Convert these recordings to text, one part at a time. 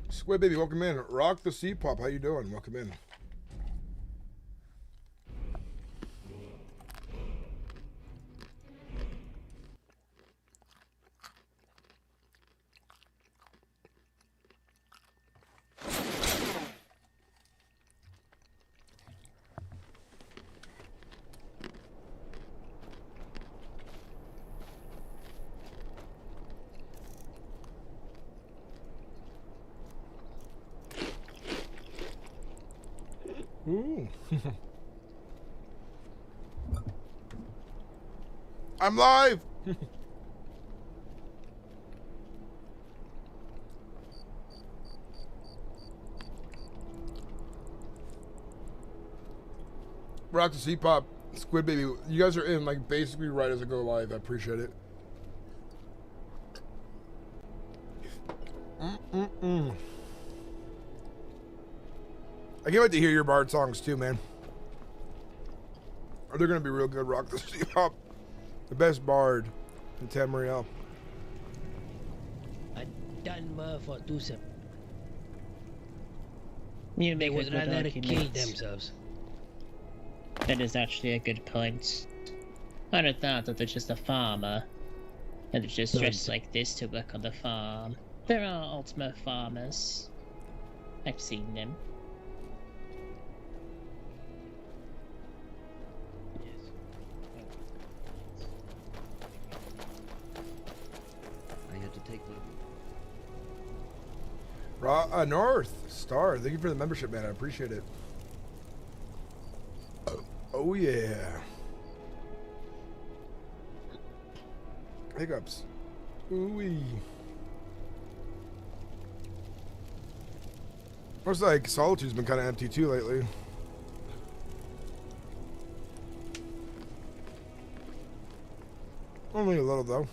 Squid Baby, welcome in. Rock the Sea Pop, how you doing? Welcome in. Ooh. I'm live. Rock the Sea Pop, Squid Baby, you guys are in like basically right as I go live. I appreciate it. I can't wait to hear your bard songs too, man. Are they gonna be real good? Rock the Sea Pop, the best bard in Tamriel. I done more for Tusem. You They make a would good rather kill argument. themselves. That is actually a good point. I'd have thought that they're just a farmer. And they're just dressed like this to work on the farm. There are Ultima farmers. I've seen them. I had to take them. North Star, thank you for the membership, man. I appreciate it. Oh yeah. Hiccups. Ooh-wee. Looks like Solitude's been kind of empty too lately. Only a little though.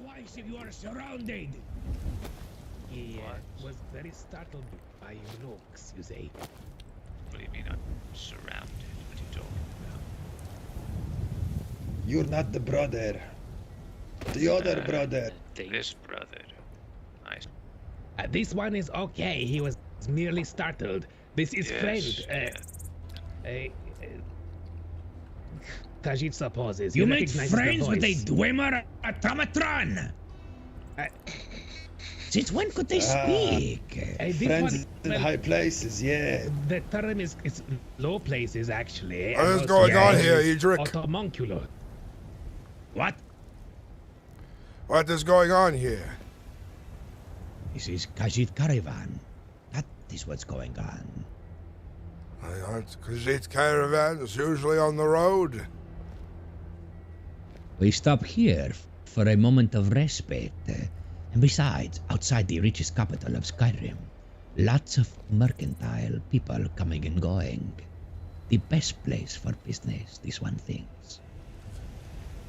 Twice if you are surrounded. He was very startled by your looks, you say. What do you mean I'm surrounded? What are you talking about? You're not the brother. The other brother. This brother. Nice. This one is okay. He was merely startled. This is Yes, friend. Tajit supposes. You make recognize the friends with a voice. Dwemer automatron! Since when could they speak? This Friends one, in well, high places, yeah. The term is it's low places actually. What is and going also on here, is Edric? Automunculo. What? What is going on here? This is Khajiit Caravan. That is what's going on. Aren't Khajiit caravans usually on the road? We stop here for a moment of respite. And besides, outside the richest capital of Skyrim, lots of mercantile people coming and going. The best place for business, this one thinks.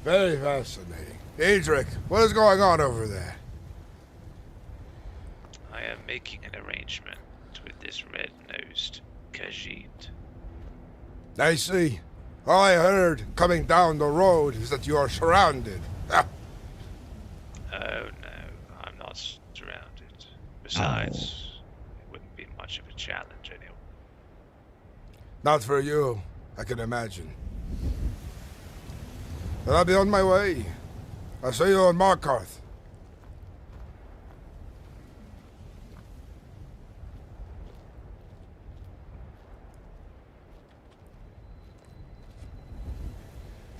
Very fascinating. Edric, what is going on over there? I am making an arrangement with this red-nosed Khajiit. I see. All I heard coming down the road is that you are surrounded. Ah, Oh no, I'm not surrounded. Besides, it wouldn't be much of a challenge anyway. not for you, I can imagine. But I'll be on my way. I'll see you on Markarth.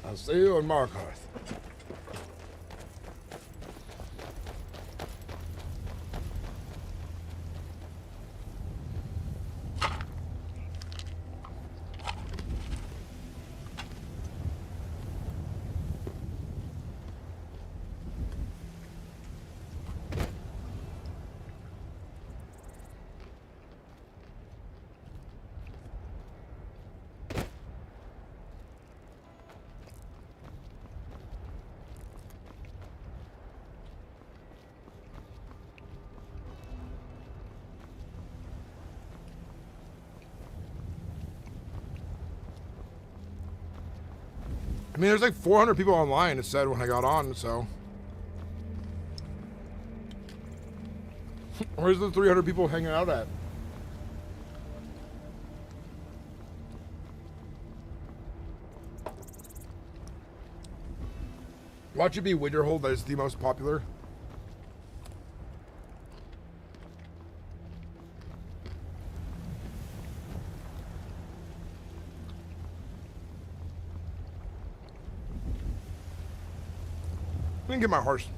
I'll see you on Markarth. I mean, there's like 400 people online, it said when I got on, so. Where's the 300 people hanging out at? Watch it be Winterhold that is the most popular. Let me get my horse.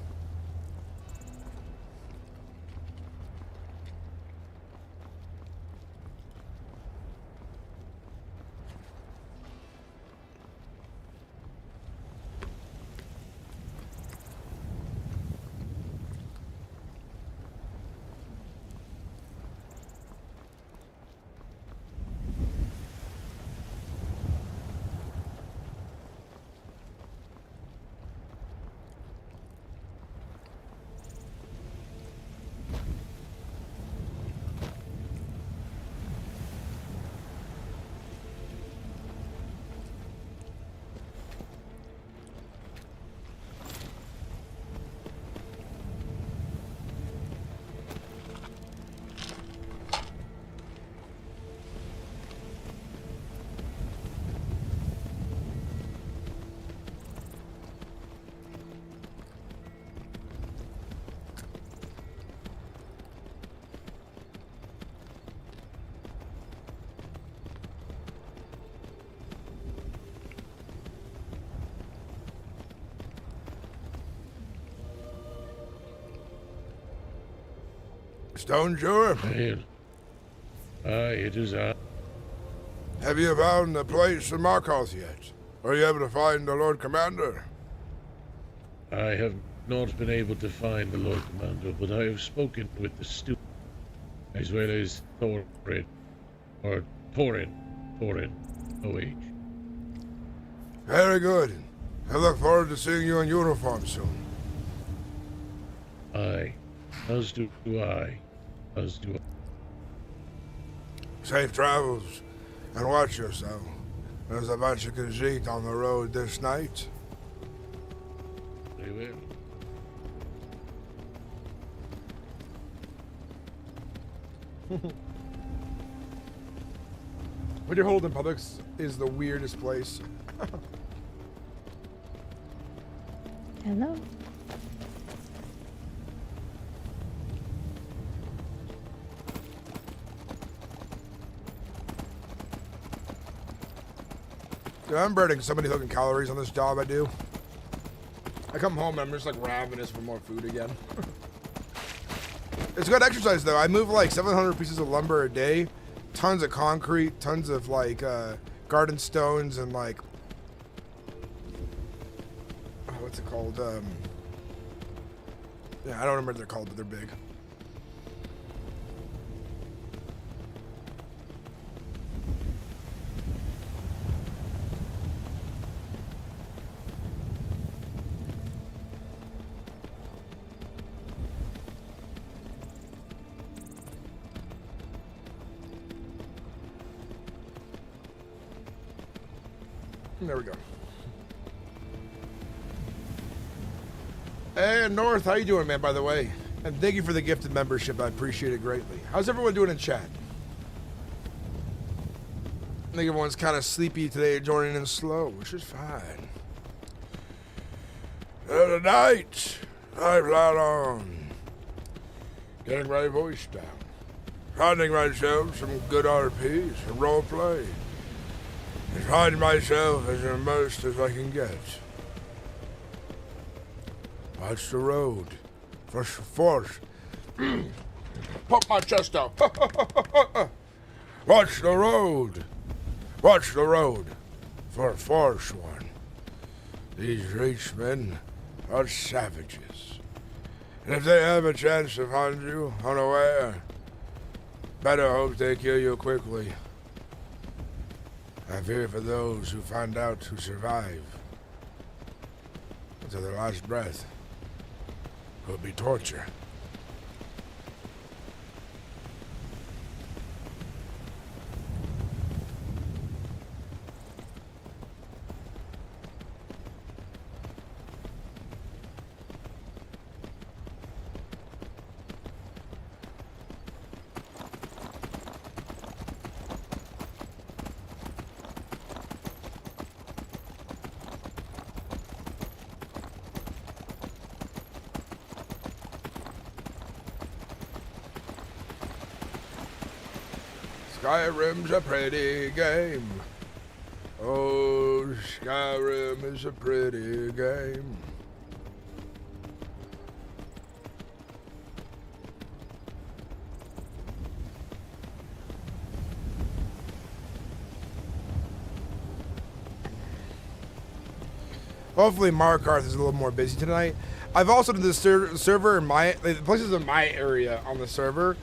Stone Jure, Hail. Aye, it is I. have you found the place in Markarth yet? Are you able to find the Lord Commander? I have not been able to find the Lord Commander, but I have spoken with the steward, as well as Thorin, or Thorin, O.H. Very good. I look forward to seeing you in uniform soon. Aye, as do I. As do I. Safe travels, and watch yourself. There's a bunch of Khajiit on the road this night. They will. Winterhold in public is the weirdest place. Hello. Dude, I'm burning so many fucking calories on this job I do. I come home and I'm just like ravenous for more food again. It's good exercise though. I move like 700 pieces of lumber a day, tons of concrete, tons of like garden stones and like, oh, what's it called? Yeah, I don't remember what they're called, but they're big. There we go. Hey, North, how you doing, man, by the way? And thank you for the gifted membership. I appreciate it greatly. How's everyone doing in chat? I think everyone's kind of sleepy today, joining in slow, which is fine. Tonight, I plan on getting my voice down, finding myself some good RP, some roleplay, and find myself as immersed as I can get. Watch the road. Force. Pop my chest out. Watch the road. Watch the road. For force one. These reachmen are savages. And if they have a chance to find you unaware, better hope they kill you quickly. I fear for those who find out who survive. Until their last breath will be torture. Skyrim's a pretty game. Oh, Skyrim is a pretty game. Hopefully Markarth is a little more busy tonight. I've also done the server in the places in my area on the server.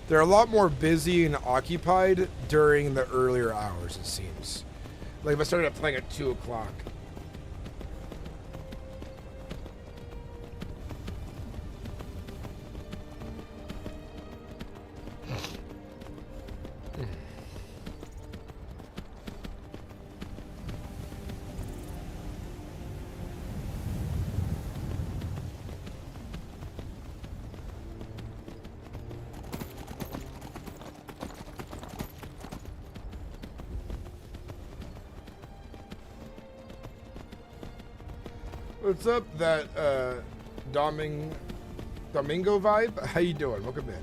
They're a lot more busy and occupied during the earlier hours, it seems. Like if I started playing at 2 o'clock. What's up, that Domingo vibe? How you doing? Welcome in.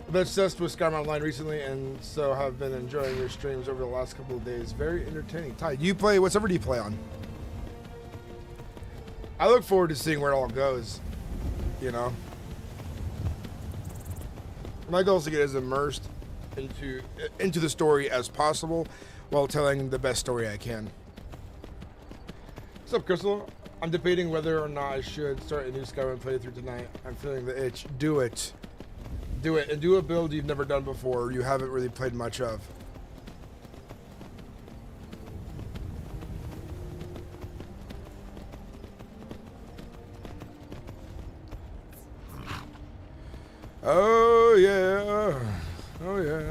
I've been obsessed with Skyrim Online recently, and so have been enjoying your streams over the last couple of days. Very entertaining. Ty, you play, what server do you play on? I look forward to seeing where it all goes, you know? My goal is to get as immersed into the story as possible while telling the best story I can. What's up, Crystal? I'm debating whether or not I should start a new Skyrim playthrough tonight. I'm feeling the itch. Do it. Do it. And do a build you've never done before or you haven't really played much of. Oh, yeah. Oh, yeah.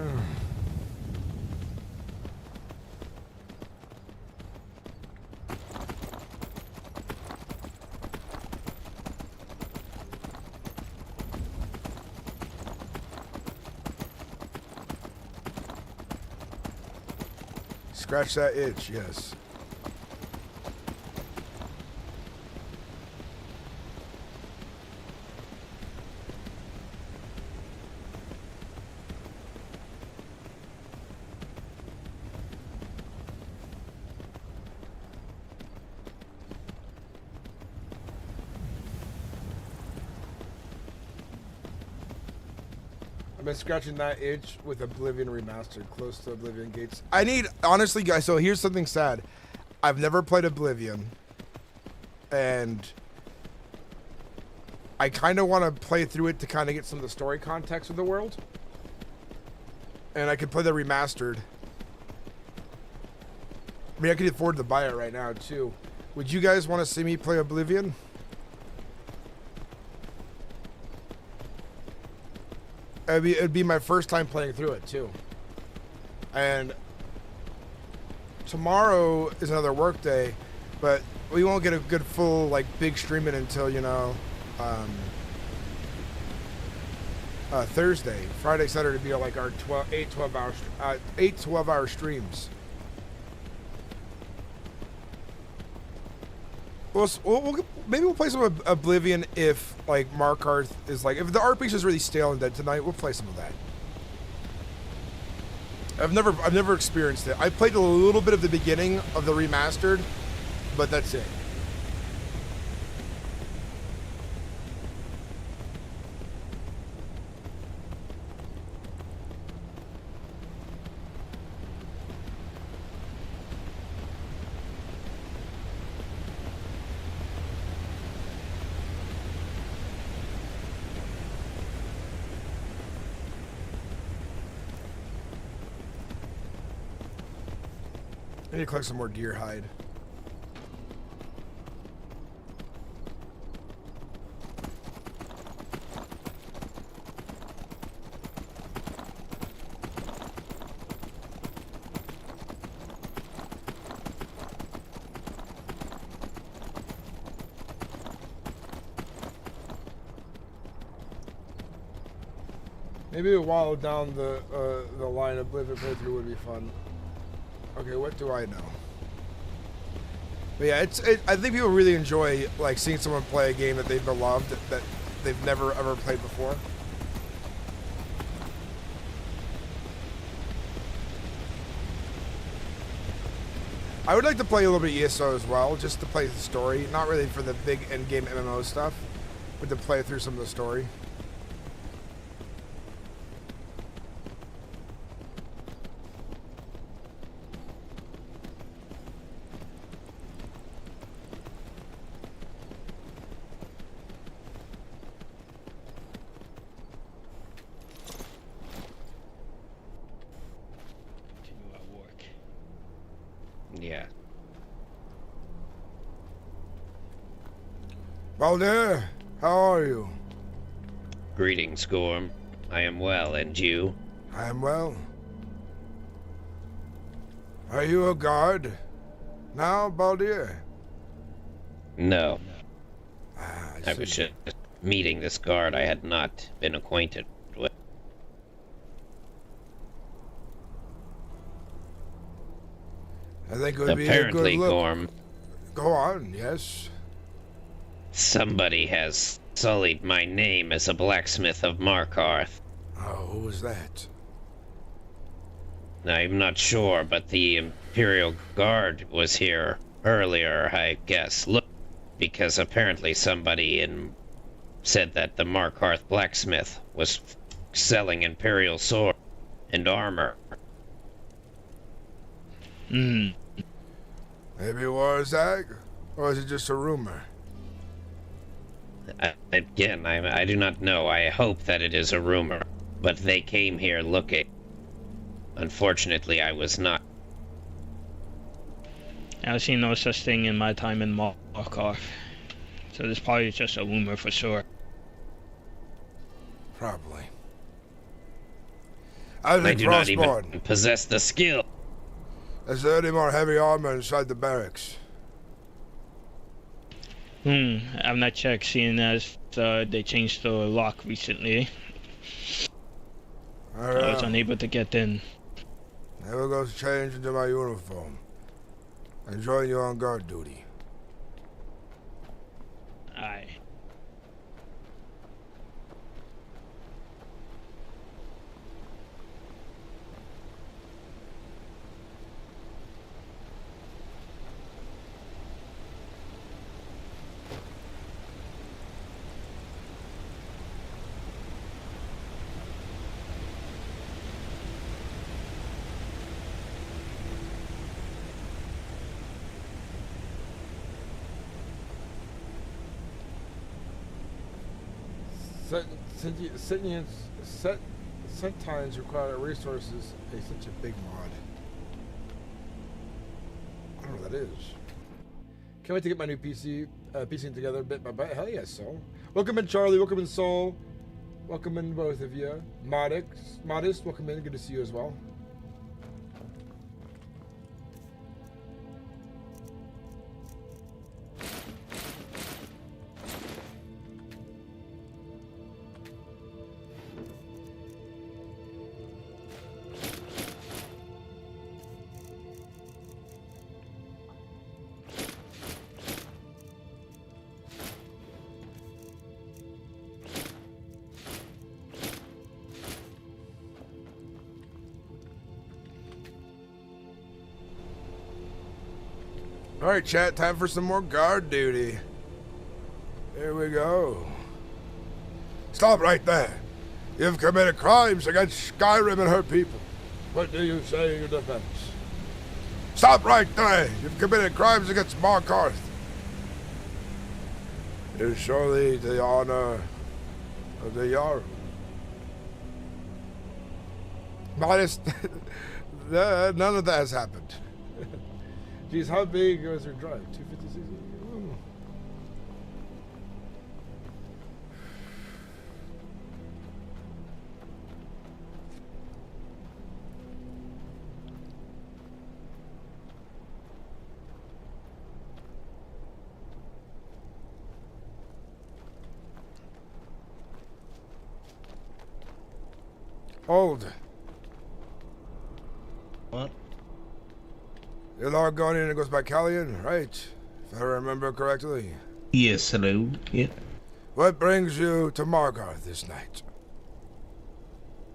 Scratch that itch, yes. I've been scratching that itch with Oblivion Remastered, close to Oblivion Gates. I need, honestly, guys, so here's something sad. I've never played Oblivion, and I kind of want to play through it to kind of get some of the story context of the world. And I could play the Remastered. I mean, I could afford to buy it right now, too. Would you guys want to see me play Oblivion? It'd be my first time playing through it too. And tomorrow is another work day, but we won't get a good full like big streaming until, you know, Thursday. Friday, Saturday be like our 8 12-hour streams. Maybe we'll play some Oblivion if like Markarth is like, if the RP is really stale and dead tonight, we'll play some of that. I've never experienced it. I played a little bit of the beginning of the Remastered, but that's it. I need to collect some more deer hide. Maybe a while down the line of Oblivion playthrough would be fun. Okay, what do I know? But yeah, I think people really enjoy like seeing someone play a game that they've beloved that they've never ever played before. I would like to play a little bit of ESO as well, just to play the story. Not really for the big end-game MMO stuff, but to play through some of the story. Continue our work. Yeah. Baldur, how are you? Greetings, Gorm. I am well, and you? I am well. Are you a guard now, Baldur? No. I I was see. just meeting this guard I had not been acquainted with. I think it would be a Apparently, good look. Gorm, Go on, yes. somebody has sullied my name as a blacksmith of Markarth. Oh, who was that? I'm not sure, but the Imperial Guard was here earlier, I guess. Look, because apparently somebody said that the Markarth blacksmith was selling Imperial sword and armor. Hmm. Maybe Warzag? Or is it just a rumor? Again, I do not know. I hope that it is a rumor, but they came here looking. Unfortunately, I was not. I've seen no such thing in my time in Markarth. So this probably just a rumor for sure. Probably. I do not even possess the skill. Is there any more heavy armor inside the barracks? I've not checked, seeing as they changed the lock recently. I was unable to get in. Never go to change into my uniform and join you on guard duty. Aye. Set times require resources. It's such a big mod. I don't know what that is. Can't wait to get my new piecing together bit by bit. Hell yes, Soul. Welcome in, Charlie. Welcome in, Soul. Welcome in, both of you. Modest, welcome in. Good to see you as well. Alright, chat, time for some more guard duty. Here we go. Stop right there. You've committed crimes against Skyrim and her people. What do you say in your defense? Stop right there. You've committed crimes against Markarth. It is surely the honor of the Jarl. Modest. None of that has happened. Geez, how big was her drive? 256? Ooh. Hold. What? You're Lord Guardian that goes by Callian, right? If I remember correctly. Yes, hello. Yeah. What brings you to Markarth this night?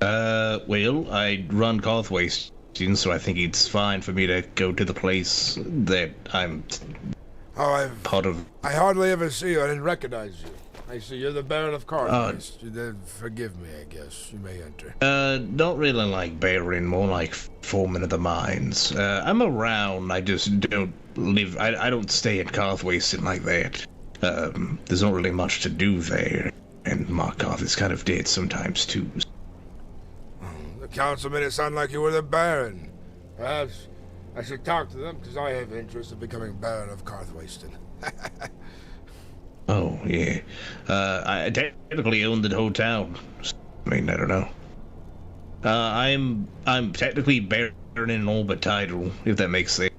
Well, I run Carthways so I think it's fine for me to go to the place that I'm part of. I hardly ever see you. I didn't recognize you. I see you're the Baron of Carthage. Forgive me, I guess. You may enter. Not really like Baron, more like foreman of the mines. I'm around, I just don't live. I don't stay at Carthwasten like that. There's not really much to do there, and Markarth is kind of dead sometimes too. The council made it sound like you were the Baron. Perhaps I should talk to them, because I have interest in becoming Baron of Carthwasten. Oh, yeah. I technically own the whole town. I mean, I don't know. I'm technically Baron in all but title, if that makes sense.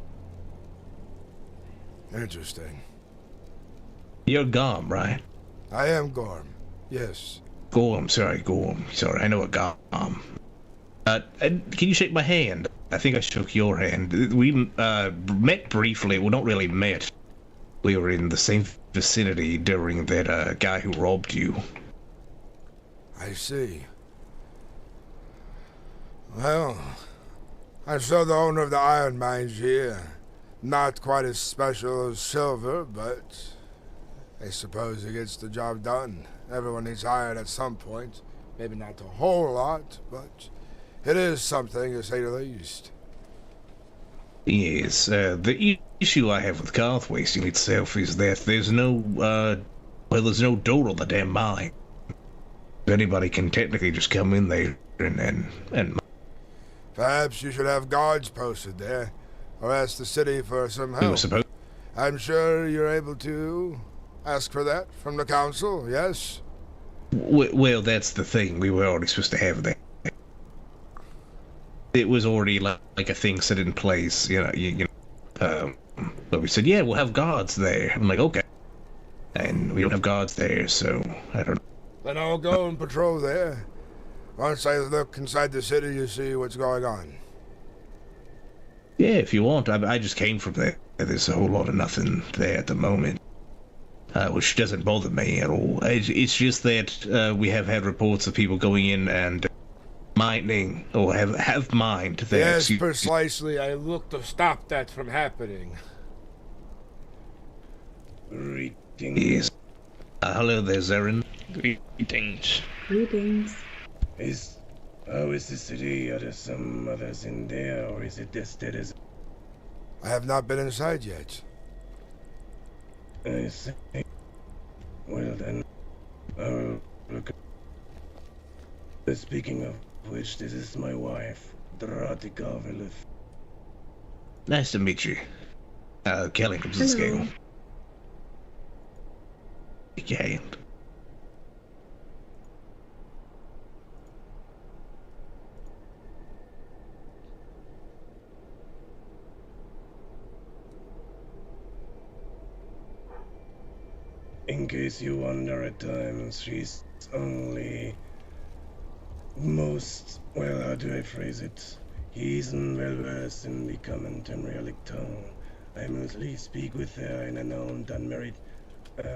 Interesting. You're Gorm, right? I am Gorm, yes. Gorm, sorry, I know a Gorm. Can you shake my hand? I think I shook your hand. We met briefly. Well, not really met. We were in the same vicinity during that guy who robbed you. I see. Well, I'm still the owner of the iron mines here. Not quite as special as silver, but I suppose it gets the job done. Everyone needs hired at some point. Maybe not a whole lot, but it is something, to say the least. Yes, the issue I have with Carthwasten itself is that there's no door on the damn mine. Anybody can technically just come in there and... Perhaps you should have guards posted there, or ask the city for some help. I'm sure you're able to ask for that from the council, yes? Well, that's the thing. We were already supposed to have that. It was already like a thing set in place, you know. But we said, yeah, we'll have guards there. I'm like, okay. And we don't have guards there, so I don't know. Then I'll go and patrol there. Once I look inside the city, you see what's going on. Yeah, if you want. I just came from there. There's a whole lot of nothing there at the moment. Which doesn't bother me at all. It's just that we have had reports of people going in and mining, or have mined that. Yes, precisely. I look to stop that from happening. Greetings. Yes. Hello there, Zarin. Greetings. Greetings. How is the city? Are there some others in there, or is it as dead as... I have not been inside yet. I see. Well then, I'll look... Speaking of which, this is my wife, Dratigavelith. Nice to meet you. Kelly comes to scale. Shake your hand. In case you wonder at times, she's only... well, how do I phrase it? He's well versed in the common Tamrielic tongue. I mostly speak with her in a known, unmarried,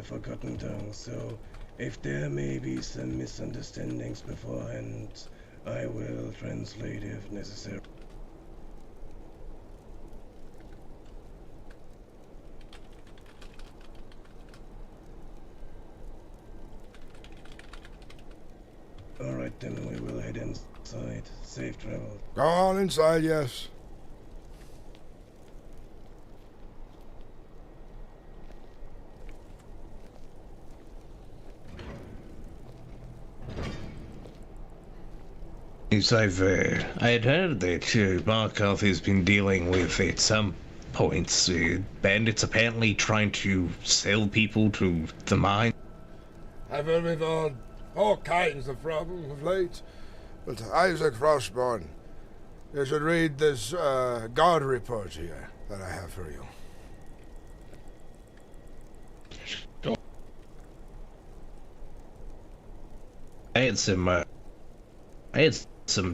forgotten tongue, so if there may be some misunderstandings beforehand, I will translate if necessary. Alright then, we will head inside. Safe travel. Go on inside, yes. Yes, I had heard that Markarth has been dealing with, at some points, bandits apparently trying to sell people to the mine. I've heard we've had all kinds of problems of late. But Isaac Frostborn, you should read this guard report here that I have for you. I had some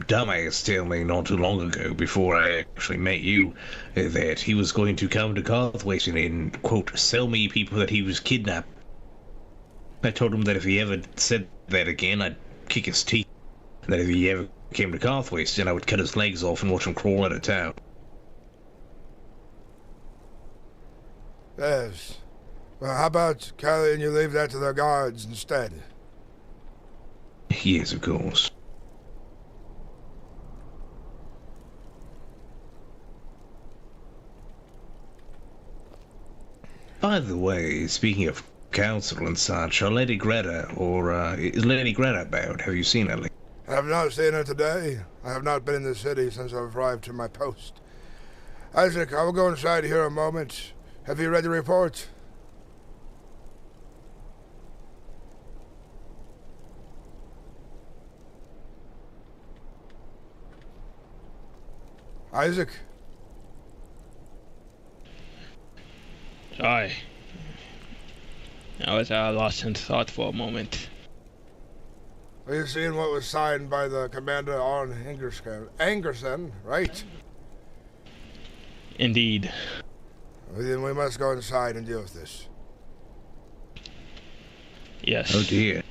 dumbass tell me not too long ago, before I actually met you, that he was going to come to Carthwasten and, quote, sell me people that he was kidnapped. I told him that if he ever said that again, I'd kick his teeth. And then if he ever came to Carthwaste, then I would cut his legs off and watch him crawl out of town. Yes. Well, how about Kelly and you leave that to the guards instead? Yes, of course. By the way, speaking of council and such, are Lady Greta, or is Lady Greta about? Have you seen her? I have not seen her today. I have not been in the city since I arrived to my post. Isaac, I will go inside here a moment. Have you read the report? Isaac? Sorry. I was lost in thought for a moment. Are you seeing what was signed by the commander on Angerson, right? Indeed. Well, then we must go inside and deal with this. Yes. Oh dear.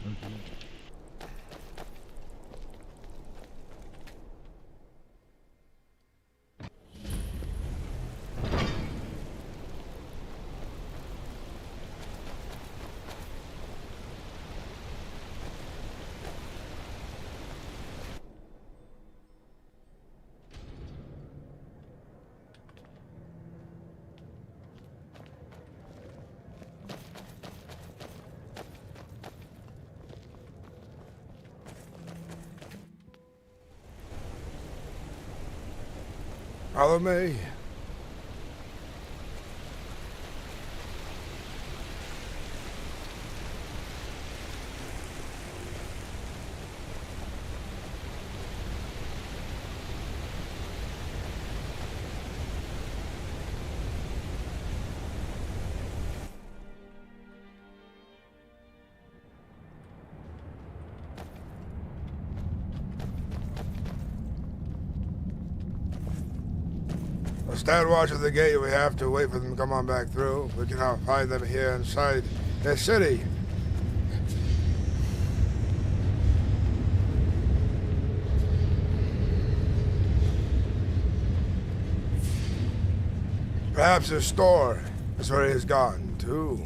Follow me. Stand watch at the gate. We have to wait for them to come on back through. We cannot find them here inside the city. Perhaps his store is where he's gone, too.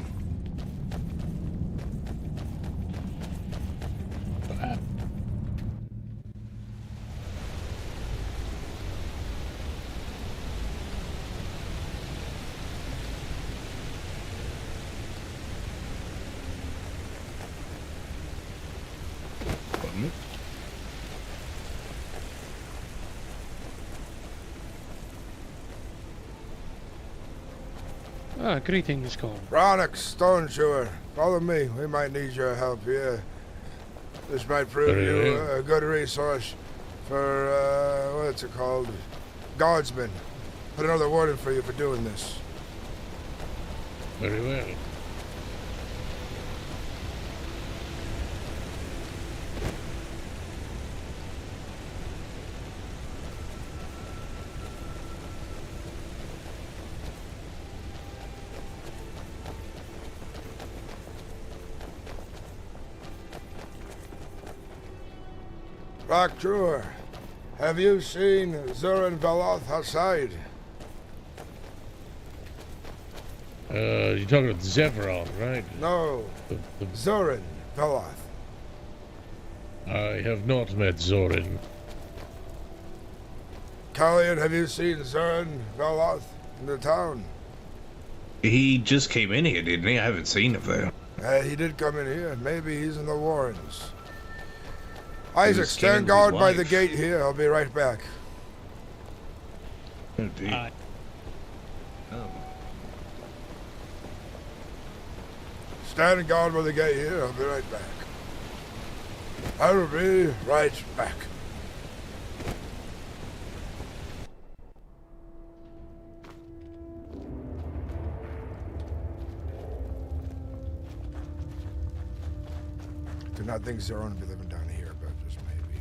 Ah, greetings, Gorm. Ronick, Stone Chewer, follow me. We might need your help here. This might prove you a good resource for, what's it called? Guardsman. Put another word in for you for doing this. Very well. Rock Drewer, have you seen Zurin Veloth outside? You're talking about Zevron, right? No, Zurin Veloth. I have not met Zorin. Callian, have you seen Zurin Veloth in the town? He just came in here, didn't he? I haven't seen him there. He did come in here. Maybe he's in the Warrens. Isaac, stand guard by the gate here. I'll be right back. Oh, dear. Stand guard by the gate here. I'll be right back. I will be right back. Do not think Zeron will be living down here, but just maybe.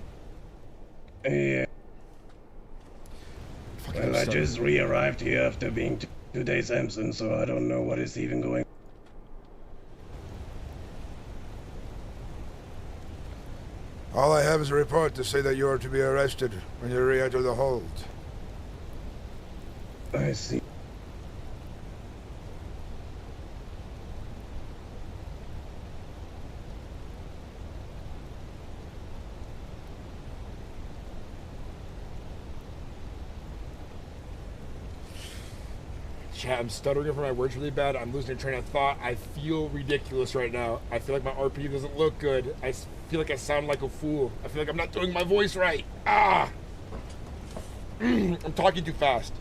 Yeah. Fucking Well, I stuttering. just re-arrived here after being 2 days absent, so I don't know what is even going. All I have is a report to say that you are to be arrested when you re-enter the hold. I see. Chat, I'm stuttering over my words really bad. I'm losing train of thought. I feel ridiculous right now. I feel like my RP doesn't look good. I feel like I sound like a fool. I feel like I'm not doing my voice right. Ah! I'm talking too fast.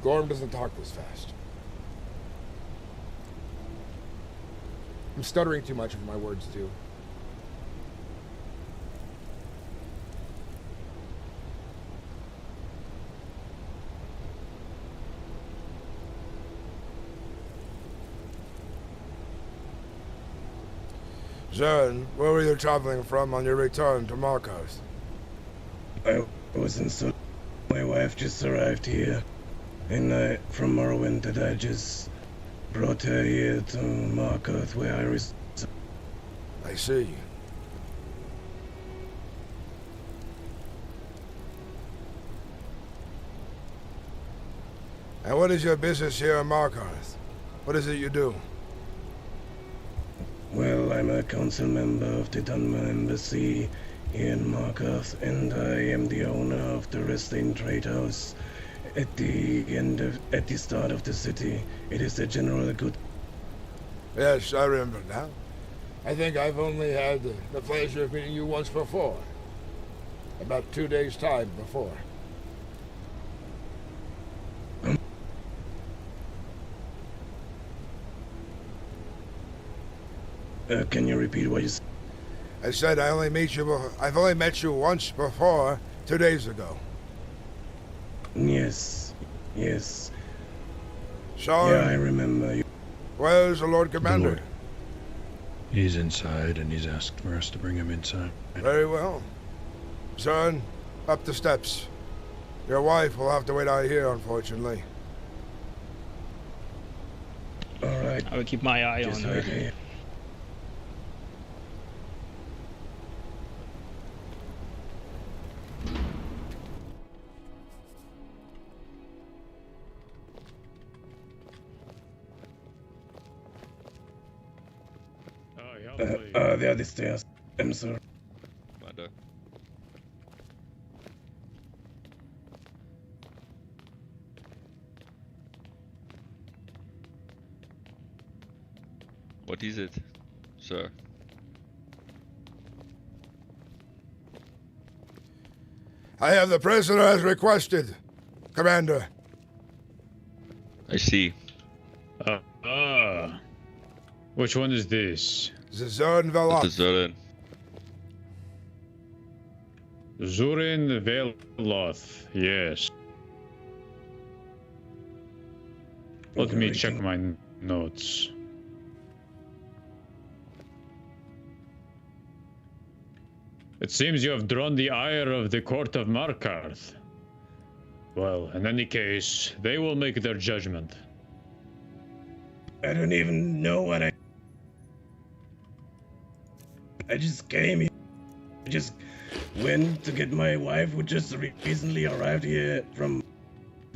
Gorm doesn't talk this fast. I'm stuttering too much of my words too. Zern, where were you traveling from on your return to Markarth? I was in so. My wife just arrived here, and from Morrowind that I just brought her here to Markarth, where I I see. And what is your business here in Markarth? What is it you do? Well, I'm a council member of the Dunman Embassy here in Markarth, and I am the owner of the Wrestling Trade House at the start of the city. It is the general good. Yes, I remember now. I think I've only had the pleasure of meeting you once before. About 2 days' time before. Can you repeat what you said? I said I've only met you once before, 2 days ago. Yes. So, Yeah, I remember you. where's the Lord Commander? Lord. He's inside, and he's asked for us to bring him inside. Very well. Son, up the steps. Your wife will have to wait out here, unfortunately. All right. I would keep my eye on Just her. wait here. They are the stairs. I'm sorry. Commander. What is it, sir? I have the prisoner as requested, Commander. I see. Which one is this? The Zern Veloth. What is Zorin? Zurin Veloth, yes. Let me check my notes. It seems you have drawn the ire of the court of Markarth. Well, in any case, they will make their judgment. I don't even know what I just came here. I just went to get my wife, who just recently arrived here from.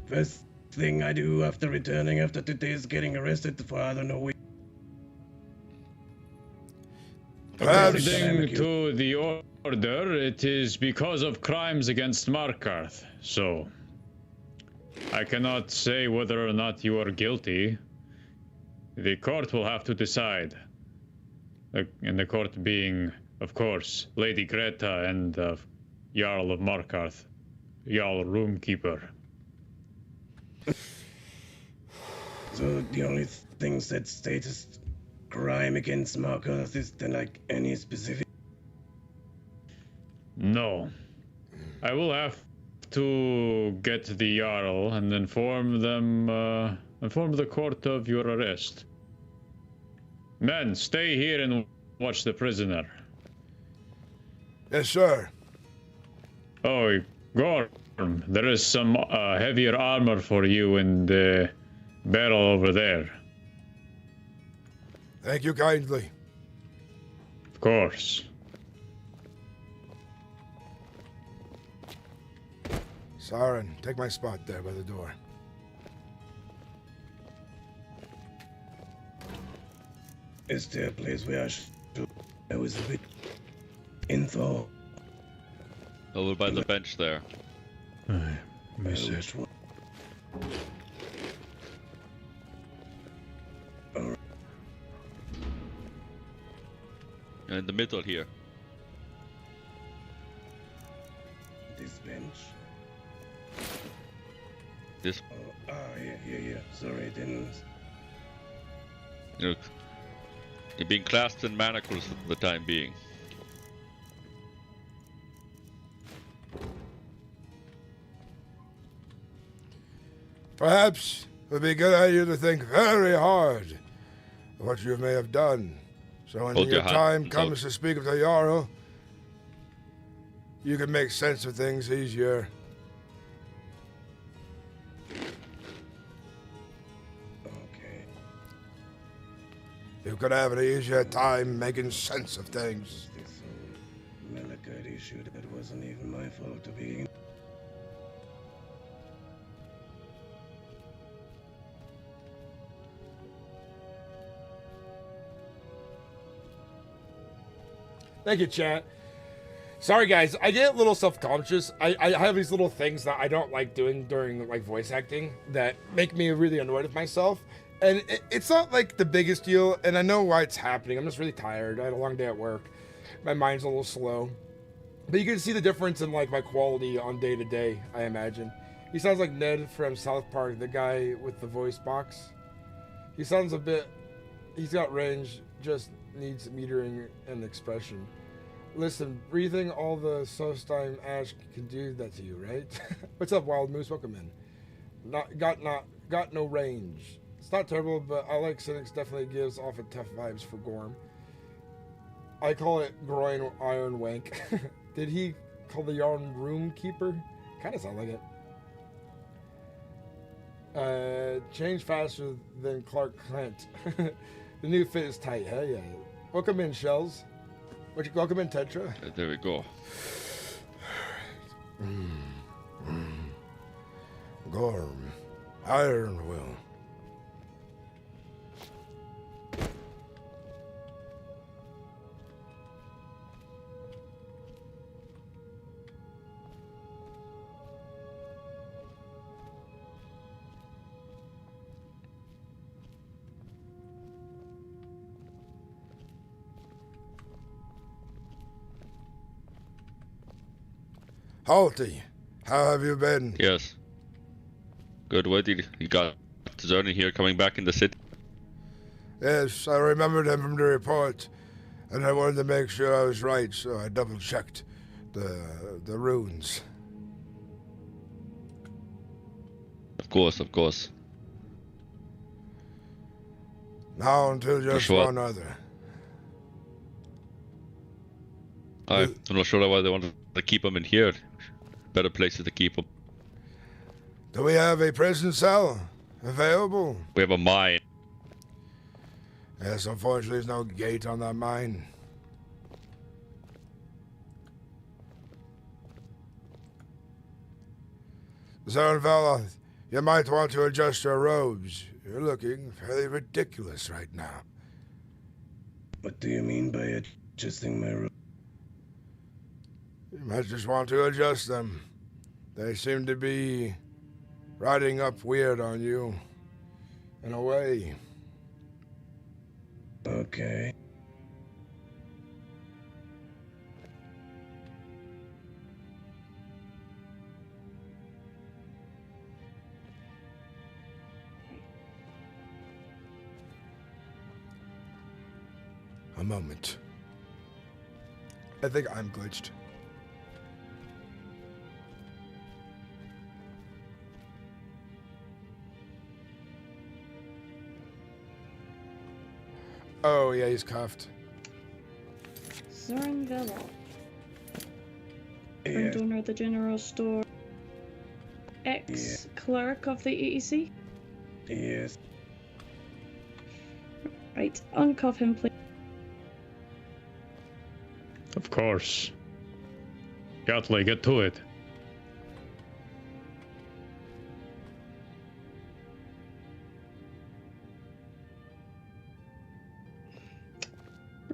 First thing I do after returning after 2 days getting arrested for I don't know which. According to the order, it is because of crimes against Markarth, so I cannot say whether or not you are guilty. The court will have to decide. And the court being, of course, Lady Greta and Jarl of Markarth, Jarl Roomkeeper. So the only things that state as crime against Markarth is then like any specific. No. I will have to get the Jarl and inform the court of your arrest. Men, stay here and watch the prisoner. Yes, sir. Oh, Gorm, there is some heavier armor for you in the barrel over there. Thank you kindly. Of course. Siren, take my spot there by the door. Is there a place where I should... I was a bit... info. Over by the bench there. I miss it. In the middle here. This bench? This. Oh, yeah. Sorry, I didn't... You're being clasped in manacles for the time being. Perhaps it would be a good idea to think very hard of what you may have done. So when Hold your your hand. time comes to speak of the Jarl, you can make sense of things easier. Okay. You could have an easier time making sense of things. This whole Malachite issue, that wasn't even my fault to begin. Thank you, chat. Sorry, guys. I get a little self-conscious. I have these little things that I don't like doing during like voice acting that make me really annoyed with myself. And it's not like the biggest deal, and I know why it's happening. I'm just really tired. I had a long day at work. My mind's a little slow. But you can see the difference in like my quality on day to day, I imagine. He sounds like Ned from South Park, the guy with the voice box. He sounds a bit... He's got range, just needs metering and expression. Listen, breathing all the Solstein ash can do that to you, right? What's up, Wild Moose? Welcome in. Got no range. It's not terrible, but I like Sinnix. Definitely gives off a tough vibes for Gorm. I call it groin iron wank. Did he call the yarn room keeper? Kind of sound like it. Change faster than Clark Kent. The new fit is tight. Hell yeah. Welcome in, Shells. Welcome in, Tetra. There we go. Gorm. Ironwill. Halty, how have you been? Yes. Good. What did you got? Journey here, coming back in the city. Yes, I remembered him from the report, and I wanted to make sure I was right, so I double-checked the runes. Of course, of course. Now until just sure. one other. I'm not sure why they wanted to keep him in here. Better places to keep him. Do we have a prison cell available? We have a mine. Yes, unfortunately, there's no gate on that mine. Zernvella, you might want to adjust your robes. You're looking fairly ridiculous right now. What do you mean by adjusting my robe? You might just want to adjust them. They seem to be riding up weird on you, in a way. Okay. A moment. I think I'm glitched. Oh, yeah, he's cuffed. Ironwill, Yes. owner of the general store, ex-clerk of the EEC. Yes. Right, uncuff him, please. Of course. Gatley, get to it.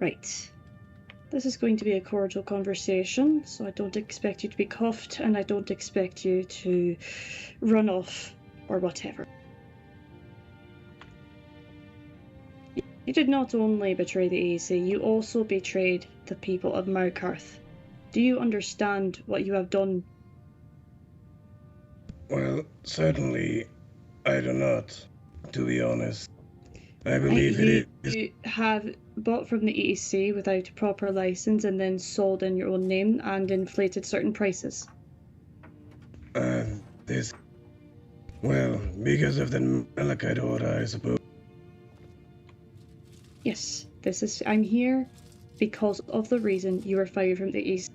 Right. This is going to be a cordial conversation, so I don't expect you to be cuffed, and I don't expect you to run off or whatever. You did not only betray the EEC, you also betrayed the people of Markarth. Do you understand what you have done? Well, certainly, I do not, to be honest. I believe it is. You have bought from the EEC without a proper license and then sold in your own name and inflated certain prices. This. Well, because of the Malachite order, I suppose. Yes, I'm here because of the reason you were fired from the EEC.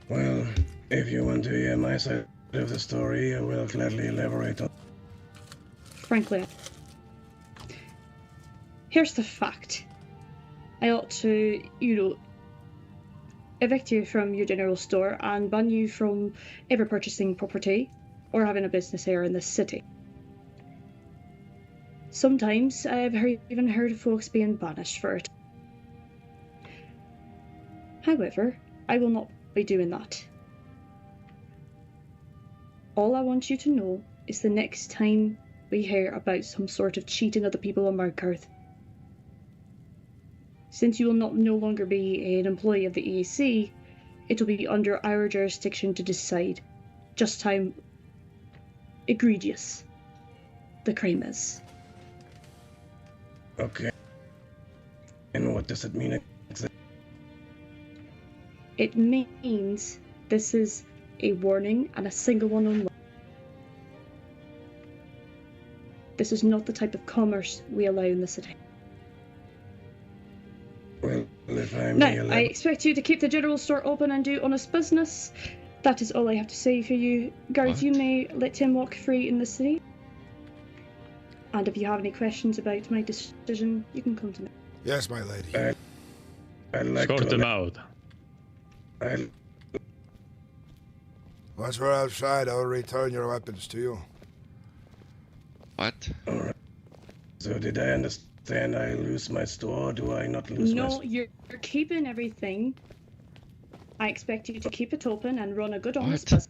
Well, if you want to hear my side of the story, I will gladly elaborate on. Frankly, here's the fact. I ought to, evict you from your general store and ban you from ever purchasing property or having a business here in this city. Sometimes I've even heard of folks being banished for it. However, I will not be doing that. All I want you to know is the next time we hear about some sort of cheating of the people of Markarth, since you will no longer be an employee of the EEC, it will be under our jurisdiction to decide just how egregious the crime is. Okay. And what does it mean exactly? It means this is a warning and a single one only. This is not the type of commerce we allow in the city. Well, if I Now, may I expect you to keep the general store open and do honest business. That is all I have to say for you. Guards, you may let him walk free in the city. And if you have any questions about my decision, you can come to me. Yes, my lady. I'd like Escort them out. Once we're outside, I'll return your weapons to you. Alright. So did I understand I lose my store, or do I not lose my store? No, you're keeping everything. I expect you to keep it open and run a good honest business.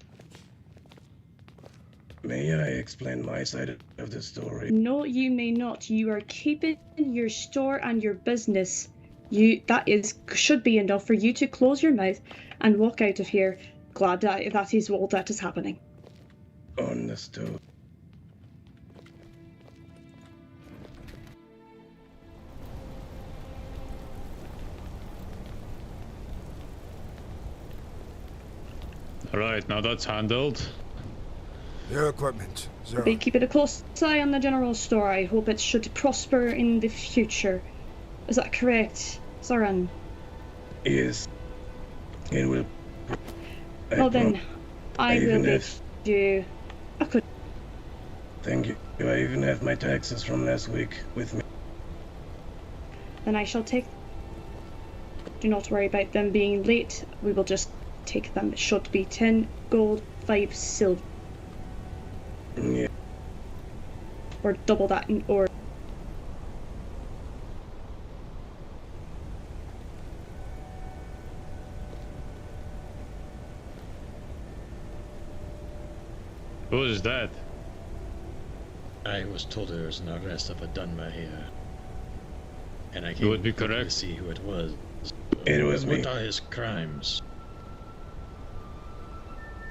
May I explain my side of the story? No, you may not. You are keeping your store and your business. Should be enough for you to close your mouth and walk out of here. Glad that is all that is happening. Understood. Alright, now that's handled. Your equipment, Zero. Be keeping a close eye on the general store. I hope it should prosper in the future. Is that correct, Zoran? Yes. It will. Well then, I will give you a good. Thank you. I even have my taxes from last week with me. Then I shall take. Do not worry about them being late. We will just take them. It should be 10 gold, 5 silver. Yeah. Or double that, or. Who is that? I was told there was an arrest of a Dunmer here. And I You came would be quickly correct. to see who it was. It was me. What are his crimes?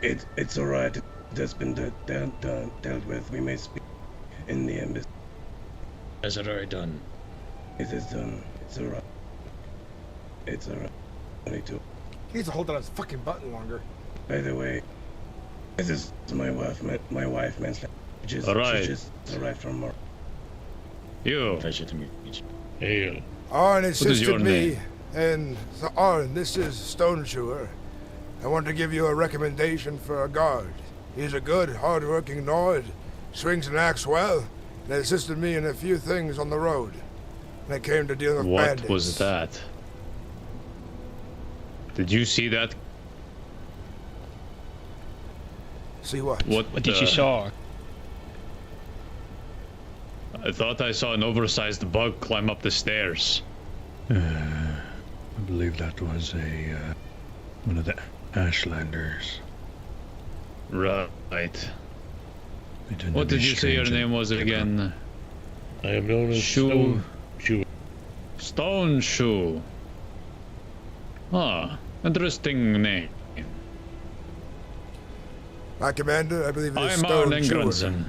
It's alright. It has been dealt with. We may speak in the embassy. Is it already done? It is done. It's alright. It's alright. Only two. He needs to hold down his fucking button longer. By the way, this is my wife, Mansla. She just arrived from Mark. You. Pleasure to meet you. Hail. Arn What is your assisted me name? And Arn, this is Stone Chewer. I want to give you a recommendation for a guard. He's a good, hard-working Nord, swings an axe well, and assisted me in a few things on the road. When it came to dealing with bandits. What was that? Did you see that? See what? What did you saw? I thought I saw an oversized bug climb up the stairs. I believe that was one of the Ashlanders. Right. They tend to What be did you say your strange name was and again? I am known as Shoe. Shoe. Stone Shoe. Ah, interesting name. My commander, I believe it is I'm Stone Arn Chewer. Ingridsen.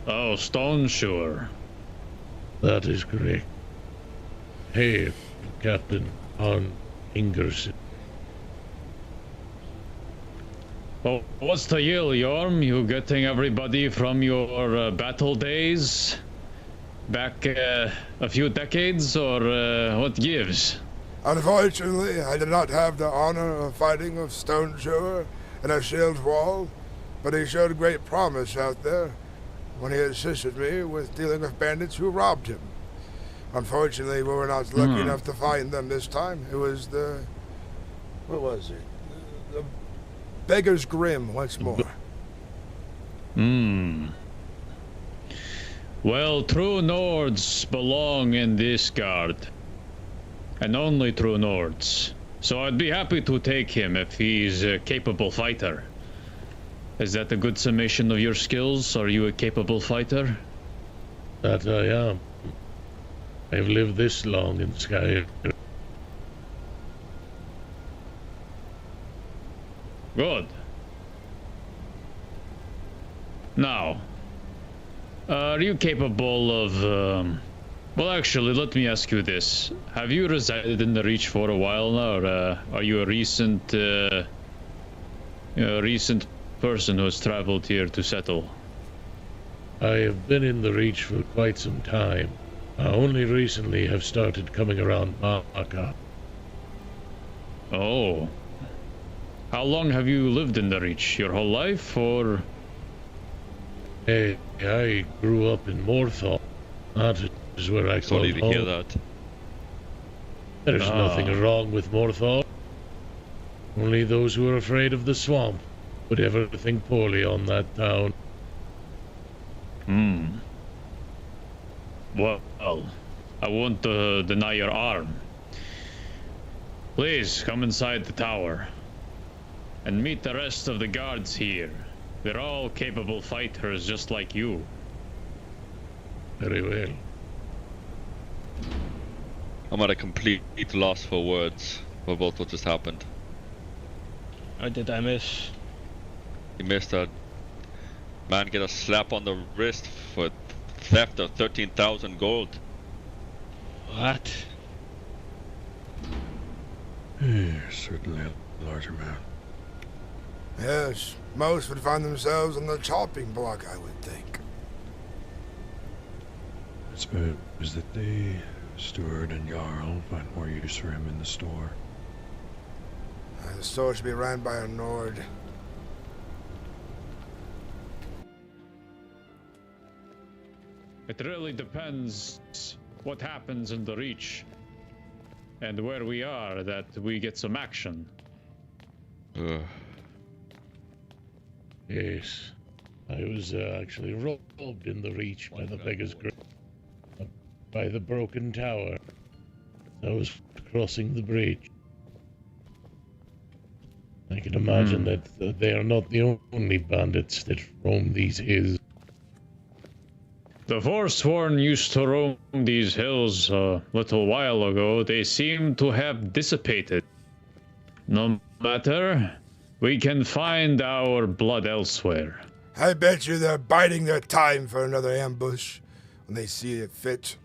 Oh, Stone Chewer. That is correct. Hey, Captain Arn Ingridsen. Oh, what's the deal, Gorm? You getting everybody from your battle days? Back a few decades, or what gives? Unfortunately, I did not have the honor of fighting with Stone Chewer in a shield wall, but he showed great promise out there when he assisted me with dealing with bandits who robbed him. Unfortunately, we were not lucky enough to find them this time. It was what was it? The Beggar's Grim once more. Well, true Nords belong in this guard. And only true Nords. So I'd be happy to take him if he's a capable fighter. Is that a good summation of your skills? Are you a capable fighter? That I am. I've lived this long in Skyrim. Good. Now, are you capable of, well, actually, let me ask you this. Have you resided in the Reach for a while now, or are you a recent person who has traveled here to settle? I have been in the Reach for quite some time. I only recently have started coming around Markarth. Oh. How long have you lived in the Reach? Your whole life, or...? Hey, I grew up in Morthal. That is where I call Sorry to hear home. that. There's nothing wrong with Morthal. Only those who are afraid of the swamp would ever think poorly on that town. Well, I won't deny your arm. Please, come inside the tower. And meet the rest of the guards here. They're all capable fighters just like you. Very well. I'm at a complete loss for words about what just happened. What did I miss? You missed a man get a slap on the wrist for theft of 13,000 gold. What? Certainly a large amount. Yes, most would find themselves on the chopping block, I would think. I suppose that the steward and Jarl find more use for him in the store. The store should be ran by a Nord. It really depends what happens in the Reach. And where we are, that we get some action. Yes. I was actually robbed in the Reach by the Beggar's Grave. By the broken tower. I was crossing the bridge. I can imagine that they are not the only bandits that roam these hills. The Forsworn used to roam these hills a little while ago. They seem to have dissipated. No matter, we can find our blood elsewhere. I bet you they're biding their time for another ambush when they see it fit.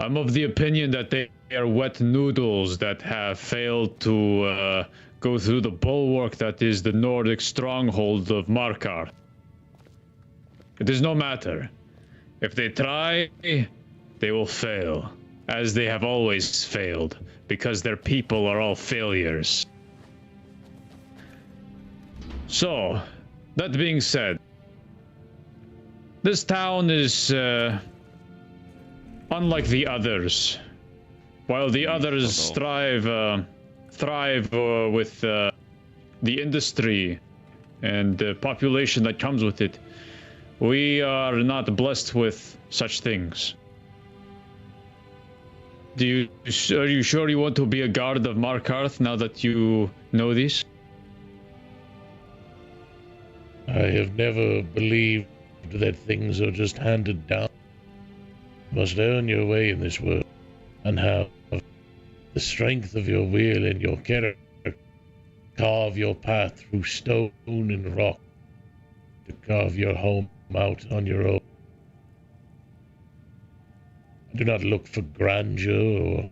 I'm of the opinion that they are wet noodles that have failed to go through the bulwark that is the Nordic stronghold of Markarth. It is no matter. If they try, they will fail. as they have always failed, because their people are all failures. So, that being said, this town is unlike the others. While the others thrive with the industry and the population that comes with it, we are not blessed with such things. Are you sure you want to be a guard of Markarth now that you know this? I have never believed that things are just handed down. You must earn your way in this world, and have the strength of your will and your character carve your path through stone and rock to carve your home out on your own. I do not look for grandeur or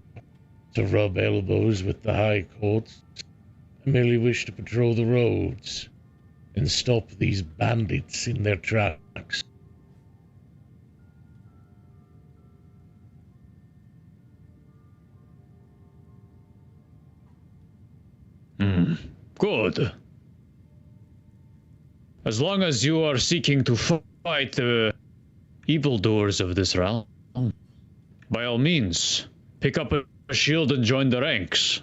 to rub elbows with the high courts. I merely wish to patrol the roads and stop these bandits in their tracks. Good. As long as you are seeking to fight the evildoers of this realm, by all means, pick up a shield and join the ranks.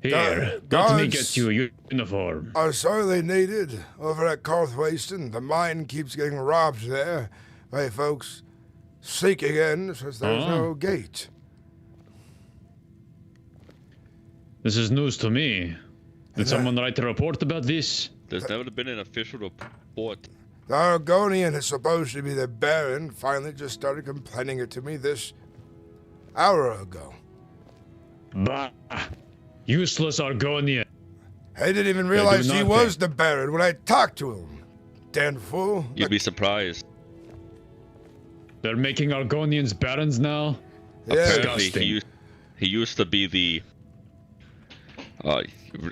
Here, let me get you a uniform. Are sorely needed over at Carthwayston. The mine keeps getting robbed there by folks seeking in since there's no gate. This is news to me. Did someone write a report about this? There's never been an official report. The Argonian is supposed to be the Baron. Finally just started complaining it to me this hour ago. Bah! Useless Argonian. I didn't even realize he was the Baron when I talked to him. Damn fool. You'd be surprised. They're making Argonians barons now? Yeah. Apparently he used to be the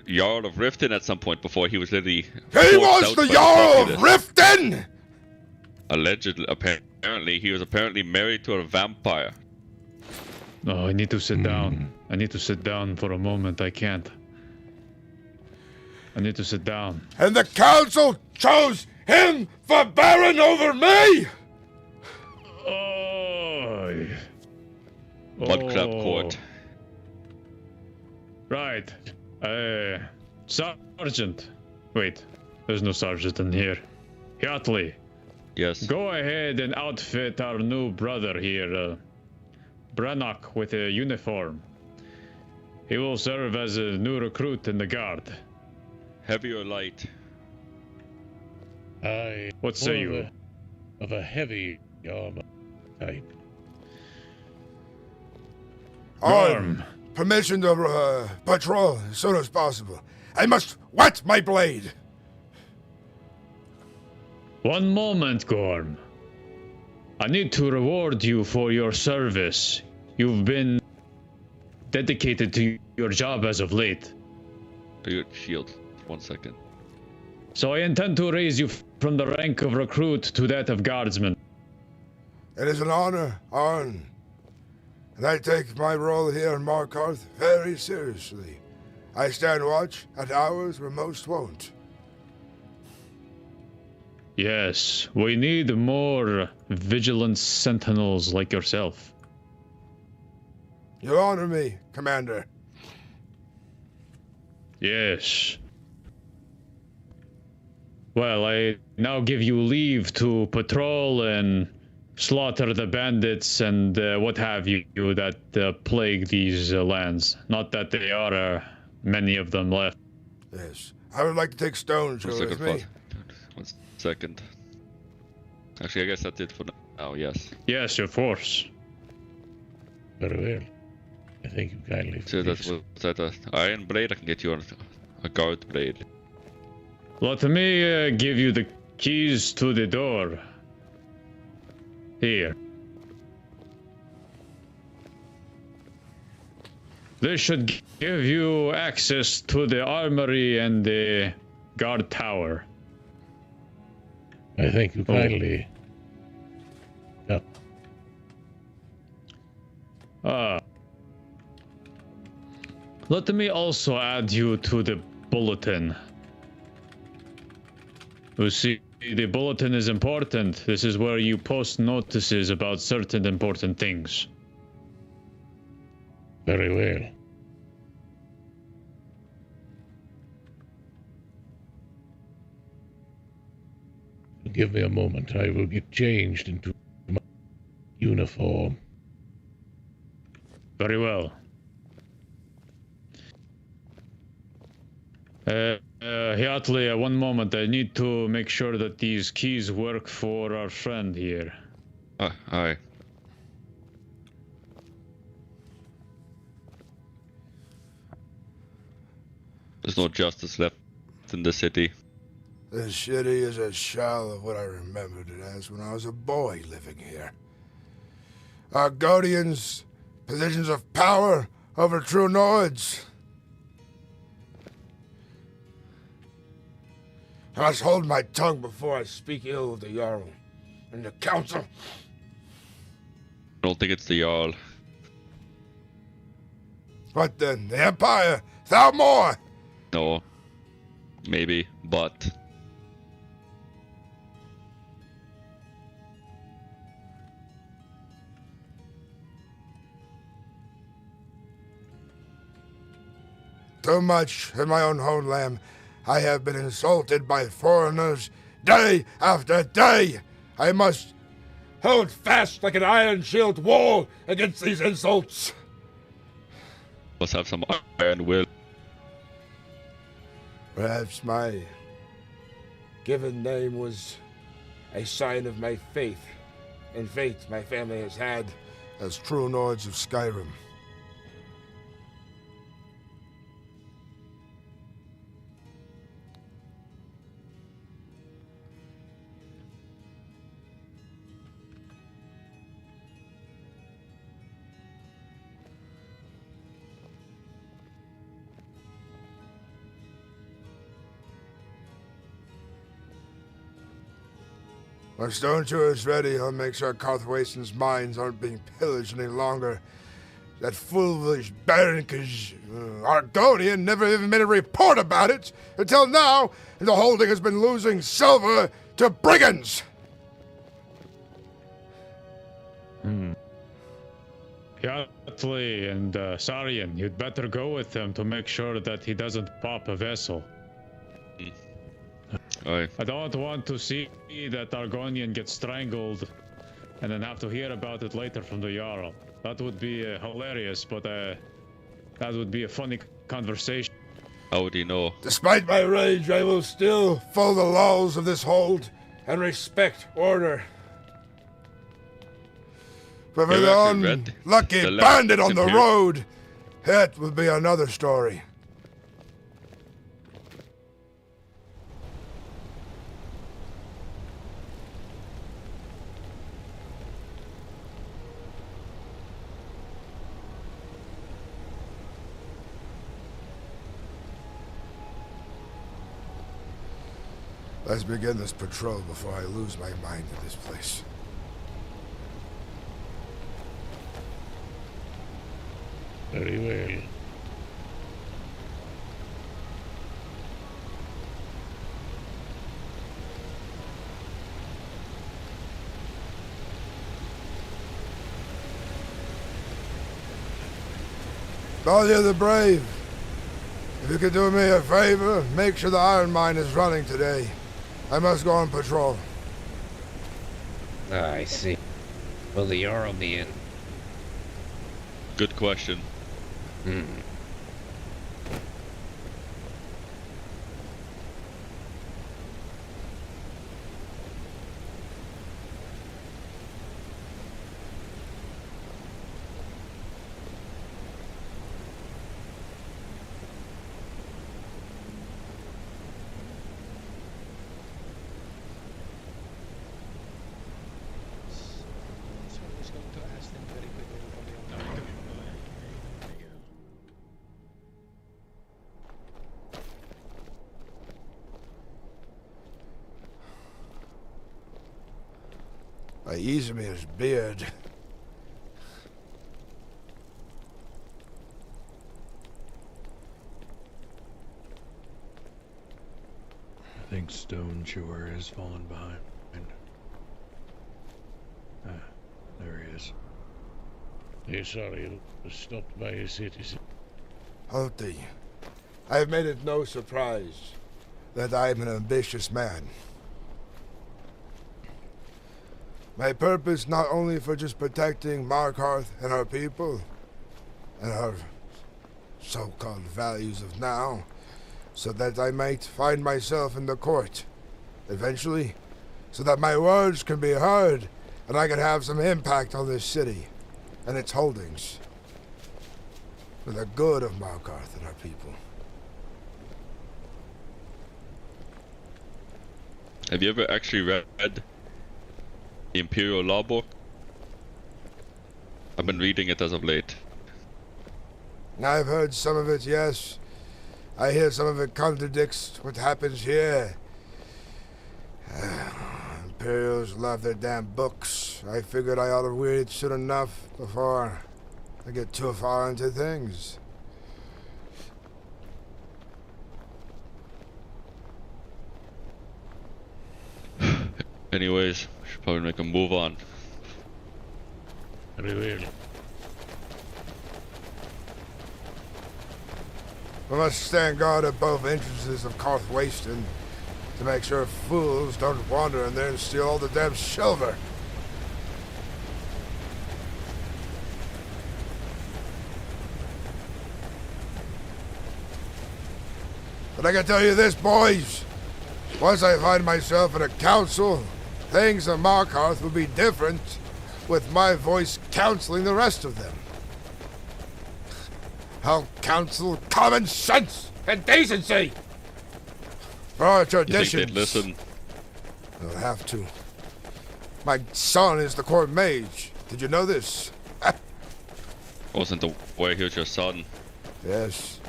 Jarl of Riften at some point before he was literally... He was the Jarl of Riften! Allegedly, apparently, he was apparently married to a vampire. No, I need to sit down. I need to sit down for a moment. I can't. I need to sit down. And the council chose him for Baron over me! Oh. Bloodcrab Court. Right. Sergeant. Wait, there's no sergeant in here. Yatley. Yes. Go ahead and outfit our new brother here, Brannock, with a uniform. He will serve as a new recruit in the guard. Heavy or light? What say you? Of a heavy armor type. Gorm. Permission to patrol as soon as possible. I must wet my blade. One moment, Gorm. I need to reward you for your service. You've been dedicated to your job as of late. Your shield. 1 second. So I intend to raise you from the rank of recruit to that of guardsman. It is an honor, Arn. And I take my role here in Markarth very seriously. I stand watch at hours where most won't. Yes, we need more vigilant sentinels like yourself. You honor me, Commander. Yes. Well, I now give you leave to patrol and slaughter the bandits and what have you that plague these lands. Not that there are many of them left. Yes. I would like to take Stone with me. 1 second. Actually, I guess that's it for now, yes. Yes, of course. Very well. I thank you kindly for So this. that an iron blade? I can get you a guard blade. Let me give you the keys to the door. Here. This should give you access to the armory and the guard tower. I thank you kindly. Let me also add you to the bulletin. You see, the bulletin is important. This is where you post notices about certain important things. Very well. Give me a moment. I will get changed into my uniform. Very well. Hiatley, one moment. I need to make sure that these keys work for our friend here. Aye. There's no justice left in the city. This city is a shell of what I remembered it as when I was a boy living here. Our guardians, positions of power over true Nords. I must hold my tongue before I speak ill of the Jarl and the Council. I don't think it's the Jarl. What then? The Empire? Thou more? No. Maybe, but... Too much in my own homeland. I have been insulted by foreigners day after day. I must hold fast like an iron shield wall against these insults. Must have some Ironwill. Perhaps my given name was a sign of my faith and faith my family has had as true Nords of Skyrim. When Stone Chew is ready, I'll make sure Carthwason's mines aren't being pillaged any longer. That foolish Baron Argonian never even made a report about it until now, and the holding has been losing silver to brigands. Yatley and Sarian, you'd better go with him to make sure that he doesn't pop a vessel. Aye. I don't want to see that Argonian get strangled and then have to hear about it later from the Jarl. That would be hilarious, but that would be a funny conversation. How would he know? Despite my rage, I will still follow the laws of this hold and respect order. But for the unlucky bandit on the road, that will be another story. Let's begin this patrol before I lose my mind in this place. Very well. Thalia the Brave, if you could do me a favor, make sure the iron mine is running today. I must go on patrol. I see. Will the Jarl be in? Good question. By Isemir's beard. I think Stone Shore has fallen behind. There he is. Hey, sorry, I was stopped by a citizen. Halti, I have made it no surprise that I am an ambitious man. My purpose not only for just protecting Markarth and our people, and our so-called values of now, so that I might find myself in the court, eventually, so that my words can be heard and I can have some impact on this city and its holdings, for the good of Markarth and our people. Have you ever actually read the Imperial Law Book? I've been reading it as of late. I've heard some of it, yes. I hear some of it contradicts what happens here. Imperials love their damn books. I figured I ought to read it soon enough before I get too far into things. Anyways, we should probably make a move on. Very well. We must stand guard at both entrances of Karth Wasted to make sure fools don't wander in there and steal all the damn silver. But I can tell you this, boys. Once I find myself in a council, things in Markarth will be different with my voice counseling the rest of them. I'll counsel common sense and decency. For our traditions. You think they'd listen? They'll have to. My son is the court mage. Did you know this? Wasn't aware he was your son. Yes.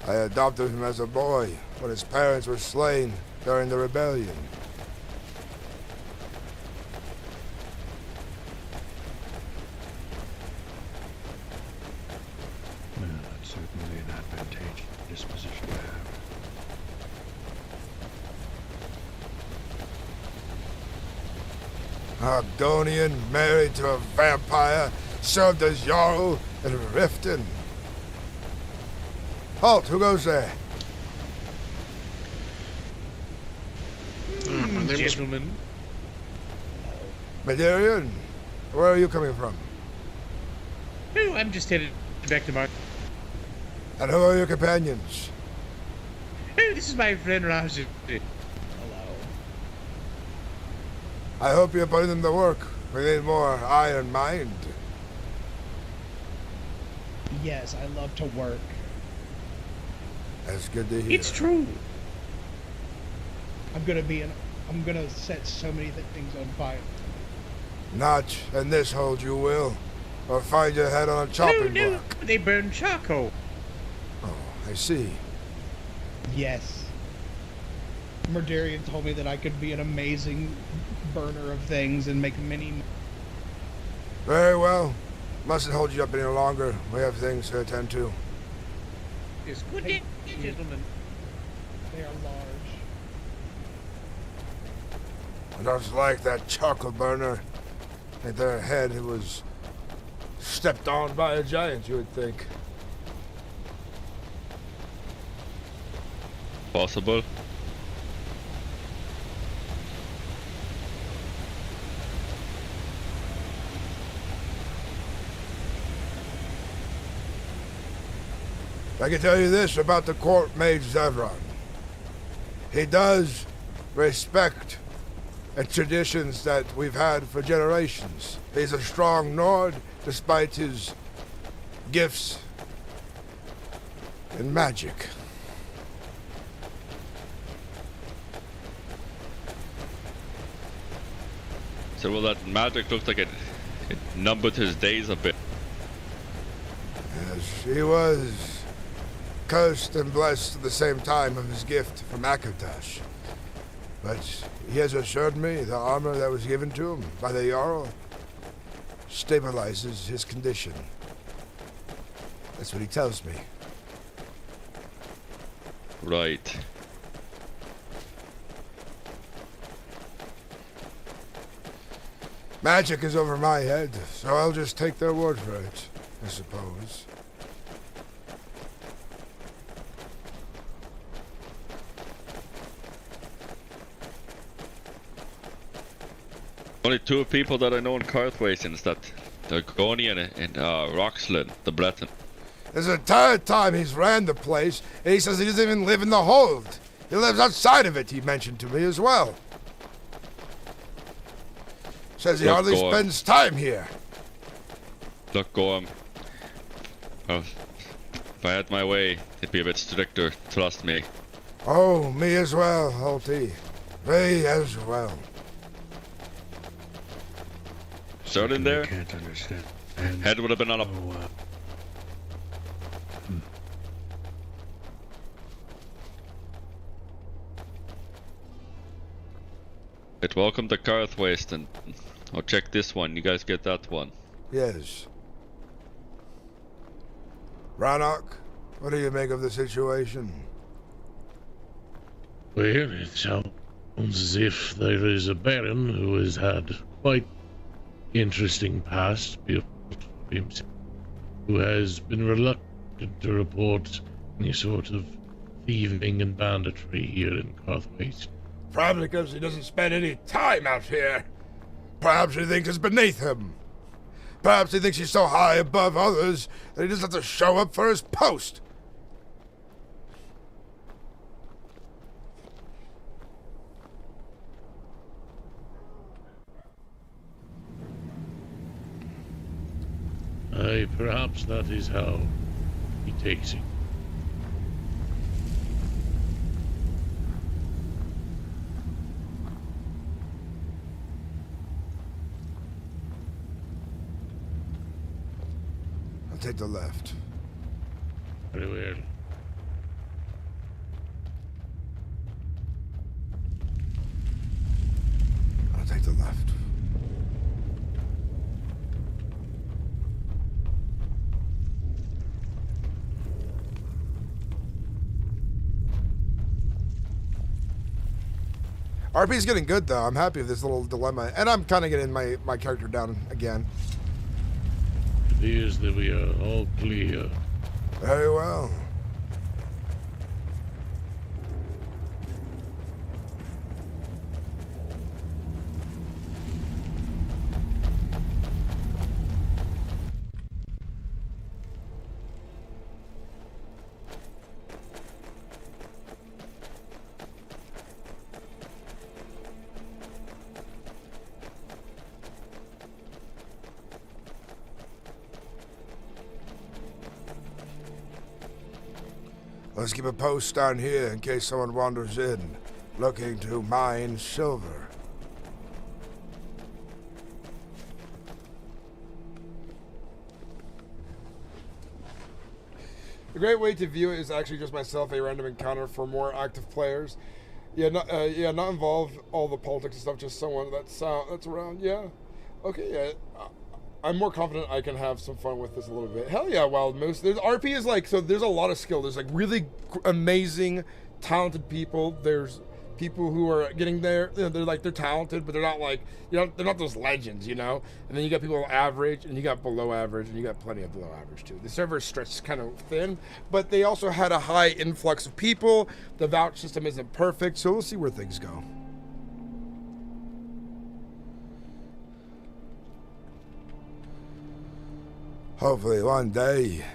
I adopted him as a boy when his parents were slain during the rebellion. That's certainly an advantageous position to have. Argonian, married to a vampire, served as Jarl in Riften. Halt, who goes there? Gentlemen. Medarian, where are you coming from? Oh, I'm just headed back to Mark. And who are your companions? Oh, this is my friend Raj. I hope you're putting them to work. We need more iron mind. Yes, I love to work. That's good to hear. It's true. I'm gonna set so many things on fire. Not in this hold you will, or find your head on a chopping no, block. They burn charcoal. Oh, I see. Yes. Murdarian told me that I could be an amazing burner of things and make many. Very well. Mustn't hold you up any longer. We have things to attend to. Yes, good day, gentlemen. They are large. I don't like that charcoal burner. At their head, it was stepped on by a giant, you would think. Possible. I can tell you this about the court mage Zevron. He does respect the traditions that we've had for generations. He's a strong Nord, despite his gifts in magic. So well, that magic looks like it numbered his days a bit. Yes, he was cursed and blessed at the same time of his gift from Akatosh. But he has assured me the armor that was given to him by the Jarl stabilizes his condition. That's what he tells me. Right. Magic is over my head, so I'll just take their word for it, I suppose. Only two people that I know in Carthways is that the Gonian and Roxlin, the Breton. This is the third time he's ran the place, and he says he doesn't even live in the hold. He lives outside of it, he mentioned to me as well. Says he Look, hardly Gorm. spends time here. Look, Gorm. Well, if I had my way, it'd be a bit stricter, trust me. Oh, me as well, Holty. Me as well. Start in there. Can't understand. Head would have been on a... It welcome to Carthways, and I'll check this one. You guys get that one. Yes. Rannoch, what do you make of the situation? Well, it sounds as if there is a baron who has had quite interesting past, who has been reluctant to report any sort of thieving and banditry here in Carthways. Probably because he doesn't spend any time out here. Perhaps he thinks it's beneath him. Perhaps he thinks he's so high above others that he doesn't have to show up for his post. Aye, perhaps that is how he takes it. I'll take the left. Very well. I'll take the left. RP's getting good though. I'm happy with this little dilemma, and I'm kind of getting my character down again. It appears that we are all clear. Very well. Let's keep a post down here in case someone wanders in, looking to mine silver. A great way to view it is actually just myself, a random encounter for more active players. Yeah, not involve all the politics and stuff, just someone that's around. Yeah, okay, yeah. I'm more confident I can have some fun with this a little bit. Hell yeah, Wild Moose. There's RP is like, so there's a lot of skill. There's like really amazing, talented people. There's people who are getting there. You know, they're talented, but they're not like, they're not those legends, you know? And then you got people average, and you got below average, and you got plenty of below average too. The server is stretched kind of thin, but they also had a high influx of people. The vouch system isn't perfect, so we'll see where things go. Hopefully one day,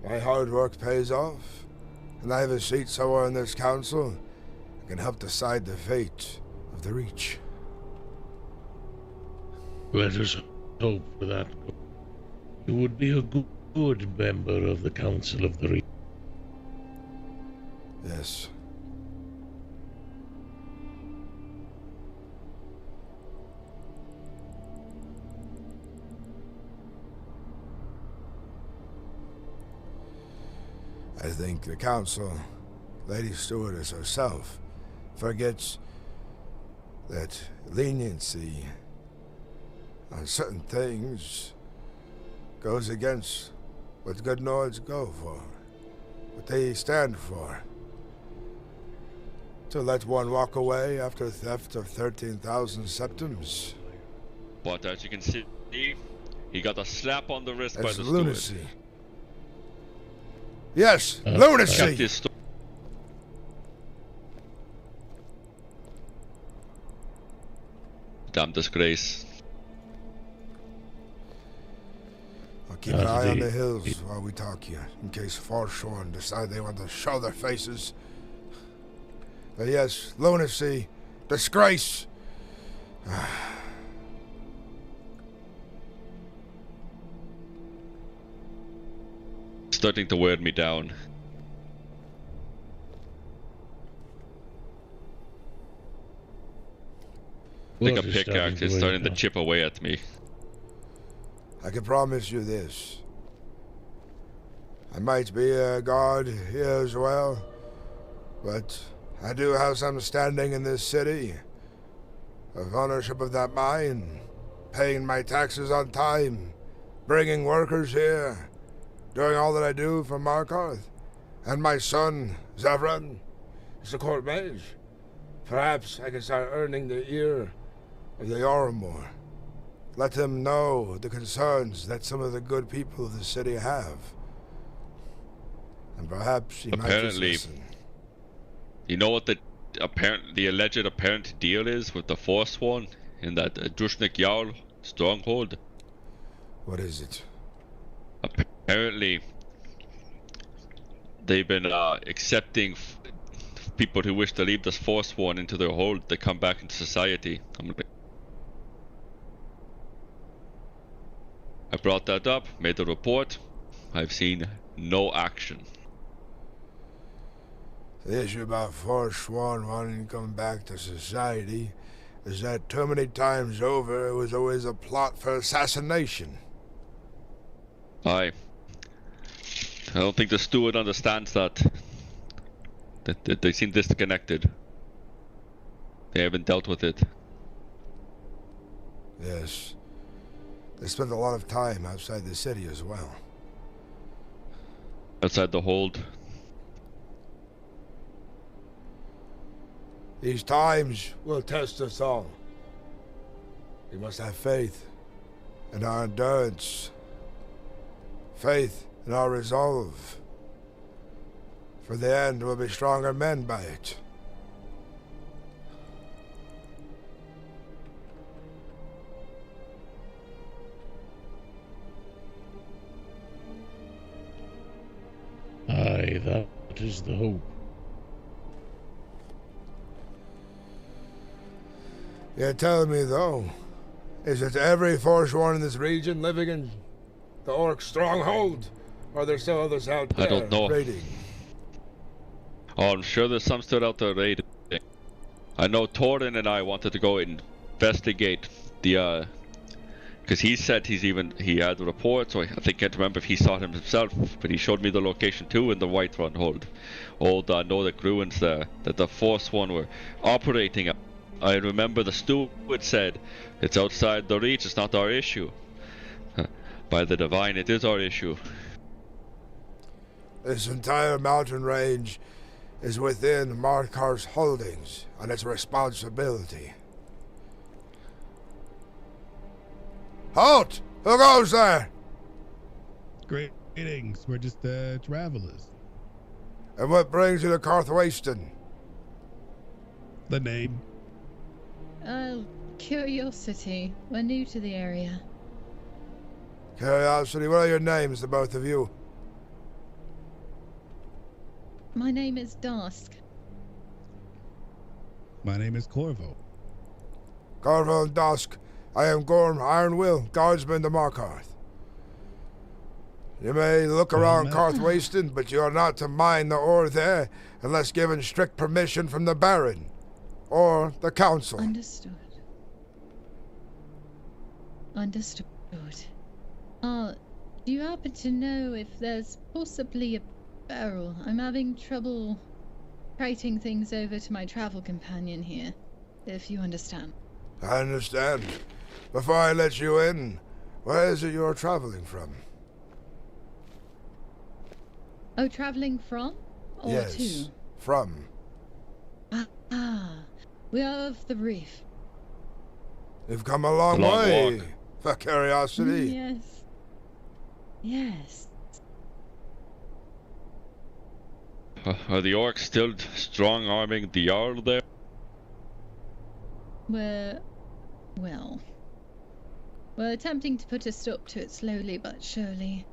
my hard work pays off, and I have a seat somewhere in this council that can help decide the fate of the Reach. Let us hope for that. You would be a good member of the Council of the Reach. Yes. I think the council, Lady Stewardess herself, forgets that leniency on certain things goes against what good Nords go for, what they stand for. To let one walk away after theft of 13,000 septims. But as you can see, he got a slap on the wrist by That's the lunacy. steward. Yes, lunacy! Got this damn disgrace. I'll keep an eye on the hills while we talk here, in case Forsworn decide they want to show their faces. But yes, lunacy, disgrace. Starting to wear me down. Like a pickaxe is starting to chip away at me. I can promise you this. I might be a god here as well, but I do have some standing in this city of ownership of that mine, paying my taxes on time, bringing workers here, doing all that I do for Markarth, and my son, Zavran, is the court mage. Perhaps I can start earning the ear of the Oromor. Let them know the concerns that some of the good people of the city have. And perhaps he might just listen. You know what the alleged apparent deal is with the Forsworn in that Drushnik Jarl stronghold? What is it? Apparently, they've been accepting people who wish to leave this Forsworn into their hold to come back into society. I brought that up, made a report. I've seen no action. The issue about Forsworn wanting to come back to society is that too many times over it was always a plot for assassination. I don't think the steward understands that. That they seem disconnected. They haven't dealt with it. Yes. They spent a lot of time outside the city as well. Outside the hold. These times will test us all. We must have faith in our endurance, faith in our resolve. For the end, we'll be stronger men by it. Aye, that is the hope. You're telling me, though, is it every Forsworn in this region living in the Orc stronghold? Or are there still others out there I don't know. raiding? Oh, I'm sure there's some still out there raiding. I know Torin and I wanted to go investigate the because he said he had a report, so I think I can't remember if he saw him himself, but he showed me the location too in the Whiterun hold. Old Nordic ruins there that the Forsworn were operating at. I remember the steward said, it's outside the reach, it's not our issue. By the divine, it is our issue. This entire mountain range is within Markarth's holdings, and its responsibility. Halt! Who goes there? Greetings, we're just travelers. And what brings you to Carthwayston? The name? Curiosity. We're new to the area. Curiosity, what are your names, the both of you? My name is Dusk. My name is Corvo. Corvo and Dusk. I am Gorm, Ironwill, guardsman to Markarth. You may look around Carthwayston, but you are not to mine the ore there unless given strict permission from the Baron or the Council. Understood. Understood. Do you happen to know if there's possibly a barrel? I'm having trouble writing things over to my travel companion here, if you understand. I understand. Before I let you in, where is it you're traveling from? Oh, traveling from? Or yes, to? from. Ah, we are of the reef. You've come a long Long way, walk. for curiosity. Yes. Yes. Are the orcs still strong-arming the Jarl there? We're attempting to put a stop to it slowly but surely.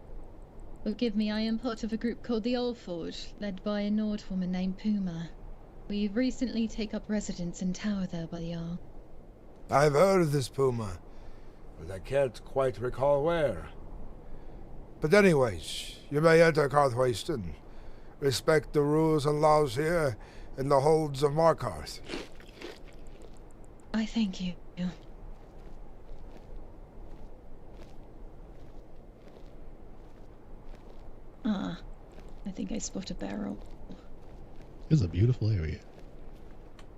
Forgive me, I am part of a group called the Old Forge, led by a Nord woman named Puma. We've recently taken up residence in Tower there by the Jarl. I've heard of this Puma, but I can't quite recall where. But anyways, you may enter Carthwayston. Respect the rules and laws here in the holds of Markarth. I thank you. Ah, I think I spot a barrel. It's a beautiful area.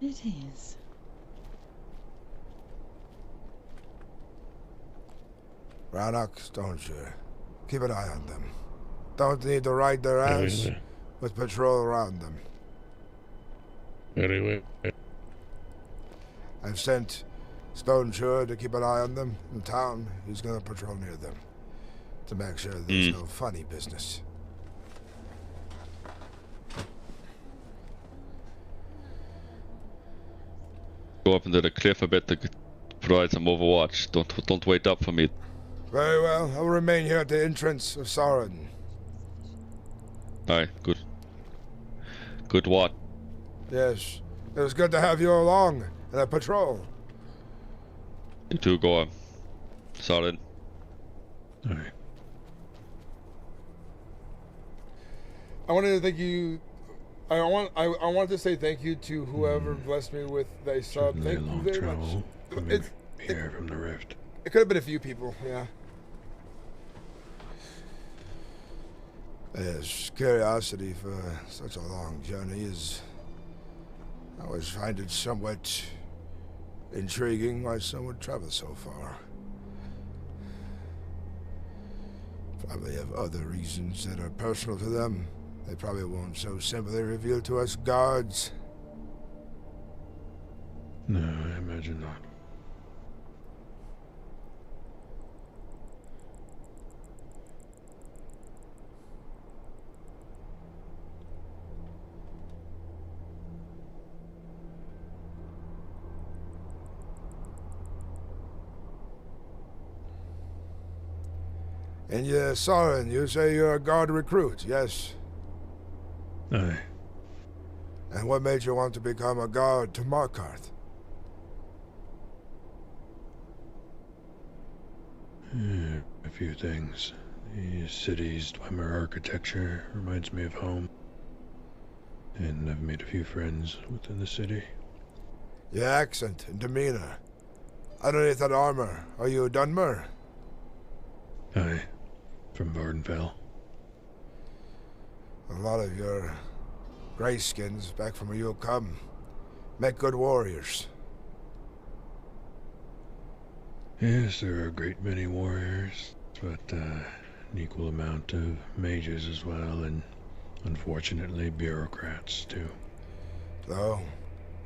It is. Rannoch, don't you? Keep an eye on them. Don't need to ride their ass, but patrol around them. Very well. I've sent Stoneshire to keep an eye on them in town. He's gonna patrol near them to make sure there's no funny business. Go up into the cliff a bit to provide some overwatch. Don't wait up for me. Very well. I'll remain here at the entrance of Sauron. Aye, good. Good watch. Yes. It was good to have you along in a patrol. You too, Gorm. Solid. Alright. I wanted to thank you. I wanted to say thank you to whoever blessed me with the sub. Thank you very much. It's here from the rift. It could have been a few people, yeah. Yes, curiosity for such a long journey is... I always find it somewhat intriguing why someone would travel so far. Probably have other reasons that are personal to them. They probably won't so simply reveal to us guards. No, I imagine not. And Sauron, you say you're a guard recruit, yes? Aye. And what made you want to become a guard to Markarth? A few things. The city's Dwemer architecture reminds me of home. And I've made a few friends within the city. Your accent and demeanor. Underneath that armor, are you a Dunmer? Aye. From Vardenfell. A lot of your grayskins back from where you'll come make good warriors. Yes, there are a great many warriors, but an equal amount of mages as well, and unfortunately bureaucrats too. So,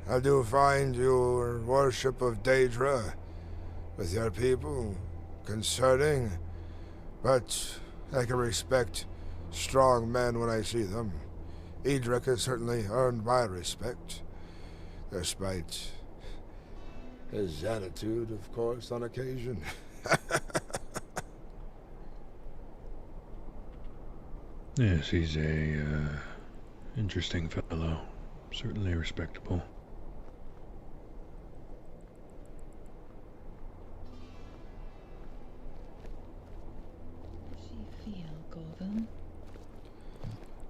I do find your worship of Daedra with your people concerning, but I can respect strong men when I see them. Edric has certainly earned my respect, despite his attitude, of course, on occasion. Yes, he's a interesting fellow. Certainly respectable.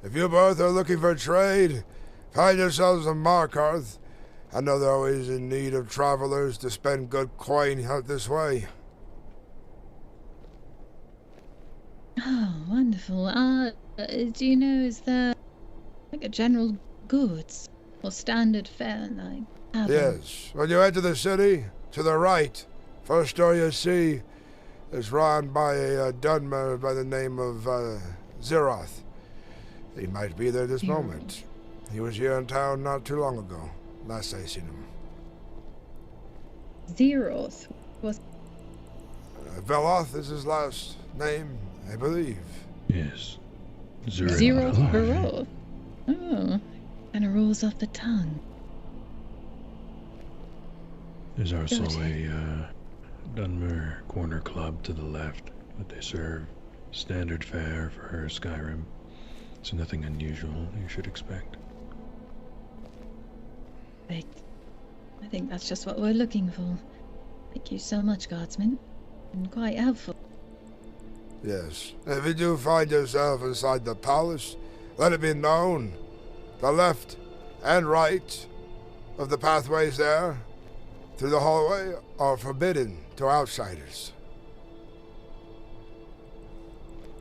If you both are looking for trade, find yourselves in Markarth. I know they're always in need of travelers to spend good coin out this way. Oh, wonderful. Do you know, is there like a general goods or standard fare like tavern? Yes. When you enter the city, to the right, first door you see is run by a Dunmer by the name of Zeroth. He might be there this moment. He was here in town not too long ago. last I seen him. Zeroth was. Veloth is his last name, I believe. Yes. Zeroth Baroth. Oh, kind of rolls off the tongue. There's also Good. a Dunmer Corner Club to the left that they serve standard fare for Skyrim. It's nothing unusual you should expect. Great. I think that's just what we're looking for. Thank you so much, guardsman. Been quite helpful. Yes. If you do find yourself inside the palace, let it be known. The left and right of the pathways there, through the hallway, are forbidden to outsiders.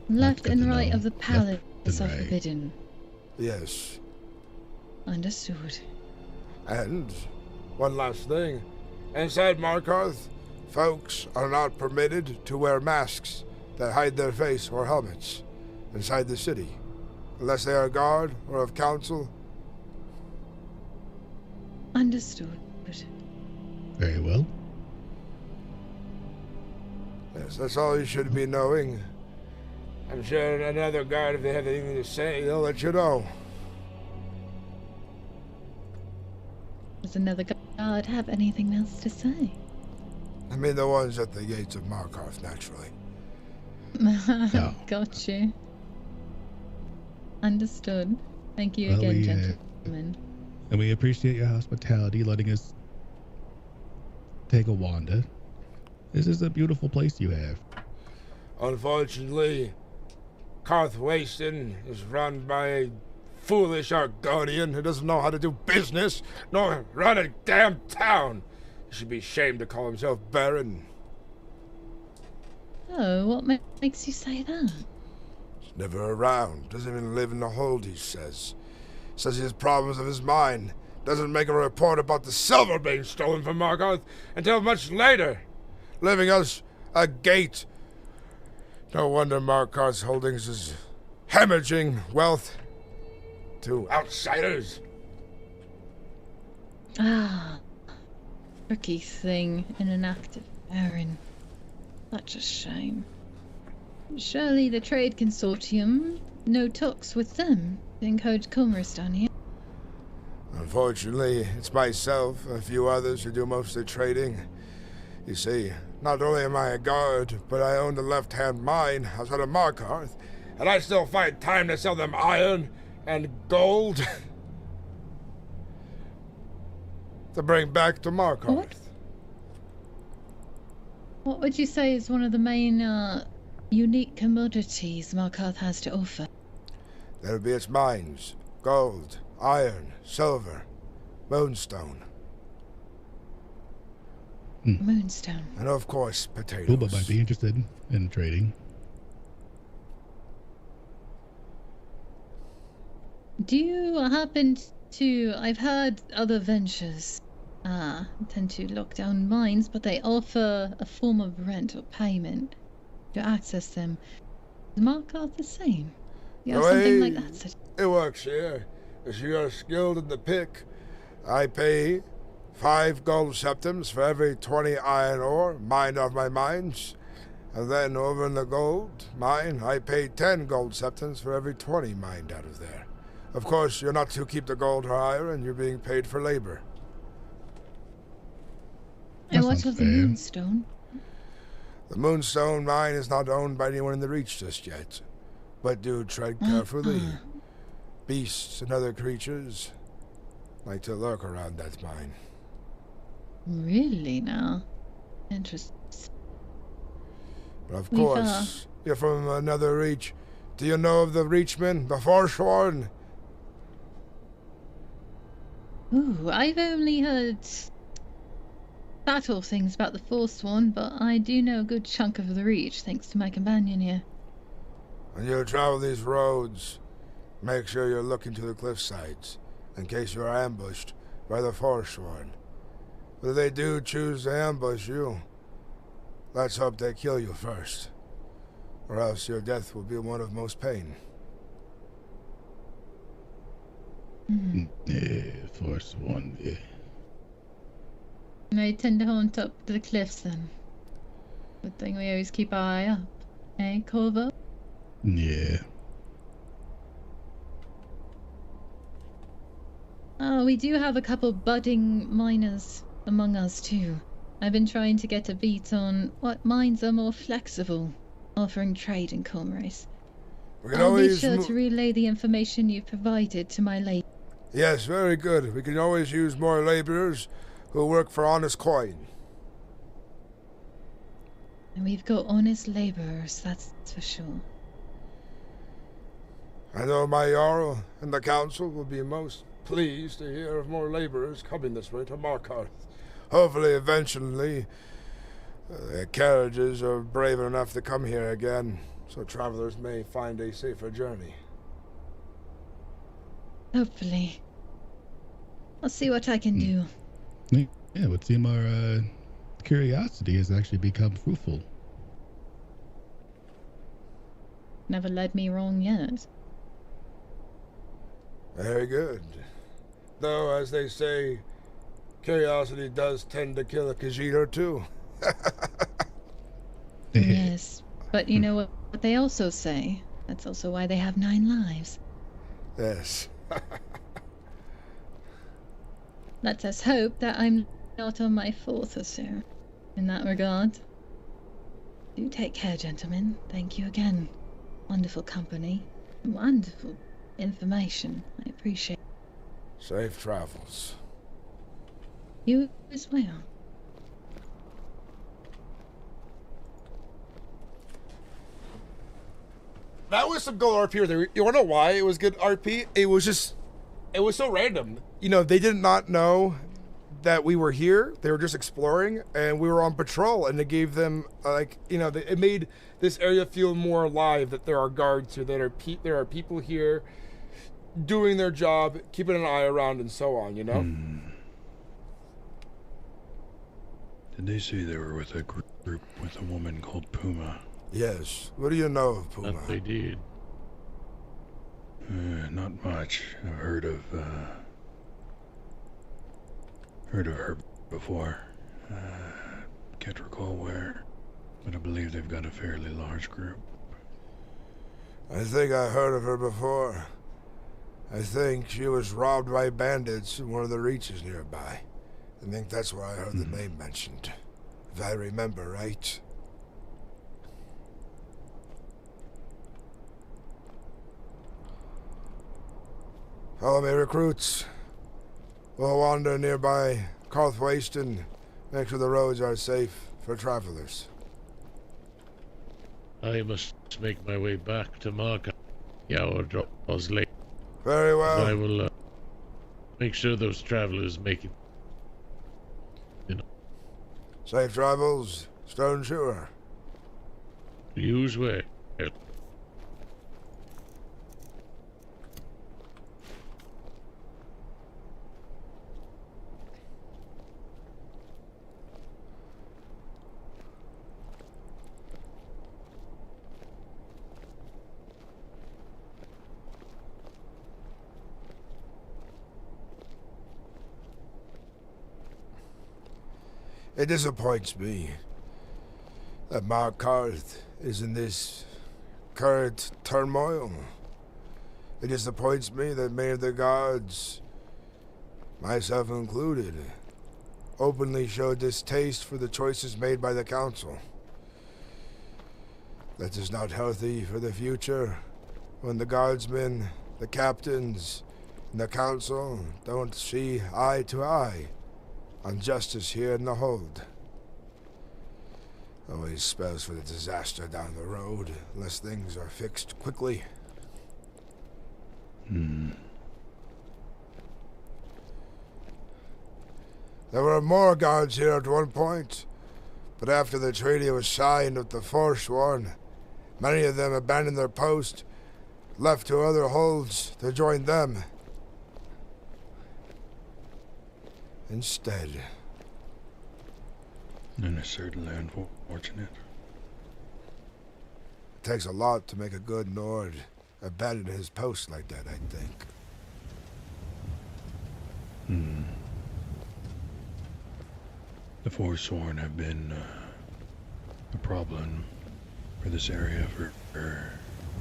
Left and right of the Left palace and are right. forbidden. Yes. Understood. And one last thing. Inside Markarth, folks are not permitted to wear masks that hide their face or helmets inside the city, unless they are guard or of council. Understood. Very well. Yes, that's all you should be knowing. I'm sure another guard, if they have anything to say, they'll let you know. Does another guard have anything else to say? I mean the ones at the gates of Markarth, naturally. Got you. Understood. Thank you Well, again, we, gentlemen. And we appreciate your hospitality, letting us take a wander. This is a beautiful place you have. Unfortunately, Karth Waston is run by a foolish Argonian who doesn't know how to do business, nor run a damn town. He should be ashamed to call himself Baron. Oh, what makes you say that? He's never around, doesn't even live in the hold, he says. Says he has problems of his mind. Doesn't make a report about the silver being stolen from Markarth until much later, leaving us a gate. No wonder Markarth's holdings is hemorrhaging wealth to outsiders. Ah, tricky thing in an active Baron. Such a shame. Surely the trade consortium, no talks with them to encourage commerce down here. Unfortunately, it's myself and a few others who do most of the trading. You see, not only am I a guard, but I own the left-hand mine outside of Markarth, and I still find time to sell them iron and gold to bring back to Markarth. What would you say is one of the main unique commodities Markarth has to offer? That would be its mines: gold, iron, silver, moonstone. Moonstone. And of course, potatoes. Uba might be interested in trading. Do you happen to... I've heard other ventures tend to lock down mines, but they offer a form of rent or payment to access them. Is Markarth the same? You have something like that? It works here. If you are skilled in the pick, I pay 5 gold septims for every 20 iron ore mined off my mines. And then over in the gold mine, I pay 10 gold septims for every 20 mined out of there. Of course, you're not to keep the gold or iron, you're being paid for labor. And what of the moonstone? The moonstone mine is not owned by anyone in the Reach just yet. But do tread carefully. Beasts and other creatures like to lurk around that mine. Really now? Interesting. But of course, you're from another Reach. Do you know of the Reachmen, the Forsworn? Ooh, I've only heard battle things about the Forsworn, but I do know a good chunk of the Reach, thanks to my companion here. When you travel these roads, make sure you're looking to the cliff sides, in case you are ambushed by the Forsworn. But if they do choose to ambush you, let's hope they kill you first, or else your death will be one of most pain. Yeah, Forsworn. Yeah. They tend to haunt up the cliffs then. Good thing we always keep our eye up. Eh, Corvo? Yeah. Oh, we do have a couple budding miners among us too. I've been trying to get a beat on what mines are more flexible, offering trade and commerce. I'll be sure to relay the information you've provided to my lady. Yes, very good. We can always use more laborers who work for honest coin. And we've got honest laborers, that's for sure. I know my Jarl and the council will be most pleased to hear of more laborers coming this way to Markarth. Hopefully, eventually, the carriages are brave enough to come here again, so travelers may find a safer journey. Hopefully. I'll see what I can do. Yeah, it would seem our curiosity has actually become fruitful. Never led me wrong yet. Very good. Though, as they say, curiosity does tend to kill a Khajiit or two. Yes, but you know what they also say? That's also why they have 9 lives. Yes. Let us hope that I'm not on my 4th or so. In that regard. Do take care, gentlemen. Thank you again. Wonderful company. Wonderful information. I appreciate it. Safe travels. You as well. That was some good RP there. You wanna know why it was good RP? It was so random. You know, they did not know that we were here. They were just exploring, and we were on patrol, and it gave them it made this area feel more alive. That there are guards here, there are people here doing their job, keeping an eye around, and so on. You know. Did they say they were with a group with a woman called Puma? Yes. What do you know of Puma? That they did. Not much. I've heard of her before. Can't recall where, but I believe they've got a fairly large group. I think I heard of her before. I think she was robbed by bandits in one of the reaches nearby. I think that's where I heard the name mentioned. If I remember right. Follow me, recruits. We'll wander nearby Karth Waste and make sure the roads are safe for travelers. I must make my way back to Markarth. The hour draws late. Very well. I will make sure those travelers make it. Safe travels, Stone Sure. Use way. It disappoints me that Markarth is in this current turmoil. It disappoints me that many of the gods, myself included, openly show distaste for the choices made by the council. That is not healthy for the future when the guardsmen, the captains, and the council don't see eye to eye on justice here in the hold. Always spells for the disaster down the road, unless things are fixed quickly. There were more guards here at one point, but after the treaty was signed with the Forsworn, many of them abandoned their post, left to other holds to join them. Instead. And it's certainly unfortunate. It takes a lot to make a good Nord abandon his post like that, I think. The Forsworn have been a problem for this area for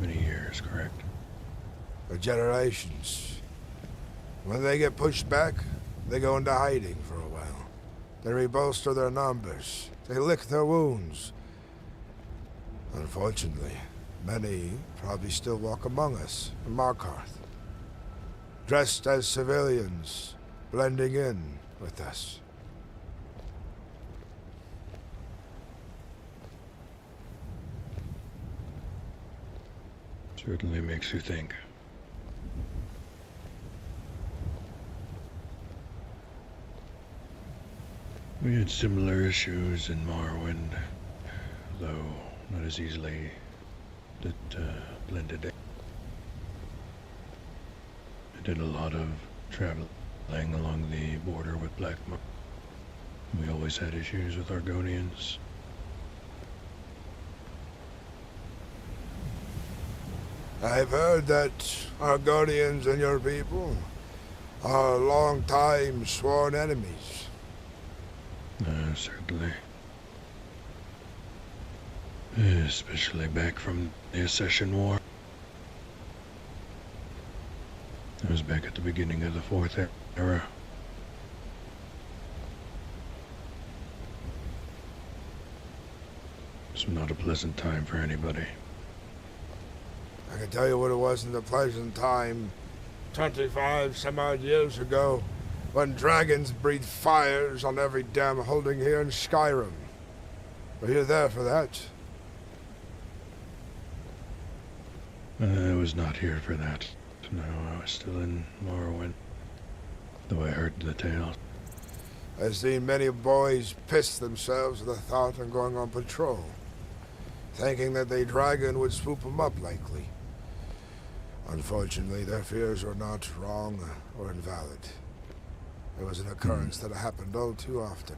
many years, correct? For generations. When they get pushed back, they go into hiding for a while. They rebolster their numbers. They lick their wounds. Unfortunately, many probably still walk among us in Markarth, dressed as civilians, blending in with us. Certainly makes you think. We had similar issues in Morrowind, though not as easily blended in. I did a lot of traveling along the border with Blackmoor. We always had issues with Argonians. I've heard that Argonians and your people are long-time sworn enemies. Certainly. Especially back from the Accession War. It was back at the beginning of the Fourth Era. It's not a pleasant time for anybody. I can tell you what it wasn't a pleasant time 25 some odd years ago when dragons breathed fires on every damn holding here in Skyrim. Were you there for that? I was not here for that. No, I was still in Morrowind, though I heard the tales. I've seen many boys piss themselves at the thought of going on patrol, thinking that the dragon would swoop them up likely. Unfortunately, their fears were not wrong or invalid. It was an occurrence that happened all too often.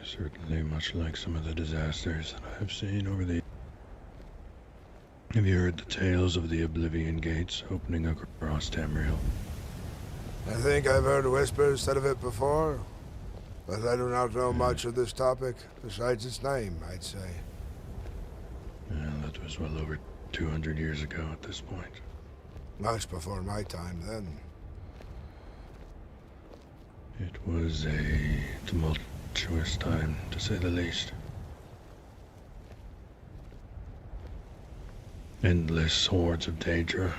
Certainly much like some of the disasters that I've seen over the... Have you heard the tales of the Oblivion Gates opening across Tamriel? I think I've heard whispers said of it before, but I do not know much of this topic, besides its name, I'd say. Well, that was well over 200 years ago at this point. Much before my time then. It was a tumultuous time, to say the least. Endless hordes of Daedra.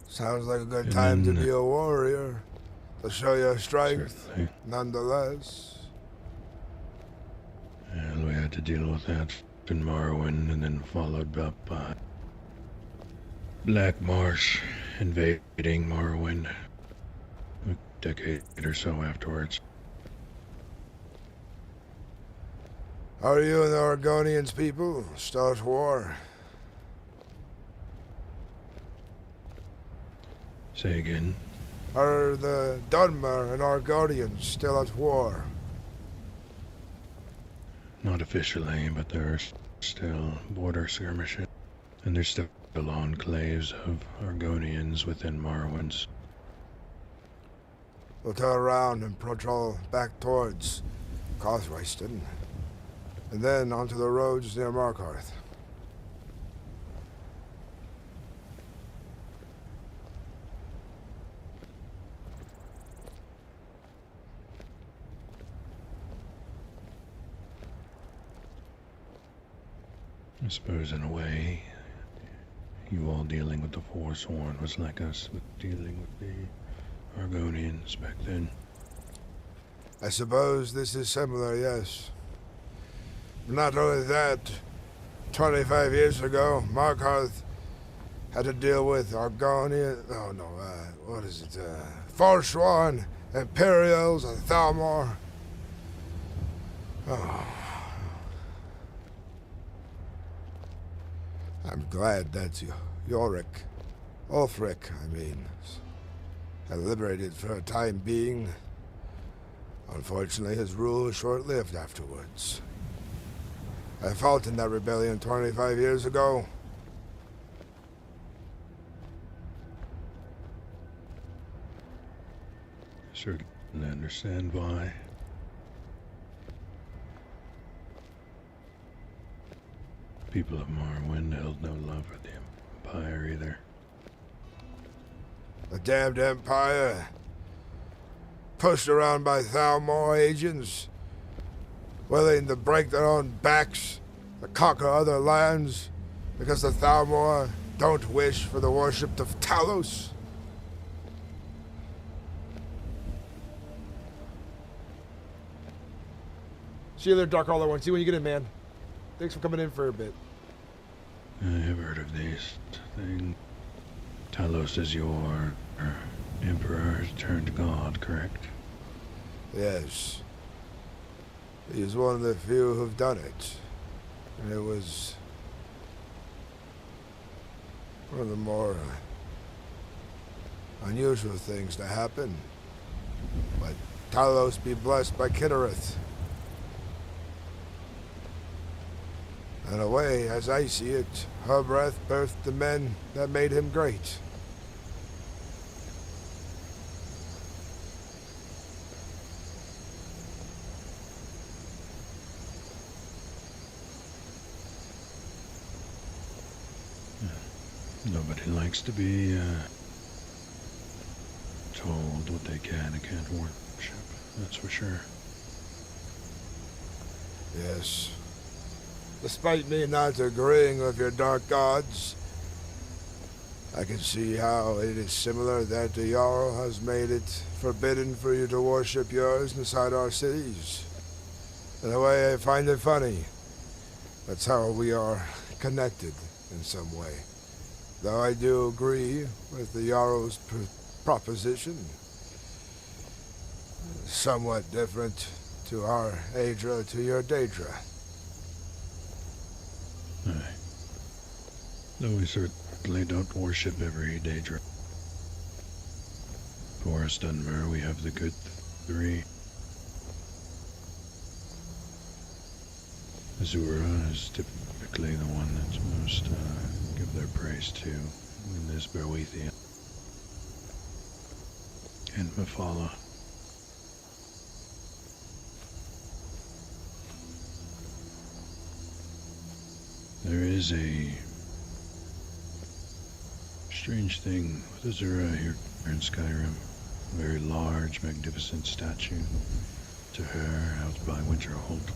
Sounds like a good time to be a warrior. To show your strength, nonetheless. And we had to deal with that in Morrowind, and then followed up by Black Marsh invading Morrowind a decade or so afterwards. Are you and the Argonians people still at war? Say again? Are the Dunmer and Argonians still at war? Not officially, but there are still border skirmishes, and there's still enclaves of Argonians within Morrowinds. We'll turn around and patrol back towards Cawthwayston, and then onto the roads near Markarth. I suppose in a way, you all dealing with the Forsworn was like us with dealing with the Argonians back then. I suppose this is similar, yes. Not only that, 25 years ago, Markarth had to deal with Argonian... Oh no, what is it? Forsworn, Imperials, and Thalmor. Oh. I'm glad that Ulfric, had liberated for a time being. Unfortunately, his rule was short-lived afterwards. I fought in that rebellion 25 years ago. Certainly understand why. People of Morrowind held no love for the Empire either. The damned Empire, pushed around by Thalmor agents, willing to break their own backs to conquer other lands because the Thalmor don't wish for the worship of Talos. See you there, Dark All One. See you when you get in, man. Thanks for coming in for a bit. I have heard of these things. Talos is your emperor turned god, correct? Yes. He's one of the few who've done it. And it was one of the more unusual things to happen. But Talos be blessed by Kinnereth. In a way, as I see it, her breath birthed the men that made him great. Nobody likes to be told what they can and can't worship, that's for sure. Yes. Despite me not agreeing with your dark gods, I can see how it is similar that the Jarl has made it forbidden for you to worship yours inside our cities. In a way, I find it funny. That's how we are connected in some way. Though I do agree with the Jarl's proposition. Somewhat different to our Aedra to your Daedra. Aye. Though we certainly don't worship every Daedra. For us Dunmer, we have the good three. Azura is typically the one that's most give their praise to in this Boethian. And Mephala. There is a strange thing with Azura here in Skyrim. A very large, magnificent statue to her out by Winterhold.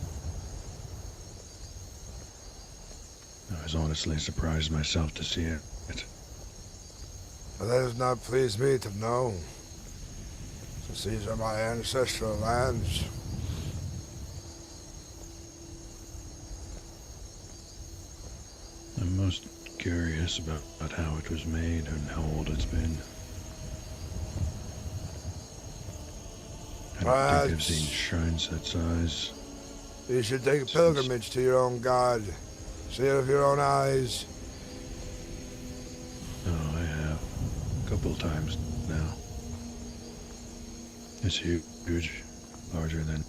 I was honestly surprised myself to see it. But that does not please me to know, since these are my ancestral lands. I'm most curious about how it was made and how old it's been. I don't think I've seen shrines that size. You should take a pilgrimage to your own god. See it with your own eyes. Oh, I have. A couple times now. It's huge. Larger than,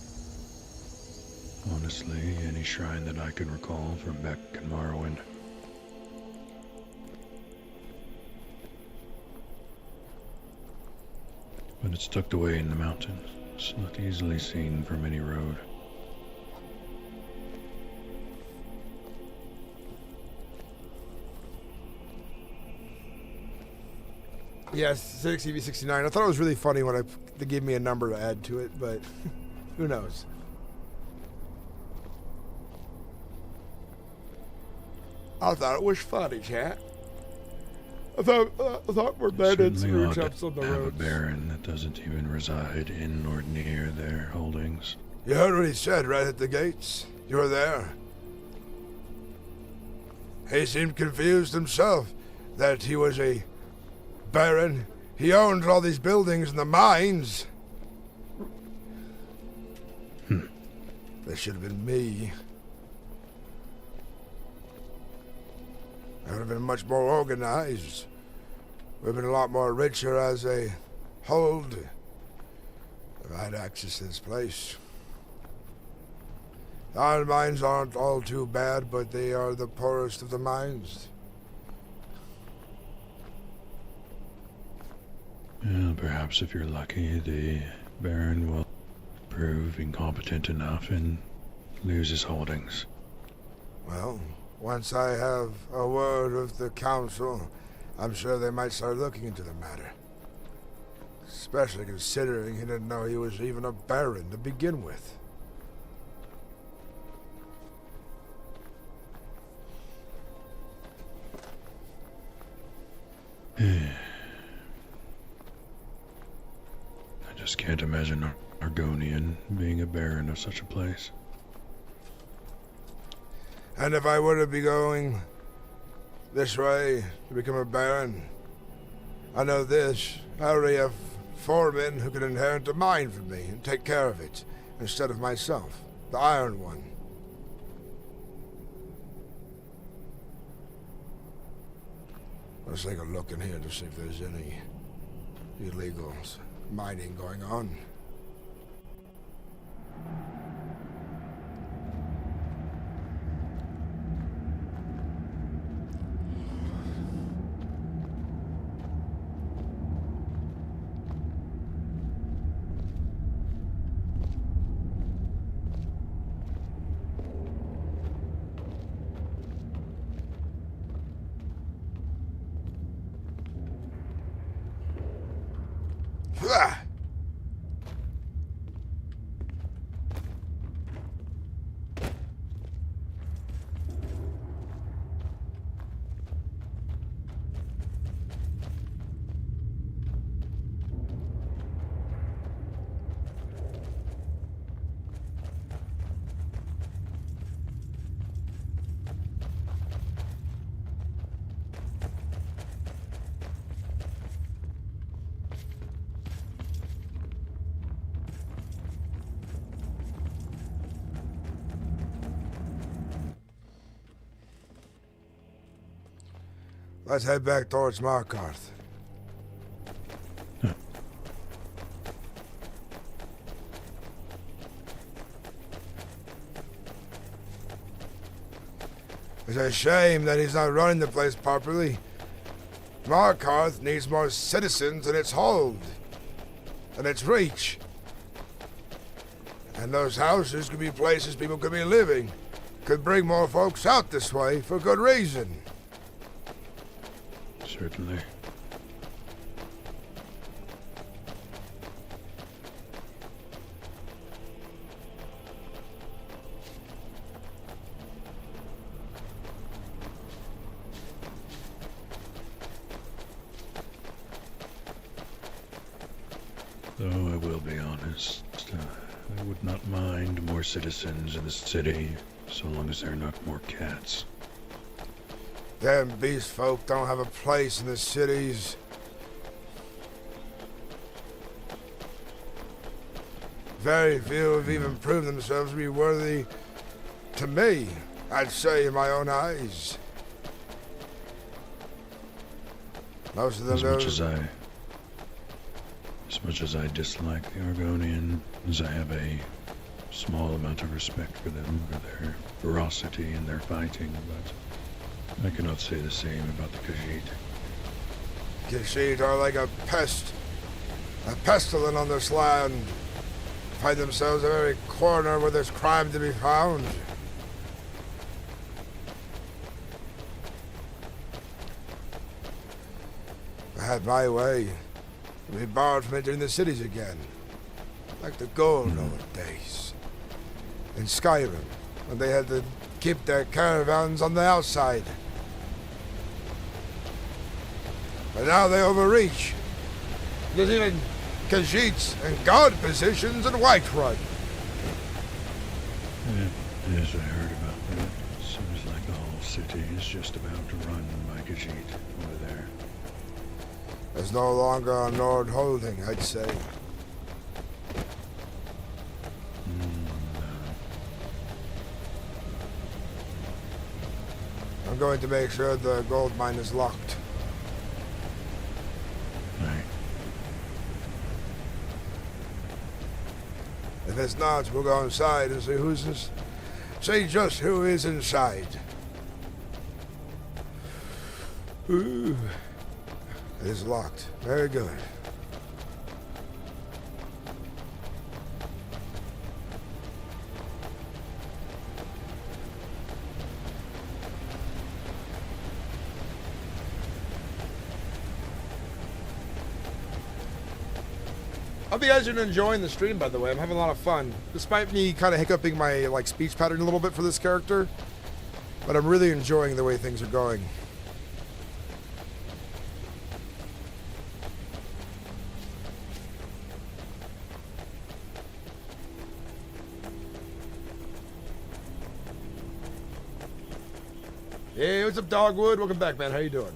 honestly, any shrine that I can recall from back in Morrowind. But it's tucked away in the mountains. It's not easily seen from any road. Yes, Sinnix EV69. I thought it was really funny when they gave me a number to add to it, but who knows? I thought it was funny, chat. I thought we're bandits and we were chaps on the have roads. A baron that doesn't even reside in or near their holdings. You heard what he said right at the gates. You were there. He seemed confused himself that he was a baron. He owned all these buildings and the mines. That should have been me. I would have been much more organized. Would have been a lot more richer as a hold if I had access to this place. The iron mines aren't all too bad, but they are the poorest of the mines. Well, perhaps if you're lucky, the Baron will prove incompetent enough and lose his holdings. Well, once I have a word with the council, I'm sure they might start looking into the matter. Especially considering he didn't know he was even a baron to begin with. I just can't imagine Argonian being a baron of such a place. And if I were to be going this way to become a baron, I know this. I already have 4 men who can inherit a mine from me and take care of it, instead of myself, the Iron One. Let's take a look in here to see if there's any illegal mining going on. Let's head back towards Markarth. It's a shame that he's not running the place properly. Markarth needs more citizens in its hold, and its reach. And those houses could be places people could be living. Could bring more folks out this way for good reason. Certainly. Though I will be honest, I would not mind more citizens in the city, so long as there are not more cats. Them beast folk don't have a place in the cities. Very few have even proved themselves to be worthy to me, I'd say in my own eyes. Most of them As much as I dislike the Argonians, I have a small amount of respect for them, for their ferocity and their fighting, but I cannot say the same about the Khajiit. Khajiit are like a pest, a pestilence on this land. Find themselves in every corner where there's crime to be found. If I had my way, we'd be barred from entering the cities again, like the gold old days. In Skyrim, when they had to keep their caravans on the outside. But now they overreach. There's even Khajiits and guard positions in Whiterun. Yes, I heard about that. Seems like the whole city is just about to run by Khajiit over there. There's no longer a Nord holding, I'd say. I'm going to make sure the gold mine is locked. Right. If it's not, we'll go inside and see who's See just who is inside. Ooh. It is locked. Very good. Hope you guys are enjoying the stream, by the way. I'm having a lot of fun. Despite me kind of hiccuping my speech pattern a little bit for this character. But I'm really enjoying the way things are going. Hey, what's up, Dogwood? Welcome back, man. How you doing?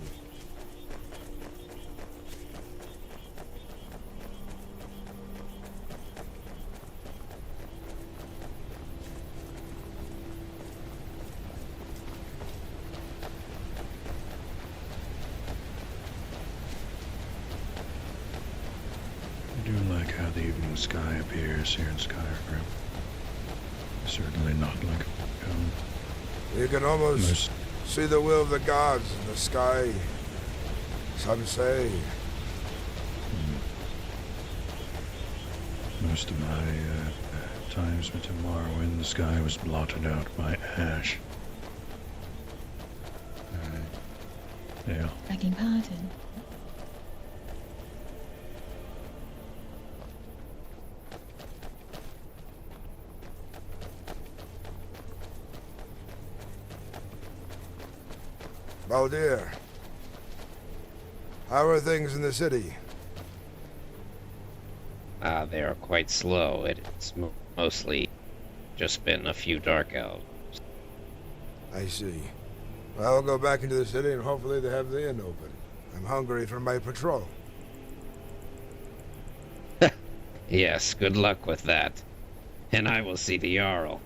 I do like how the evening sky appears here in Skyrim. Certainly not like home. You can almost see the will of the gods in the sky. Some say. Most of my times with Morrowind, the sky was blotted out by ash. Yeah. Begging pardon. Well, dear, how are things in the city? They are quite slow. It's mostly just been a few dark elves. I see. Well, I'll go back into the city and hopefully they have the inn open. I'm hungry for my patrol. Yes, good luck with that. And I will see the Jarl.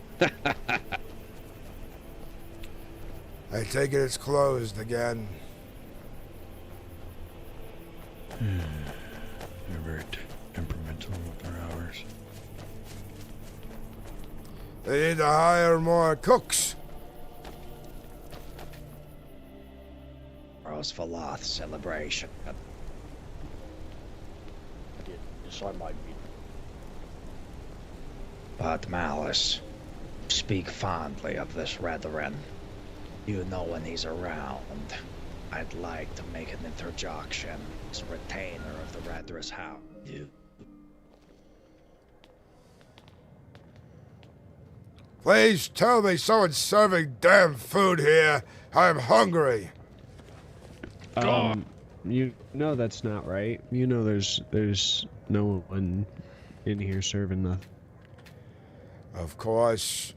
I take it it's closed again. They're very temperamental with their hours. They need to hire more cooks. Rose Valath celebration. Yes, I might be. But Malice, speak fondly of this Redoran. You know when he's around. I'd like to make an interjection as a retainer of the Redress house. Please tell me someone's serving damn food here. I'm hungry. You know that's not right. You know there's no one in here serving nothing. Of course.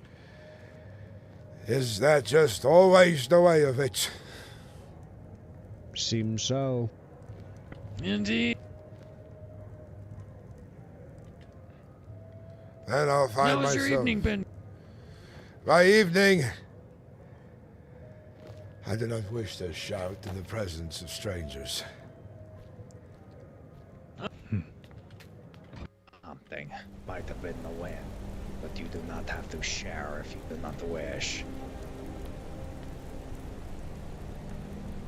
Is that just always the way of it? Seems so. Indeed. Then I'll find How was myself. your evening been? My evening. I do not wish to shout in the presence of strangers. Something might have been the wind, but you do not have to share if you do not wish.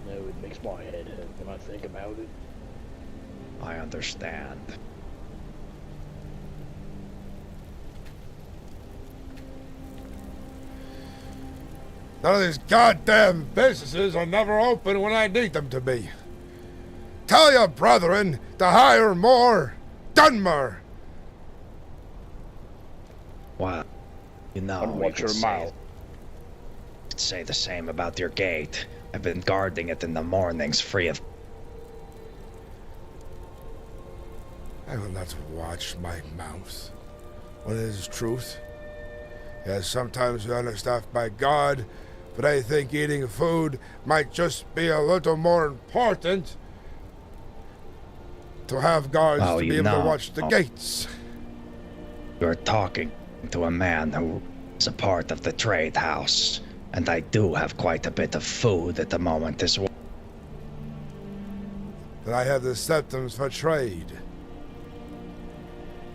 No, it makes my head hurt when I think about it. I understand. None of these goddamn businesses are never open when I need them to be. Tell your brethren to hire more Dunmer. Well, you know, watch your mouth. Say the same about your gate. I've been guarding it in the mornings free of... I will not watch my mouth when it is truth. Yes, sometimes we are understaffed by God, but I think eating food might just be a little more important to have guards to be able to watch the gates. You're talking to a man who is a part of the trade house, and I do have quite a bit of food at the moment as well. That I have the symptoms for trade.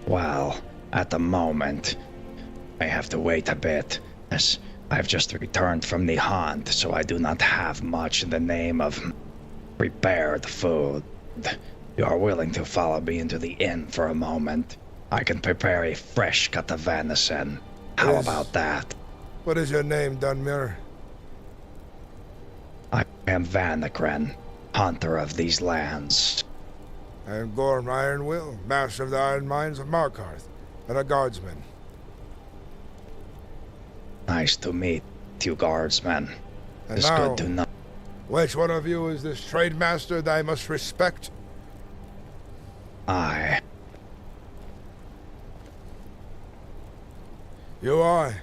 Well, at the moment, I have to wait a bit Yes, I've just returned from the hunt, so I do not have much in the name of prepared food. You are willing to follow me into the inn for a moment? I can prepare a fresh cut of venison. How about that? What is your name, Dunmer? I am Vanekren, hunter of these lands. I am Gorm Ironwill, master of the iron mines of Markarth, and a guardsman. Nice to meet you, guardsman. And It's now, good to know. which one of you is this trade master that I must respect? I. You are.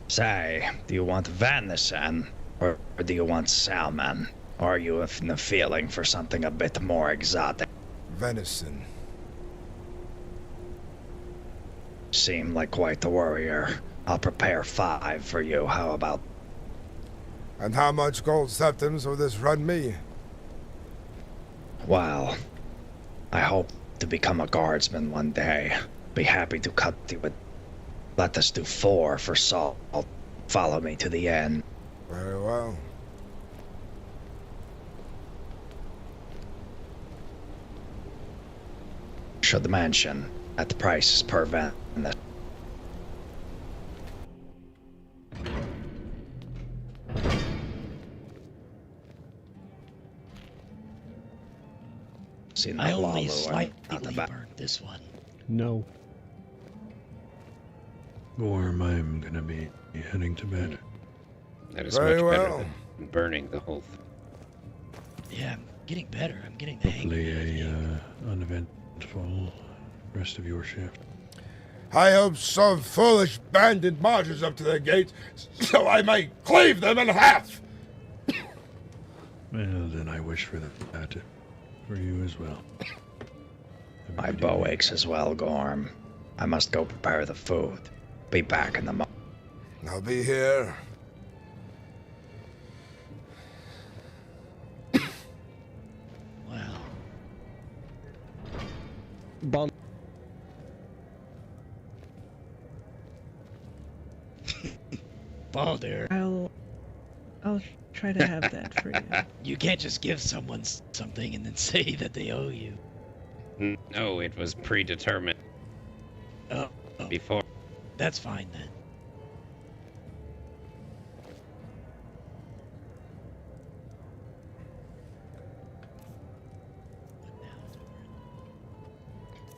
Say, do you want venison, or do you want salmon? Or are you in the feeling for something a bit more exotic? Venison. Seem like quite the warrior. I'll prepare 5 for you. How about? And how much gold septims will this run me? Well, I hope to become a guardsman one day. Be happy to cut you with. Let us do 4 for salt. Follow me to the end. Very well. Should mention that the price is per venison. I only slightly burnt this one. No. Gorm, I'm gonna be heading to bed. That is much better than burning the whole thing. Yeah, I'm getting better. I'm getting the hang of Hopefully it. a uneventful rest of your shift. I hope some foolish bandit marches up to the gate so I may cleave them in half. Well, then I wish for that for you as well. My bow aches as well, Gorm. I must go prepare the food. Be back in the moment. I'll be here. Wow. Bon. Baldur. I'll try to have that for you. You can't just give someone something and then say that they owe you. No, it was predetermined. Oh. Before. That's fine then.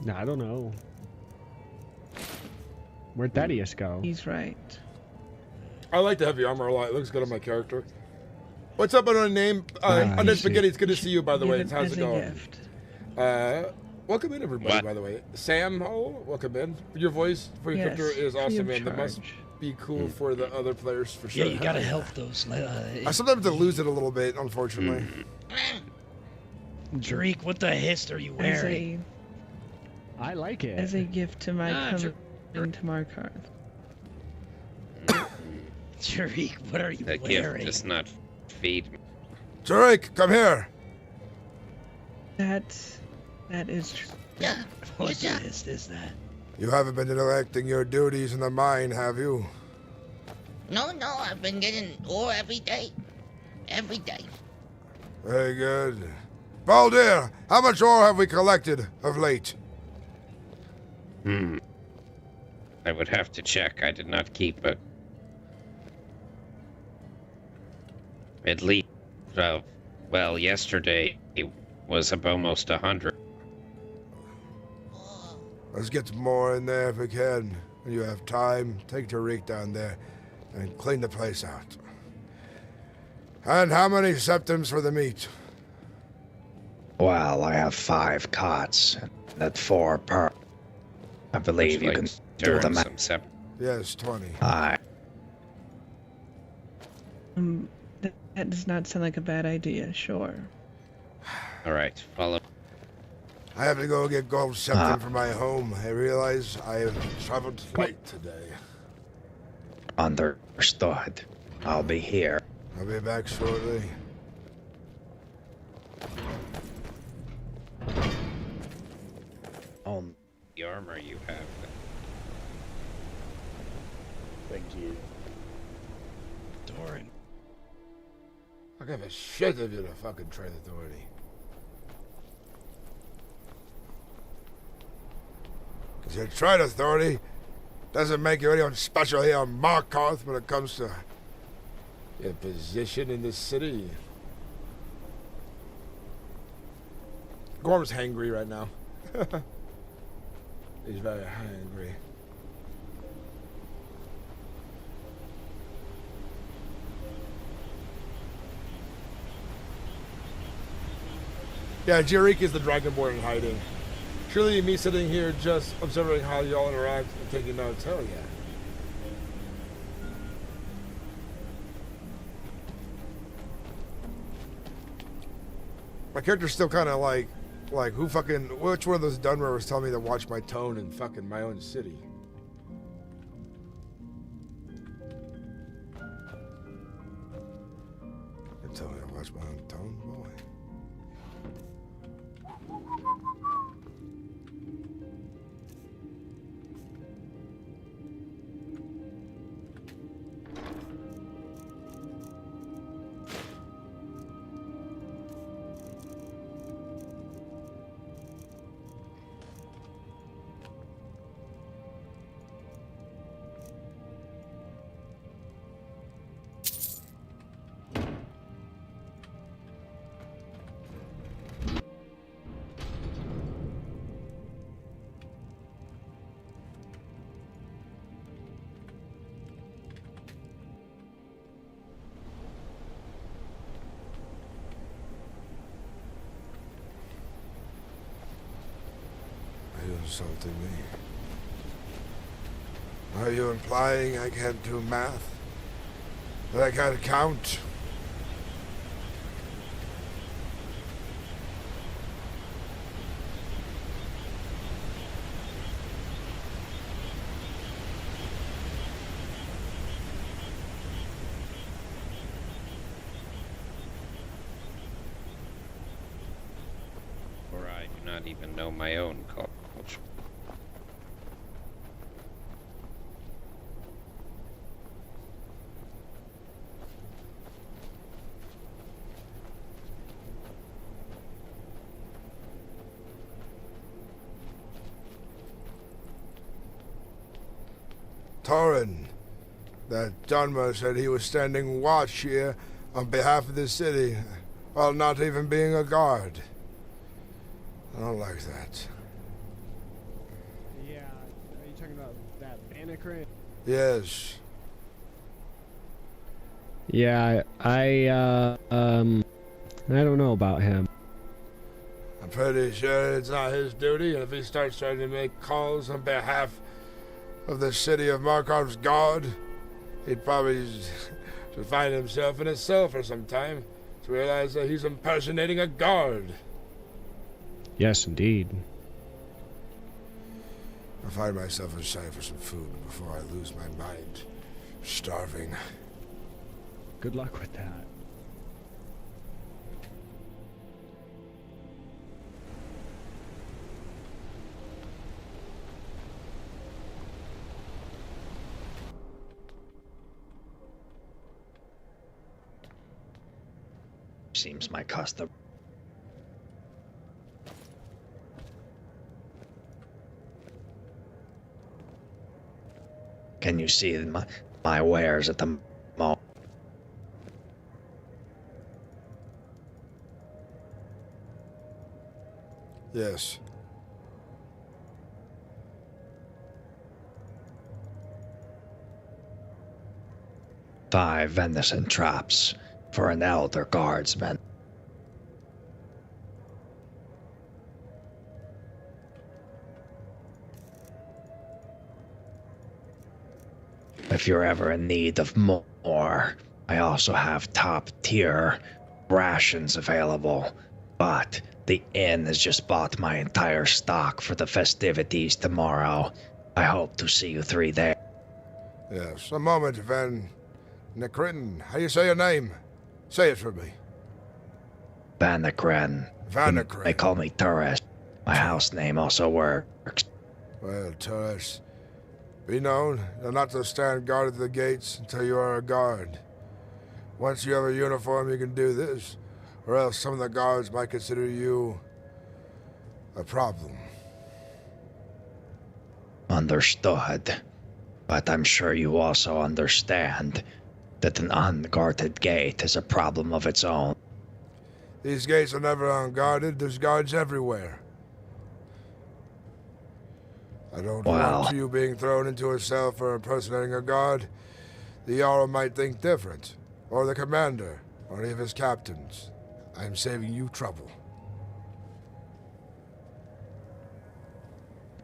No, I don't know. Where'd Thaddeus go? He's right. I like the heavy armor a lot. It looks good on my character. What's up on our name? Undead Spaghetti, it's good to see you, by the way. How's it going? Welcome in, everybody, by the way. Sam, welcome in. Your voice for your character is awesome, man. That must be cool for the other players, for sure. Yeah, you gotta help those. I sometimes have to lose it a little bit, unfortunately. Drake, what the hiss are you wearing? I like it. As a gift to my coming to Markarth. Drake, what are you That wearing? gift does not feed me. Drake, come here. That is true. Yeah. What is that? You haven't been neglecting your duties in the mine, have you? No, I've been getting ore every day. Every day. Very good. Baldur, how much ore have we collected of late? I would have to check. I did not keep a... At least, well, yesterday it was almost 100. Let's get some more in there if we can. When you have time, take Tariq down there and clean the place out. And how many septims for the meat? Well, I have 5 cots, and 4 per. I believe you can do the math. Yes, 20. Aye. That does not sound like a bad idea, sure. Alright, follow. I have to go get gold septim for my home. I realize I have traveled light today. Understood. I'll be here. I'll be back shortly. The armor you have. things he is. Doran. I give a shit if you're the fucking trade authority. Because your trade authority doesn't make you anyone special here on Markarth when it comes to your position in the city. Gorm's hangry right now. He's very hangry. Yeah, Jirik is the Dragonborn in hiding. Surely me sitting here just observing how y'all interact and taking notes. Hell yeah. My character's still kind of like who fucking, which one of those Dunmer was telling me to watch my tone in fucking my own city? They tell me to watch my own tone, boy. Insulting me. Are you implying I can't do math? That I can't count? Or I do not even know my own culture. Torin, that Dunmer said he was standing watch here on behalf of the city, while not even being a guard. I don't like that. Yeah, are you talking about that Banacran? Yes. Yeah, I don't know about him. I'm pretty sure it's not his duty, and if he starts trying to make calls on behalf of the city of Markarth's guard, he'd probably just find himself in a cell for some time to realize that he's impersonating a guard. Yes, indeed. I'll find myself inside for some food before I lose my mind. Starving. Good luck with that. Seems my custom. Can you see my wares at the mall? Yes. Five venison traps for an elder guardsman. If you're ever in need of more, I also have top-tier rations available, but the inn has just bought my entire stock for the festivities tomorrow. I hope to see you three there. Yes, a moment, Van Nekrin. How do you say your name? Say it for me. Vanakren. Vanakren. They call me Turris. My house name also works. Well, Turris, Be known not to stand guard at the gates until you are a guard. Once you have a uniform, you can do this, or else some of the guards might consider you a problem. Understood. But I'm sure you also understand that an unguarded gate is a problem of its own. These gates are never unguarded. There's guards everywhere. I don't want you being thrown into a cell for impersonating a guard. The Jarl might think different, or the commander, or any of his captains. I'm saving you trouble.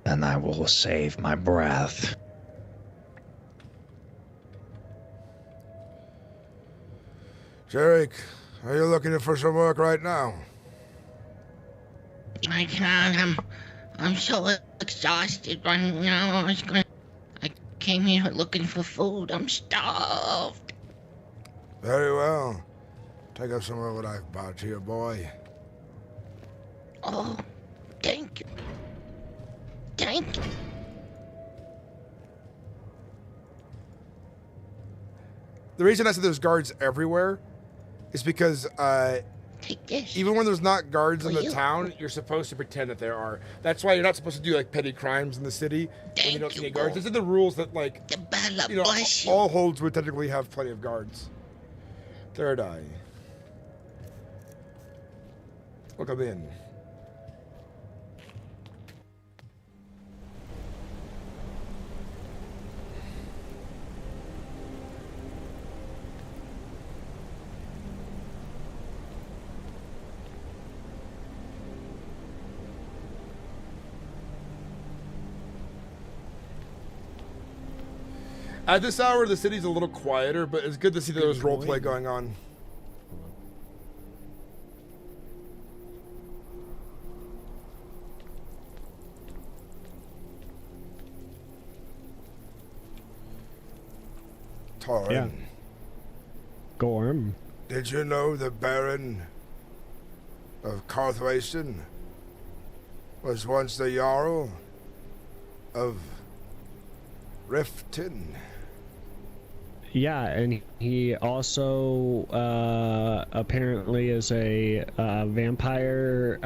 And I will save my breath. Jarek, are you looking for some work right now? I can't. I'm so exhausted right now. I came here looking for food. I'm starved. Very well. Take up some of what I've brought to you, boy. Oh, thank you. Thank you. The reason I said there's guards everywhere is because even when there's not guards in the town, you're supposed to pretend that there are. That's why you're not supposed to do like petty crimes in the city when you don't see any guards. These are the rules that all holds would technically have plenty of guards. Third eye. Welcome in. At this hour, the city's a little quieter, but it's good to see that there's roleplay going on. Torin. Yeah. Gorm. Did you know the Baron of Karthwasten was once the Jarl of Riften? Yeah, and he also apparently is a vampire.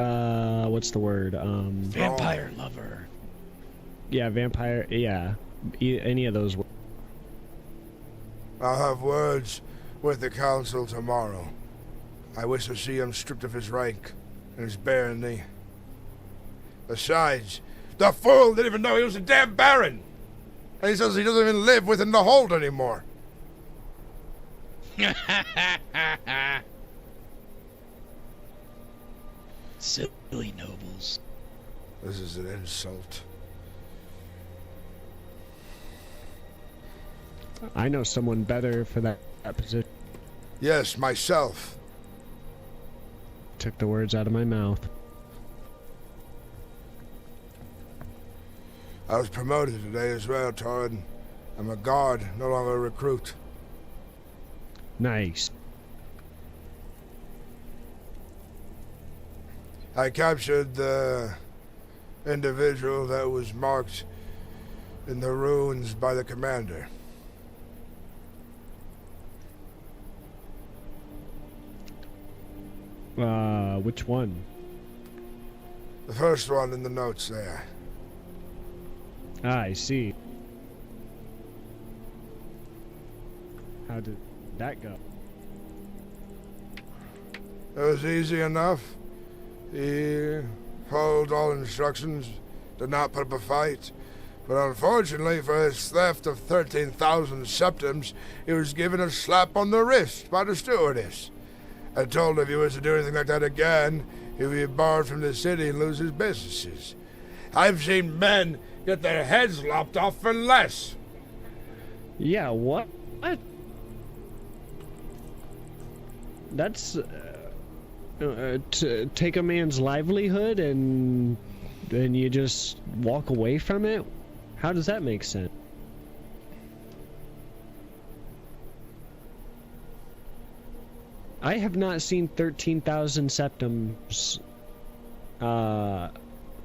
What's the word? Vampire lover. Yeah, vampire. Yeah, any of those. I'll have words with the council tomorrow. I wish to see him stripped of his rank and his barony. Besides, the fool didn't even know he was a damn baron! And he says he doesn't even live within the hold anymore. Silly nobles. This is an insult. I know someone better for that position. Yes, myself. Took the words out of my mouth. I was promoted today as well, Torin. I'm a guard, no longer a recruit. Nice. I captured the individual that was marked in the ruins by the commander. Which one? The first one in the notes there. Ah, I see. How did that go? It was easy enough. He followed all instructions, did not put up a fight. But unfortunately for his theft of 13,000 septims, he was given a slap on the wrist by the stewardess. I told him if he was to do anything like that again, he would be barred from the city and lose his businesses. I've seen men get their heads lopped off for less. Yeah, what? That's to take a man's livelihood and then you just walk away from it? How does that make sense? I have not seen 13,000 septims,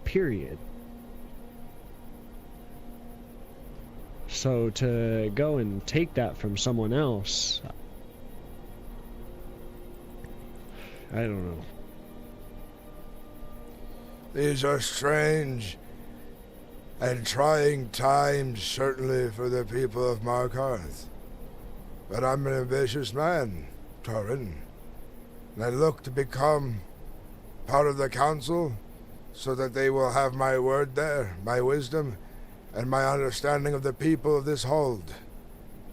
period. So to go and take that from someone else, I don't know. These are strange and trying times, certainly for the people of Markarth. But I'm an ambitious man, Torin, and I look to become part of the council so that they will have my word there, my wisdom, and my understanding of the people of this hold,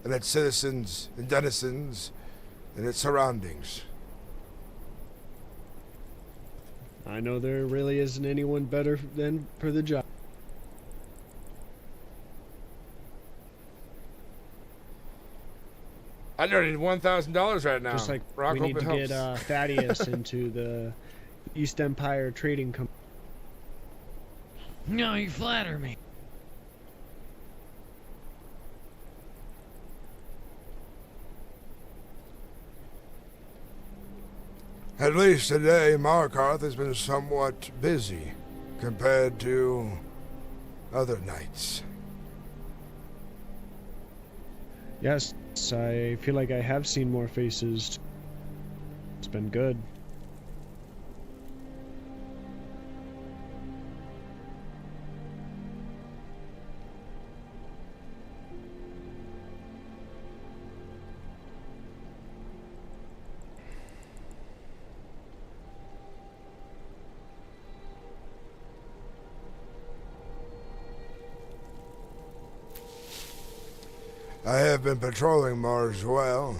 and its citizens and denizens, and its surroundings. I know there really isn't anyone better than for the job. I need $1,000 right now. Just like Rock, we hope need it to helps. get Thaddeus into the East Empire Trading Company. No, you flatter me. At least today, Markarth has been somewhat busy compared to other nights. Yes, I feel like I have seen more faces. It's been good. I have been patrolling more as well.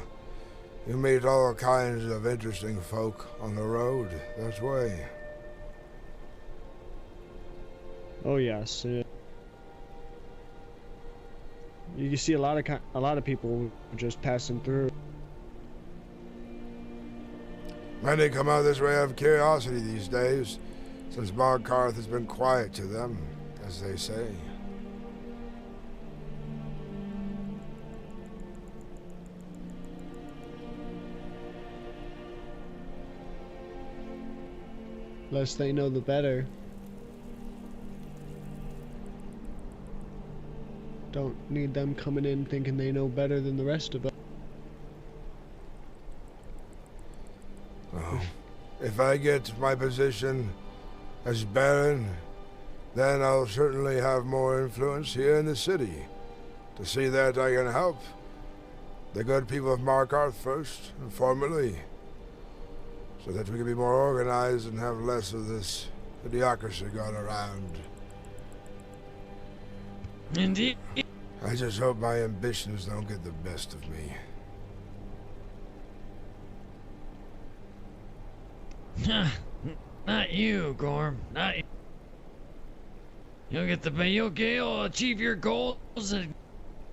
You meet all kinds of interesting folk on the road that way. Oh yes, you see a lot of people just passing through. Many come out this way out of curiosity these days, since Markarth has been quiet to them, as they say. Less they know, the better. Don't need them coming in thinking they know better than the rest of us. Oh, if I get my position as Baron, then I'll certainly have more influence here in the city. To see that I can help the good people of Markarth first and formerly, so that we can be more organized and have less of this idiocracy going around. Indeed. I just hope my ambitions don't get the best of me. Not you, Gorm. Not you. You'll achieve your goals and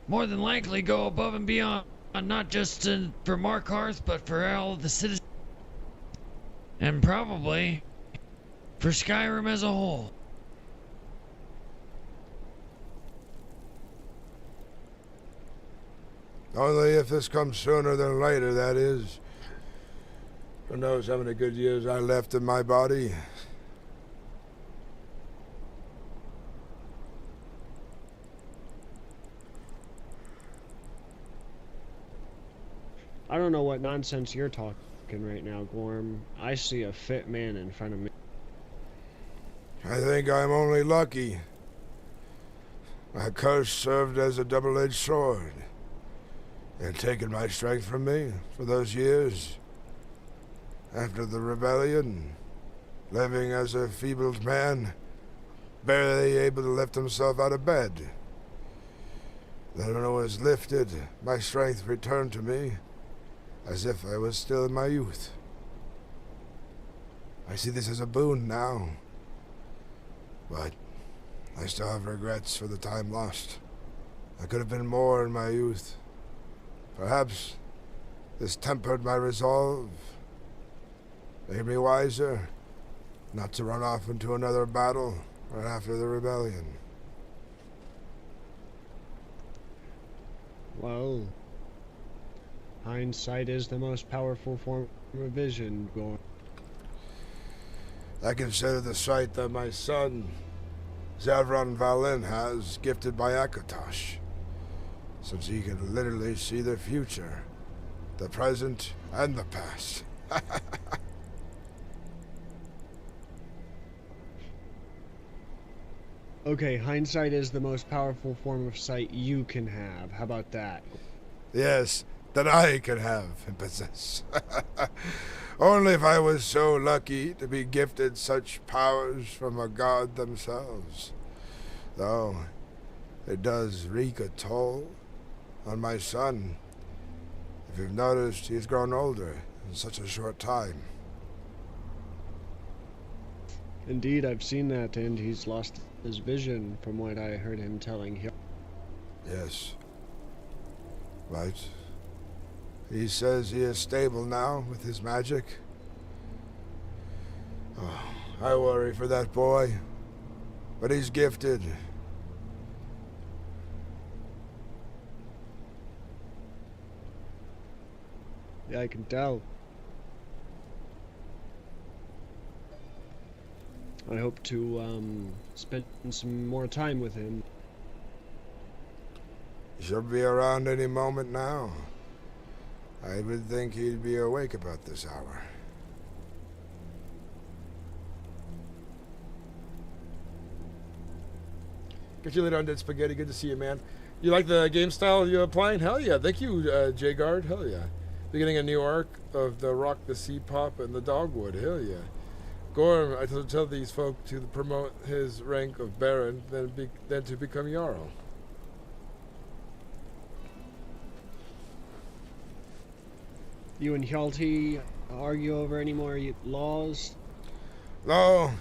more than likely go above and beyond, not just for Markarth, but for all of the citizens. And probably for Skyrim as a whole. Only if this comes sooner than later, that is. Who knows how many good years I left in my body. I don't know what nonsense you're talking right now, Gorm. I see a fit man in front of me. I think I'm only lucky. My curse served as a double-edged sword. It had taken my strength from me for those years. After the rebellion, living as a feebled man, barely able to lift himself out of bed. Then when it was lifted, my strength returned to me, as if I was still in my youth. I see this as a boon now, but I still have regrets for the time lost. I could have been more in my youth. Perhaps this tempered my resolve, made me wiser, not to run off into another battle right after the rebellion. Well, hindsight is the most powerful form of vision, Gorm. I consider the sight that my son, Zavron Valin, has, gifted by Akatosh. since he can literally see the future, the present, and the past. Okay, hindsight is the most powerful form of sight you can have. How about that? Yes, that I can have and possess. Only if I was so lucky to be gifted such powers from a god themselves. Though, it does wreak a toll on my son. If you've noticed, he's grown older in such a short time. Indeed, I've seen that, and he's lost his vision from what I heard him telling him. Yes. Right. He says he is stable now with his magic. Oh, I worry for that boy. But he's gifted. Yeah, I can tell. I hope to spend some more time with him. He should be around any moment now. I would think he'd be awake about this hour. Catch you later on Dead Spaghetti. Good to see you, man. You like the game style you're playing? Hell yeah. Thank you, J-Guard. Hell yeah. Beginning a new arc of the Rock, the Sea Pop, and the Dogwood. Hell yeah. Gorm, I tell these folk to promote his rank of Baron, then to become Jarl. You and Hjalti argue over any more laws? No,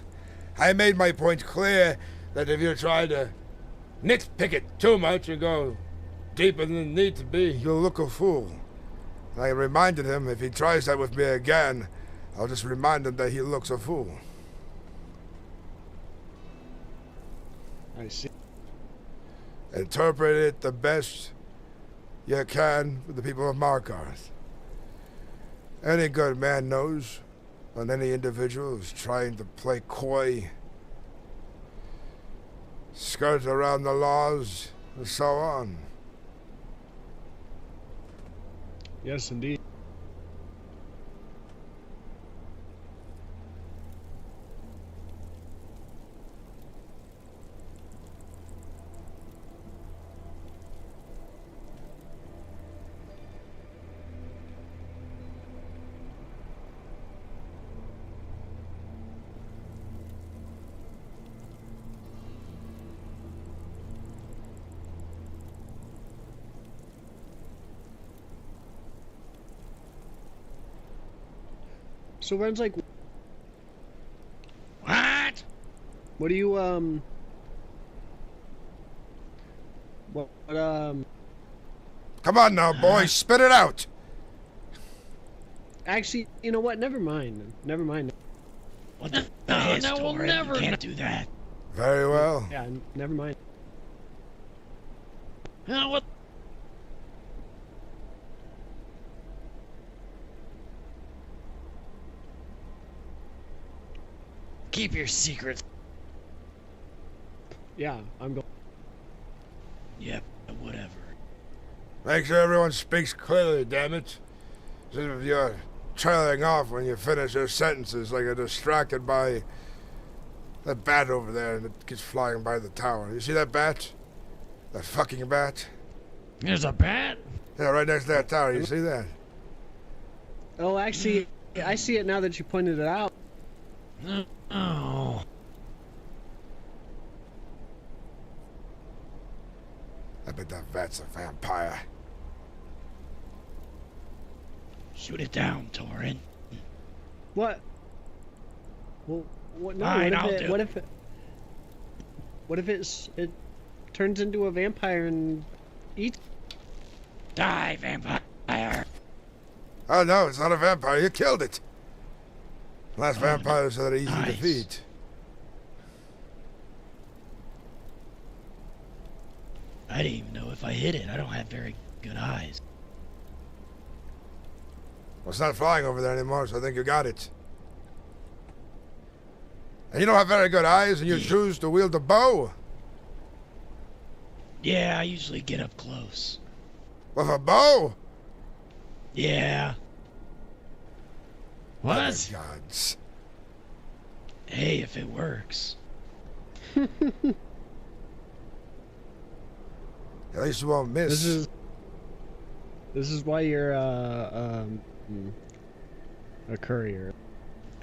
I made my point clear that if you try to nitpick it too much and go deeper than it needs to be, you'll look a fool. I reminded him if he tries that with me again, I'll just remind him that he looks a fool. I see. Interpret it the best you can for the people of Markarth. Any good man knows when any individual is trying to play coy, skirt around the laws, and so on. Yes, indeed. So Ren's like, what? What do you what Come on now, boy, spit it out. Actually, you know what? Never mind. Never mind. What the No, we'll never can't do that. Very well. Yeah, never mind. What? Keep your secrets. Yeah, I'm going. Yep, whatever. Make sure everyone speaks clearly, damn it. As if you're trailing off when you finish your sentences like you're distracted by that bat over there that keeps flying by the tower. You see that bat? That fucking bat? There's a bat? Yeah, right next to that tower. You see that? Oh, actually, I see it now that you pointed it out. Oh. I bet that bat's a vampire. Shoot it down, Torin. What? Well, what? No. Fine, What if it turns into a vampire and eats? Die, vampire! Oh no, it's not a vampire. You killed it. Last vampires are easy to defeat. I didn't even know if I hit it. I don't have very good eyes. Well, it's not flying over there anymore, so I think you got it. And you don't have very good eyes, and you choose to wield a bow? Yeah, I usually get up close. With a bow? Yeah. What? Mother gods. Hey, if it works. At least you won't miss. This is why you're a courier.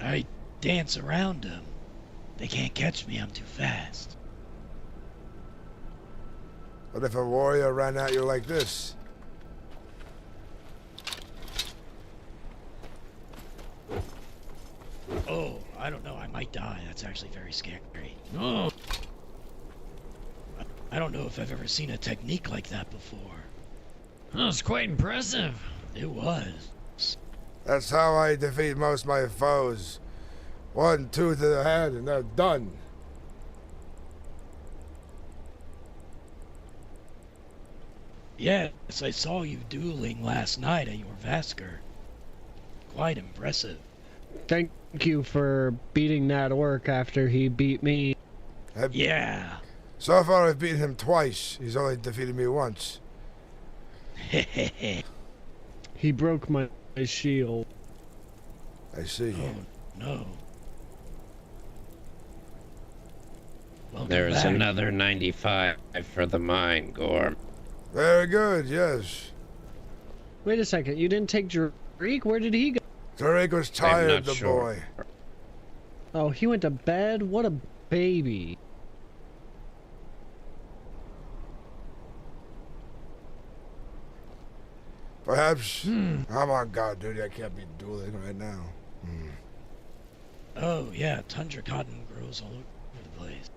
I dance around them. They can't catch me, I'm too fast. What if a warrior ran at you like this? Oh, I don't know. I might die. That's actually very scary. Oh. I don't know if I've ever seen a technique like that before. Oh, it's quite impressive. It was. That's how I defeat most of my foes. 1, 2 to the head and they're done. Yes, I saw you dueling last night at your Vasker. Quite impressive. Thank you for beating that orc after he beat me. Yeah. So far I've beaten him twice. He's only defeated me once. He broke my shield. I see. Oh, no. Welcome There's back. another 95 for the mine, Gorm. Very good, yes. Wait a second, you didn't take Jarik? Where did he go? Jarik was tired, the sure. boy. Oh, he went to bed? What a baby. Perhaps I'm on guard duty. I can't be dueling right now. Oh, yeah, tundra cotton grows all over the place.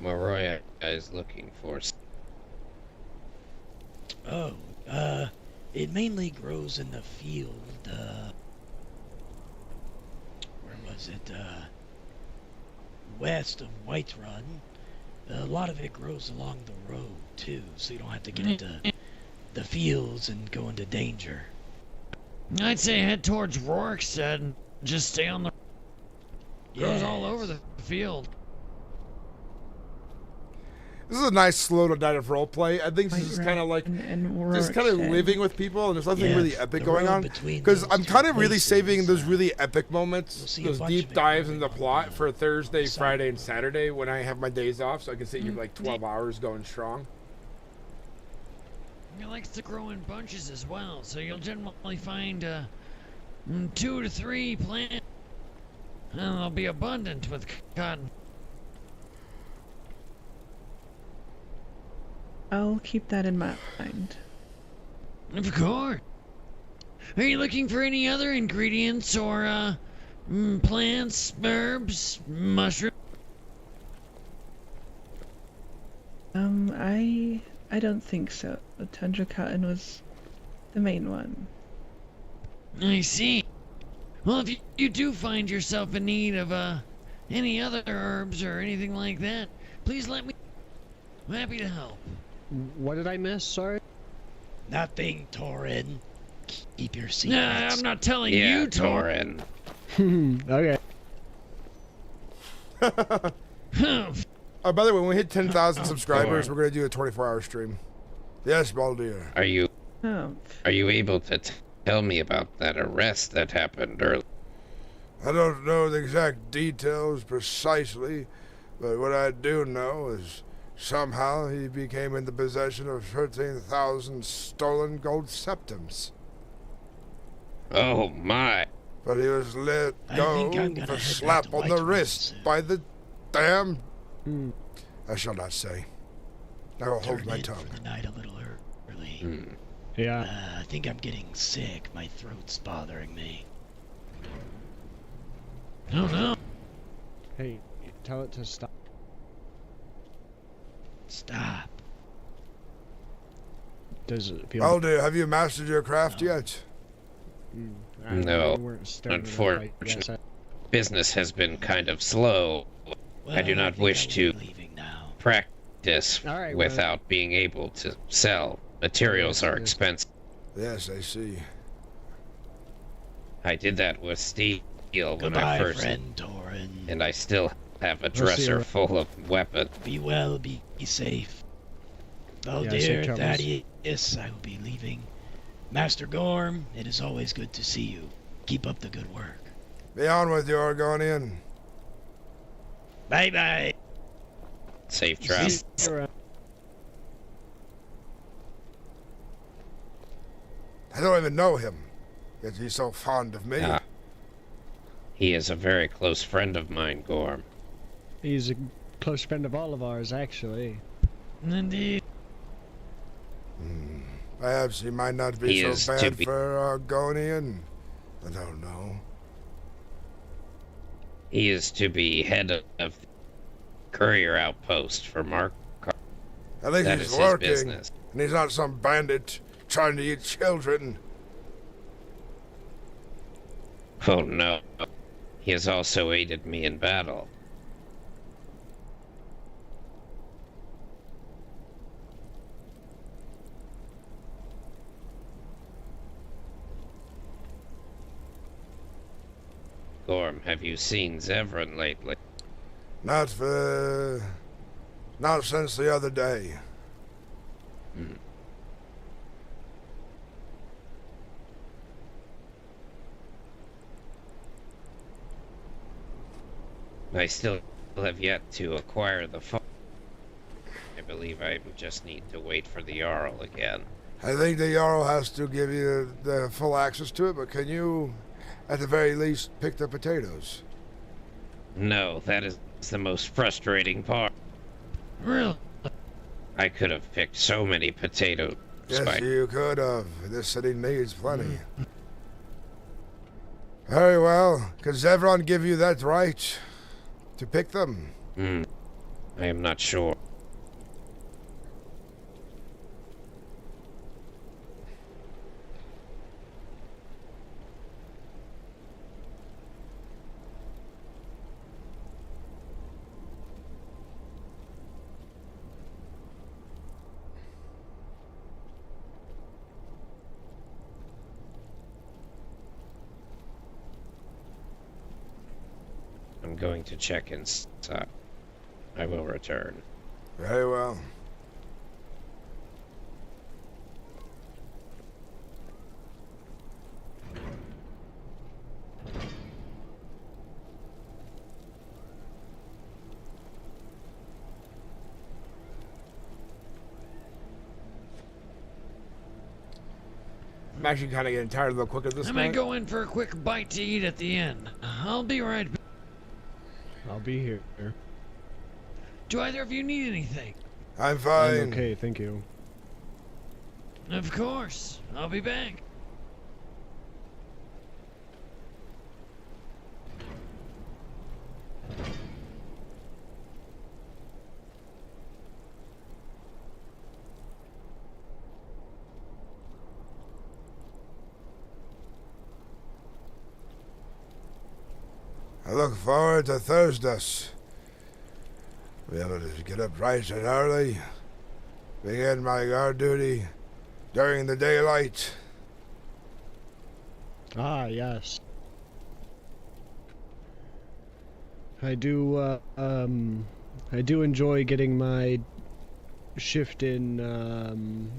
Moroya is looking for. Oh, it mainly grows in the field, where was it, west of Whiterun. A lot of it grows along the road, too, so you don't have to get into the fields and go into danger. I'd say head towards Rorikstead and just stay on the... Grows all over the field. This is a nice slow to night of roleplay. I think this is kind of like just kind of living with people, and there's nothing really epic going on. Because I'm kind of really saving those really epic moments, those deep dives into the plot for Thursday, Friday, and Saturday when I have my days off, so I can sit here for like 12 hours going strong. It likes to grow in bunches as well, so you'll generally find 2 to 3 plants, and they'll be abundant with cotton. I'll keep that in mind. Of course. Are you looking for any other ingredients or plants, herbs, mushrooms? I don't think so. The tundra cotton was the main one. I see. Well, if you do find yourself in need of any other herbs or anything like that, please let me. I'm happy to help. What did I miss? Sorry. Nothing, Torin. Keep your secrets. Nah, I'm not telling you, Torin. Okay. Oh, by the way, when we hit 10,000 subscribers, we're going to do a 24-hour stream. Yes, Baldur. Are you able to tell me about that arrest that happened earlier? I don't know the exact details precisely, but what I do know is somehow he became in the possession of 13,000 stolen gold septums. Oh my. But he was let go for slap on the wrist by the damn... I shall not say. I will hold my tongue. For the night a little early. Yeah. I think I'm getting sick. My throat's bothering me. Oh no. Hey, tell it to stop. Stop. Does it feel... Baldur, have you mastered your craft yet? No, unfortunately. Business has been kind of slow. I do not wish to practice without being able to sell. Materials are expensive. Yes, I see. I did that with steel when Goodbye, I first, friend Torin. and I still have a We'll see dresser you. full of weapons. Be well, be safe. Oh Yeah, dear, safe travels. Thaddeus, I will be leaving. Master Gorm, it is always good to see you. Keep up the good work. Be on with you, Argonian. Bye-bye. Safe travels. I don't even know him, yet he's so fond of me. Ah. He is a very close friend of mine, Gorm. He's a close friend of all of ours, actually. Indeed. Perhaps he might not be He so is to bad be- for Argonian. I don't know. He is to be head of the courier outpost for Markarth. At least That he's is his working, business. and he's not some bandit trying to eat children. Oh no. He has also aided me in battle. Gorm, have you seen Zevran lately? Not since the other day. I still have yet to acquire the phone. I believe I just need to wait for the Jarl again. I think the Jarl has to give you the full access to it, but can you, at the very least, pick the potatoes? No, that is the most frustrating part. Really? Mm-hmm. I could have picked so many potatoes. Yes, you could have. This city needs plenty. Very well. Can Zevran give you that right to pick them? I am not sure. I'm going to check inside. I will return. Very well. I'm actually kind of getting tired of the quick at this I point. might go in for a quick bite to eat at the end. I'll be right back. I'll be here. Do either of you need anything? I'm fine. I'm okay, thank you. Of course. I'll be back. I look forward to Thursdays. Be able to get up bright and early, begin my guard duty during the daylight. Ah, yes. I do enjoy getting my shift in,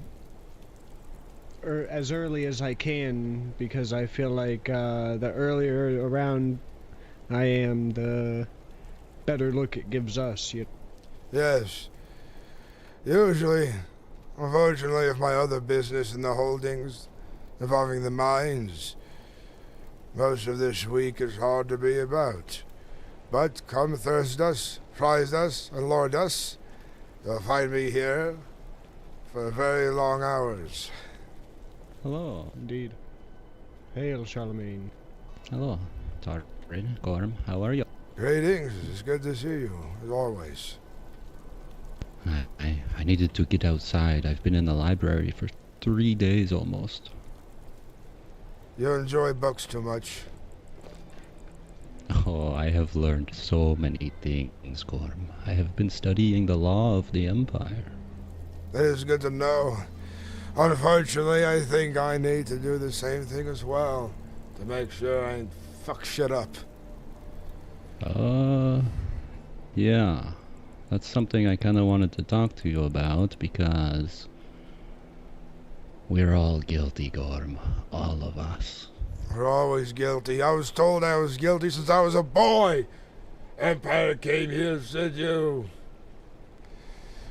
as early as I can, because I feel like, the earlier around I am, the better look it gives us. Yes. Usually, unfortunately, if my other business in the holdings involving the mines, most of this week is hard to be about. But come Thursdays, Fridays, and Lordas, you'll find me here for very long hours. Hello, indeed. Hail, Charlemagne. Hello, Taryn, Gorm, how are you? Greetings, it's good to see you, as always. I needed to get outside. I've been in the library for 3 days almost. You enjoy books too much. Oh, I have learned so many things, Gorm. I have been studying the law of the Empire. That is good to know. Unfortunately, I think I need to do the same thing as well, to make sure I ain't fuck shit up. Yeah, that's something I kind of wanted to talk to you about because we're all guilty, Gorm. All of us. We're always guilty. I was told I was guilty since I was a boy. Empire came here and said you.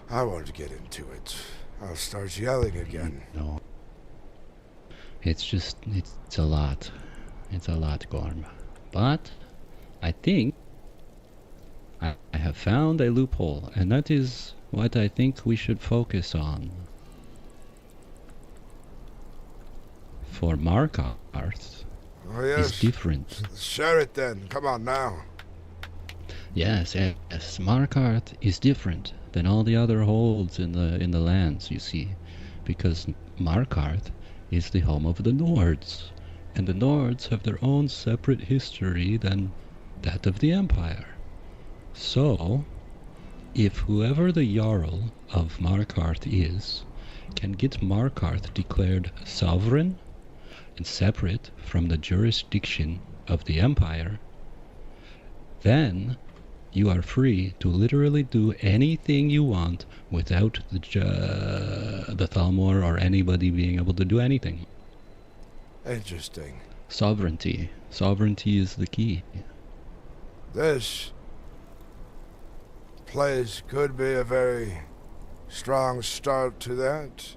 I won't get into it. I'll start yelling again. No. It's a lot. It's a lot, Gorm. But I think I have found a loophole, and that is what I think we should focus on. For Markarth is different. Share it then. Come on now. Yes, Markarth is different than all the other holds in the lands, you see, because Markarth is the home of the Nords, and the Nords have their own separate history than that of the Empire. So, if whoever the Jarl of Markarth is, can get Markarth declared sovereign and separate from the jurisdiction of the Empire, then you are free to literally do anything you want without the Thalmor or anybody being able to do anything. Interesting. Sovereignty. Sovereignty is the key. This place could be a very strong start to that.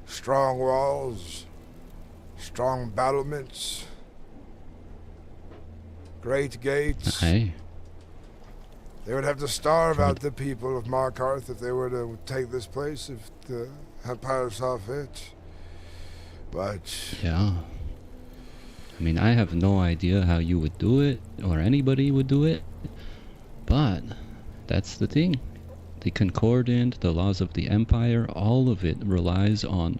Strong walls, strong battlements, great gates. Aye. They would have to starve out the people of Markarth if they were to take this place, if the Empire saw fit. But... yeah. I mean, I have no idea how you would do it, or anybody would do it, but that's the thing. The Concordant, the laws of the Empire, all of it relies on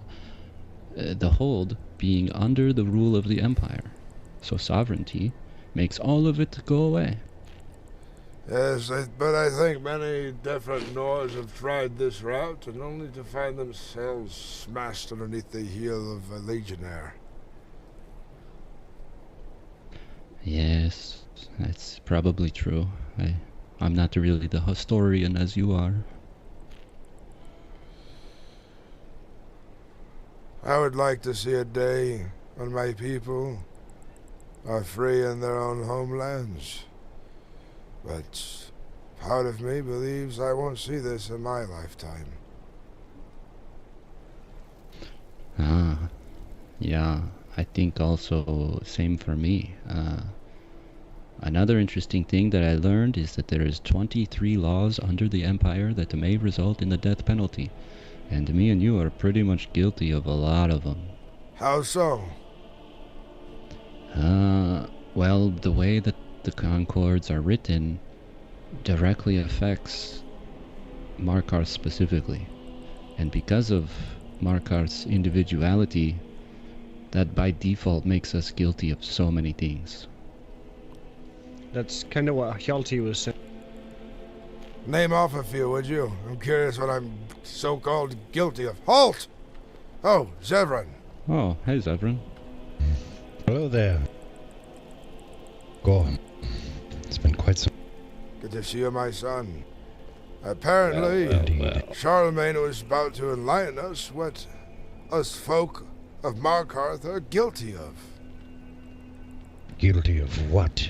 the hold being under the rule of the Empire. So sovereignty makes all of it go away. Yes, but I think many different Nords have tried this route, and only to find themselves smashed underneath the heel of a legionnaire. Yes, that's probably true. I'm not really the historian as you are. I would like to see a day when my people are free in their own homelands. But part of me believes I won't see this in my lifetime. Ah, yeah, I think also same for me. Another interesting thing that I learned is that there is 23 laws under the Empire that may result in the death penalty. And me and you are pretty much guilty of a lot of them. How so? Well, the way that the Concords are written directly affects Markarth specifically. And because of Markarth's individuality, that by default makes us guilty of so many things. That's kind of what Hjalti was saying. Name off a few, would you? I'm curious what I'm so-called guilty of. Halt! Oh, Zevran. Oh, hey, Zevran. Hello there. Gorm. It's been quite some... Good to see you, my son. Apparently, Charlemagne was about to enlighten us what us folk of Markarth are guilty of. Guilty of what?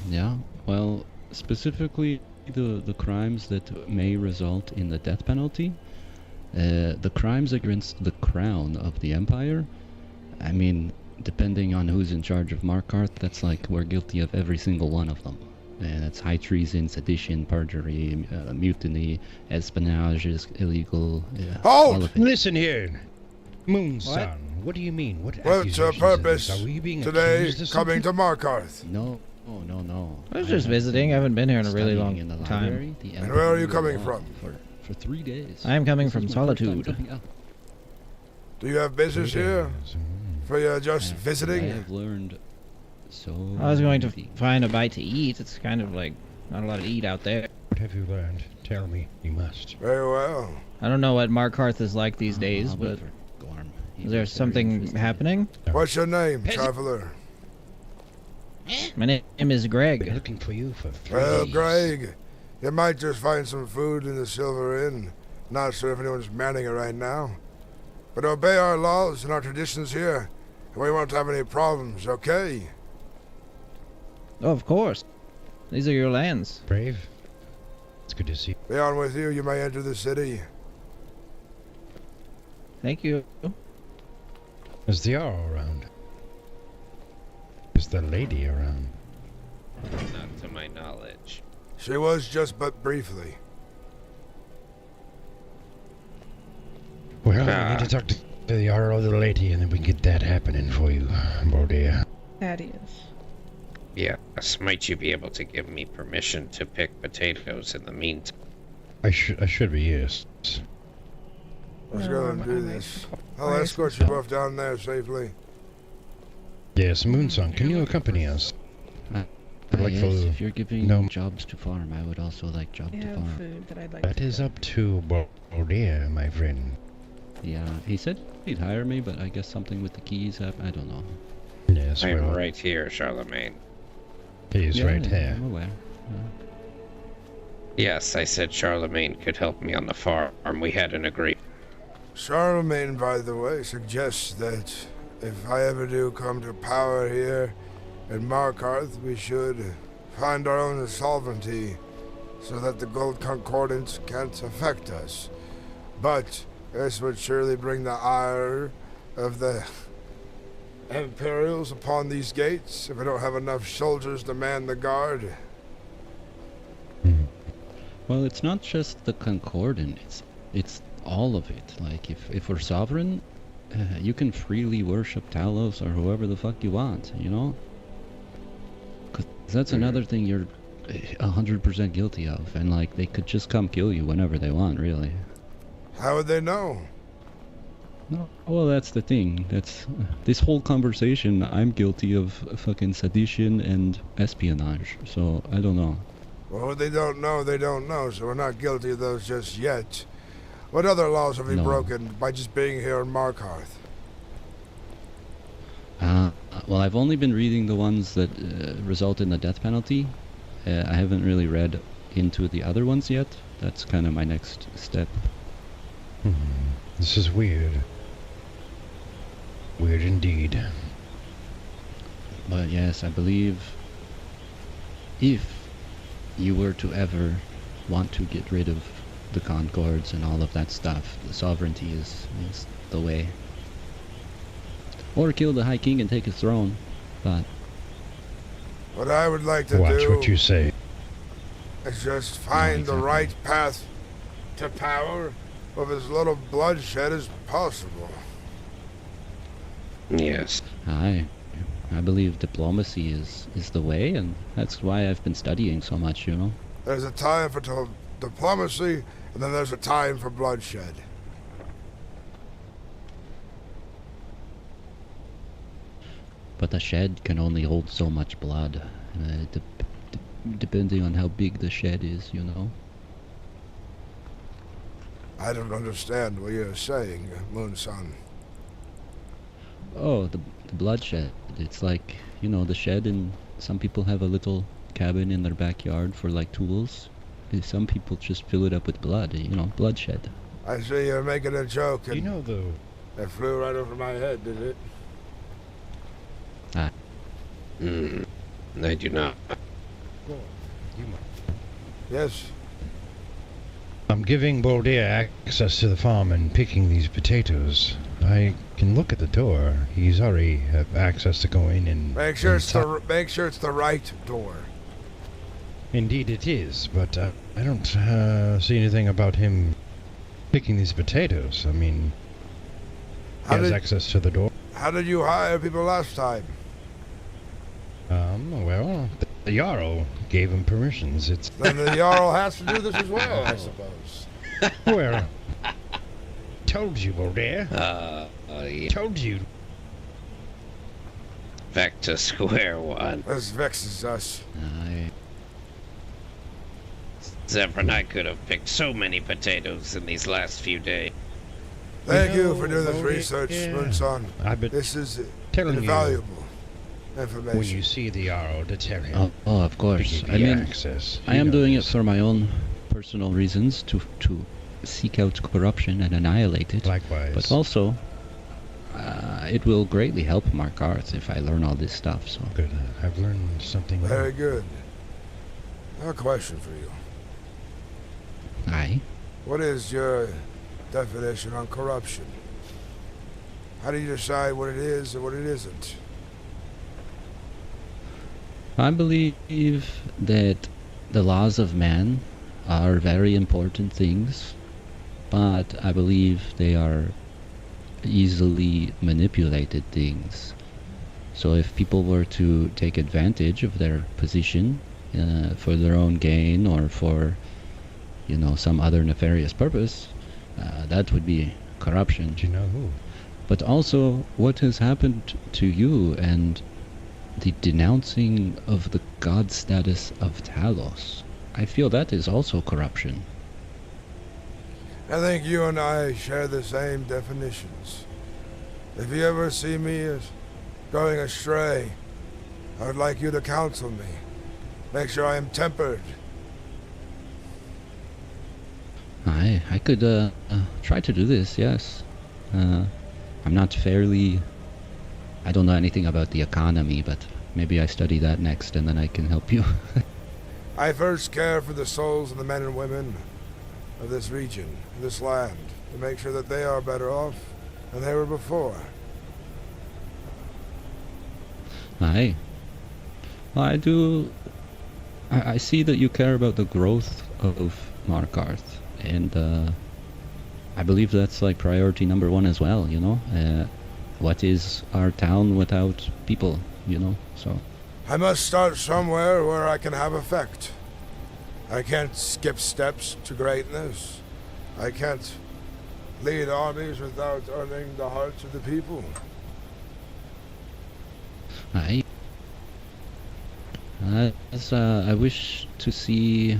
Yeah, well, specifically the crimes that may result in the death penalty, the crimes against the crown of the Empire, I mean, depending on who's in charge of Markarth, that's like we're guilty of every single one of them. That's high treason, sedition, perjury, mutiny, espionage is illegal. Hold! All of it. Listen here, Moonson. What do you mean? What What's your purpose are we being today accused of coming to something? Markarth? No, no. I was just visiting. I haven't been here in a really long time. And where are you coming from? For 3 days. I am coming from Solitude. Do you have business here? For you're just visiting? I have learned so I was going to find a bite to eat. It's kind of like not a lot to eat out there. What have you learned? Tell me. You must. Very well. I don't know what Markarth is like these days, but is there something happening? What's your name, traveler? My name is Greg. Been looking for you for 3 Well, days. Greg, You might just find some food in the Silver Inn. Not sure if anyone's manning it right now. But obey our laws and our traditions here, and we won't have any problems, okay? Oh, of course. These are your lands. Brave. It's good to see you. Be on with you. You may enter the city. Thank you. Is the Jarl around? Is the lady around? Not to my knowledge. She was just but briefly. Well, we need to talk to the Jarl or the lady, and then we can get that happening for you, Bordia. Thaddeus. Yes, might you be able to give me permission to pick potatoes in the meantime? I should be, yes. Let's go and do this. I'll escort you both down there safely. Yes, Moonsong, can you accompany us? Yes, if you're giving jobs to farm, I would also like job to farm. Food that I'd like That is up to Bordia, my friend. Yeah, he said he'd hire me, but I guess something with the keys, I don't know. Yes, I'm right here, Charlemagne. He's right here. I'm aware. Yes, I said Charlemagne could help me on the farm. We had an agreement. Charlemagne, by the way, suggests that if I ever do come to power here in Markarth, we should find our own sovereignty so that the Gold Concordance can't affect us. But this would surely bring the ire of the Imperials upon these gates if we don't have enough soldiers to man the guard. Well, it's not just the Concordant, it's all of it. Like, if we're sovereign, you can freely worship Talos or whoever the fuck you want, you know? Because that's another thing you're 100% guilty of, and like, they could just come kill you whenever they want, really. How would they know? No, well, that's the thing. That's this whole conversation. I'm guilty of fucking sedition and espionage, so I don't know. Well, what they don't know, so we're not guilty of those just yet. What other laws have we broken by just being here in Markarth? Well, I've only been reading the ones that result in the death penalty. I haven't really read into the other ones yet. That's kind of my next step. This is weird. Weird indeed. But yes, I believe if you were to ever want to get rid of the Concords and all of that stuff, the sovereignty is the way. Or kill the High King and take his throne, but... What I would like to Watch do... what you say. ...is just find the right path to power with as little bloodshed as possible. Yes. I believe diplomacy is the way, and that's why I've been studying so much, you know? There's a time for diplomacy, and then there's a time for bloodshed. But the shed can only hold so much blood, depending on how big the shed is, you know? I don't understand what you're saying, Moonson. Oh, the bloodshed. It's like, you know, the shed, and some people have a little cabin in their backyard for, like, tools. And some people just fill it up with blood, you know, bloodshed. I see you're making a joke. And you know, though... It flew right over my head, did it? Ah. I do not. Yes. I'm giving Bordia access to the farm and picking these potatoes. I can look at the door. He's already have access to go in and... Make sure it's the right door. Indeed it is, but I don't see anything about him picking these potatoes. I mean, he has access to the door. How did you hire people last time? Well, the Jarl gave him permissions. It's Then the Jarl has to do this as well, I suppose. Well, told you, Bordia. Yeah. Told you. Back to square one. This vexes us. Zephyr, I could have picked so many potatoes in these last few days. Thank you for doing this research, Moonson. I've been this is telling invaluable. information. When you see the arrow, to tell him. Oh, of course. To give I you mean, access. I am doing it for my own personal reasons to seek out corruption and annihilate it. Likewise. But also, it will greatly help Markarth if I learn all this stuff. So good. I've learned something. Very good. I have a question for you. Aye. What is your definition on corruption? How do you decide what it is and what it isn't? I believe that the laws of man are very important things, but I believe they are easily manipulated things. So if people were to take advantage of their position for their own gain or for, you know, some other nefarious purpose, that would be corruption. Do you know who? But also, what has happened to you and the denouncing of the god status of Talos? I feel that is also corruption. I think you and I share the same definitions. If you ever see me as going astray, I would like you to counsel me. Make sure I am tempered. I could try to do this, yes. I'm not I don't know anything about the economy, but maybe I study that next and then I can help you. I first care for the souls of the men and women of this region, this land, to make sure that they are better off than they were before. Aye. Well, I do. I see that you care about the growth of Markarth, and I believe that's like priority number one as well, you know? What is our town without people, you know? So I must start somewhere where I can have effect. I can't skip steps to greatness. I can't lead armies without earning the hearts of the people. I wish to see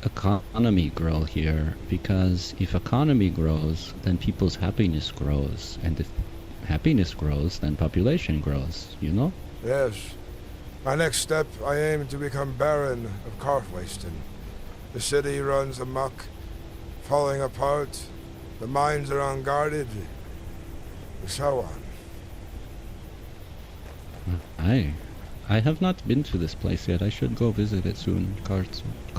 economy grow here, because if economy grows, then people's happiness grows, and if happiness grows, then population grows, you know? Yes. My next step, I aim to become Baron of Karthwasten. The city runs amok, falling apart, the mines are unguarded, and so on. I have not been to this place yet. I should go visit it soon.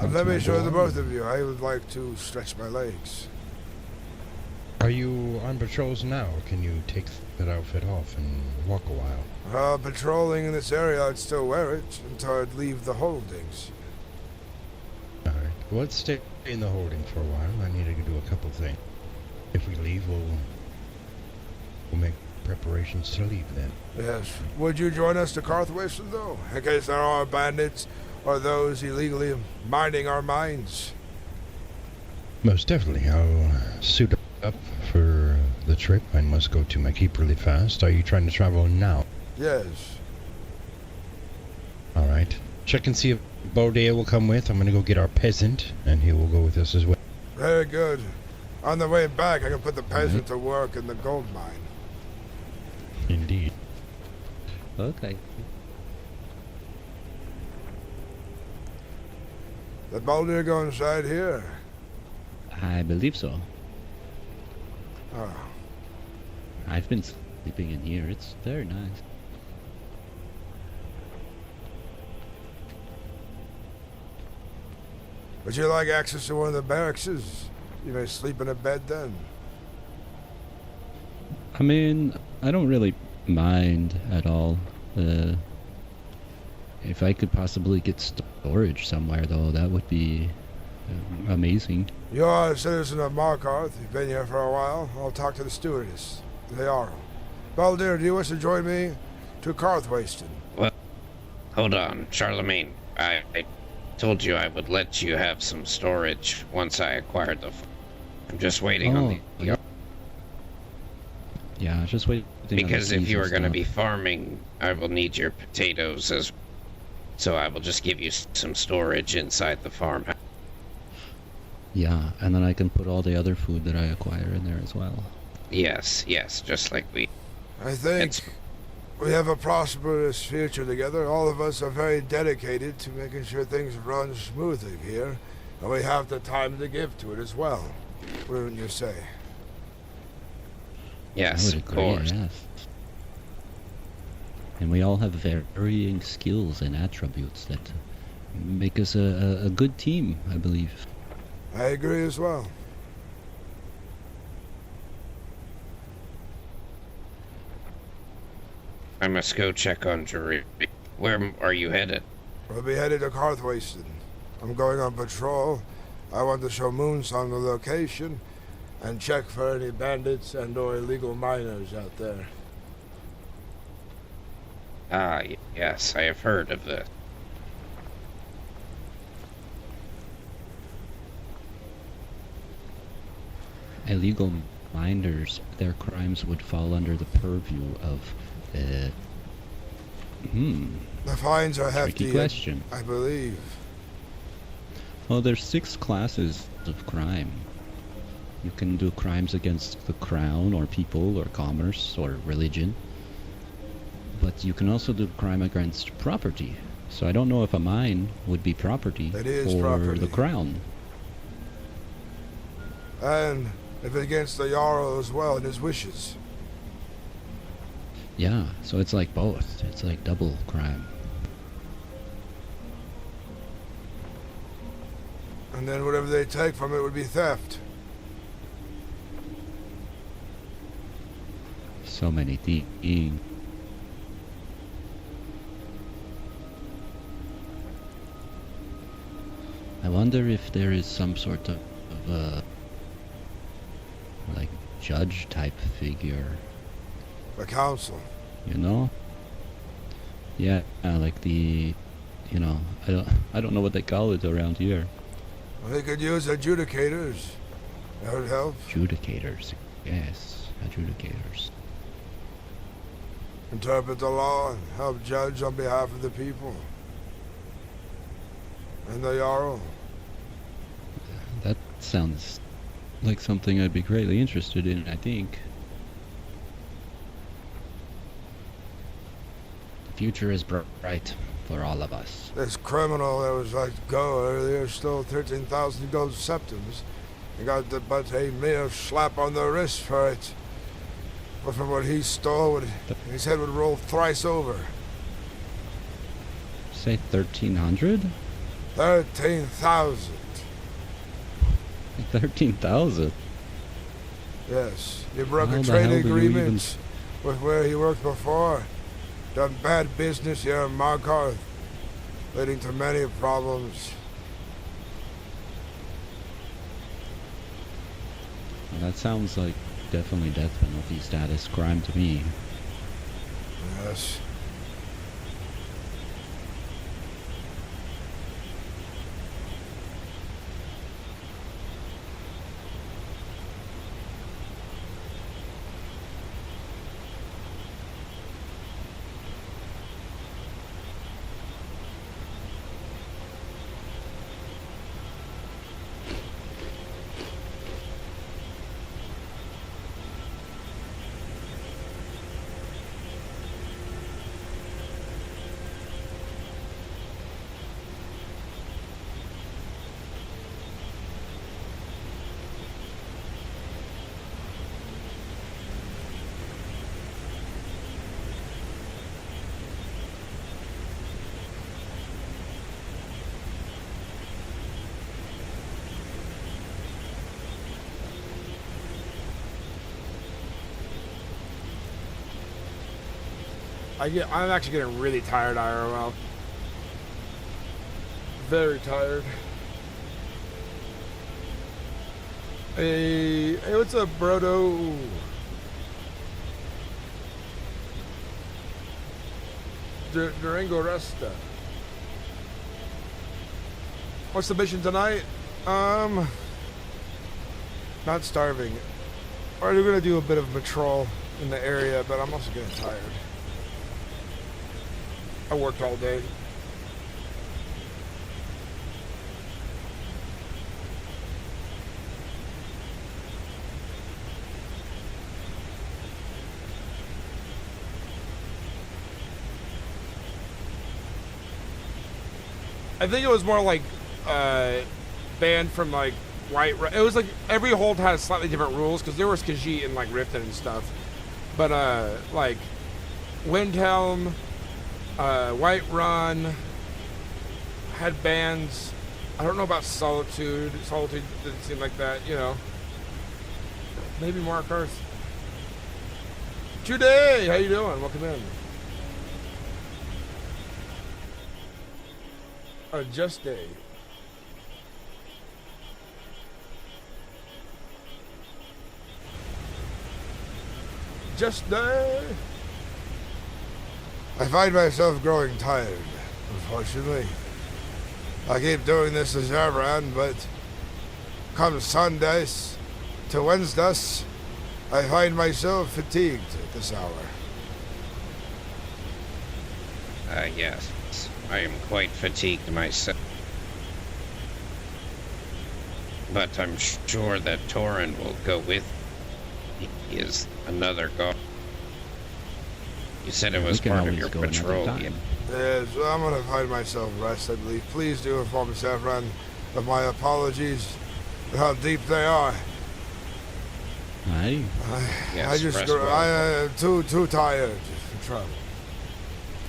Let me show the both of you. I would like to stretch my legs. Are you on patrols now? Can you take that outfit off and walk a while? Patrolling in this area, I'd still wear it until I'd leave the holdings. Alright. Well, let's stay in the holding for a while. I need to do a couple things. If we leave, we'll make preparations to leave then. Yes. Would you join us to Karthwasten, though? In case there are bandits or those illegally mining our mines? Most definitely. I'll suit up for the trip. I must go to my keep really fast. Are you trying to travel now? Yes. Alright. Check and see if Bodea will come with. I'm going to go get our peasant, and he will go with us as well. Very good. On the way back, I can put the peasant to work in the gold mine. Indeed. Okay. Did Baldur go inside here? I believe so. Oh. I've been sleeping in here. It's very nice. Would you like access to one of the barracks? You may sleep in a bed then. I mean, I don't really mind at all. If I could possibly get storage somewhere, though, that would be amazing. You are a citizen of Markarth. You've been here for a while. I'll talk to the stewardess. They are. Baldur, do you wish to join me to Karthwasten? Well, hold on, Charlemagne. I told you I would let you have some storage once I acquired the... I'm just waiting on the... Yeah, just wait. Because if you are going to be farming, I will need your potatoes as... So I will just give you some storage inside the farmhouse. Yeah, and then I can put all the other food that I acquire in there as well. Yes, just like we... I think we have a prosperous future together. All of us are very dedicated to making sure things run smoothly here, and we have the time to give to it as well. Wouldn't you say? Yes, I would of agree, course. yes. And we all have varying skills and attributes that make us a good team, I believe. I agree as well. I must go check on Jerry. Where are you headed? We'll be headed to Carthwasten. I'm going on patrol. I want to show Moonsong the location and check for any bandits and or illegal miners out there. Ah, yes, I have heard of this. Illegal miners, their crimes would fall under the purview of The fines are hefty, tricky question. I believe. Well, there's 6 classes of crime. You can do crimes against the crown or people or commerce or religion. But you can also do crime against property. So I don't know if a mine would be property for property. the crown. And if against the Jarl as well and his wishes. Yeah, so it's like both. It's like double crime. And then whatever they take from it would be theft. So many things. I wonder if there is some sort of like judge type figure. The council. You know? Yeah, like the, you know, I don't know what they call it around here. They could use adjudicators. That would help. Adjudicators, yes, adjudicators. Interpret the law and help judge on behalf of the people. And the Jarl. That sounds like something I'd be greatly interested in, I think. The future is bright for all of us. This criminal that was let go earlier stole 13,000 gold septims and got but a mere slap on the wrist for it. But from what he stole, his head would roll thrice over. Say 1,300? 13,000. 13,000? Yes. He broke How a the trade hell do you agreement with where he worked before. Done bad business here in Markarth, leading to many problems. Well, that sounds like definitely death penalty status crime to me. Yes. I'm actually getting really tired, IRL. Very tired. Hey, what's up, Brodo? Durango Resta. What's the mission tonight? Not starving. We're gonna do a bit of patrol in the area, but I'm also getting tired. I worked all day. I think it was more like banned from like White. It was like every hold had slightly different rules because there was Khajiit and like Riften and stuff. But like Windhelm, Whiterun had bans. I don't know about Solitude. Solitude didn't seem like that, you know. Maybe Markarth. Today, how you doing? Welcome in. Just day. Just day. I find myself growing tired, unfortunately. I keep doing this as Arran, but come Sundays to Wednesdays, I find myself fatigued at this hour. Yes. I am quite fatigued myself. But I'm sure that Torin will go with me. He is another god. You said it was part of your patrol. Yes, I'm gonna find myself rest, I believe. Please do inform Savran of my apologies and how deep they are. Aye. I am too tired to travel.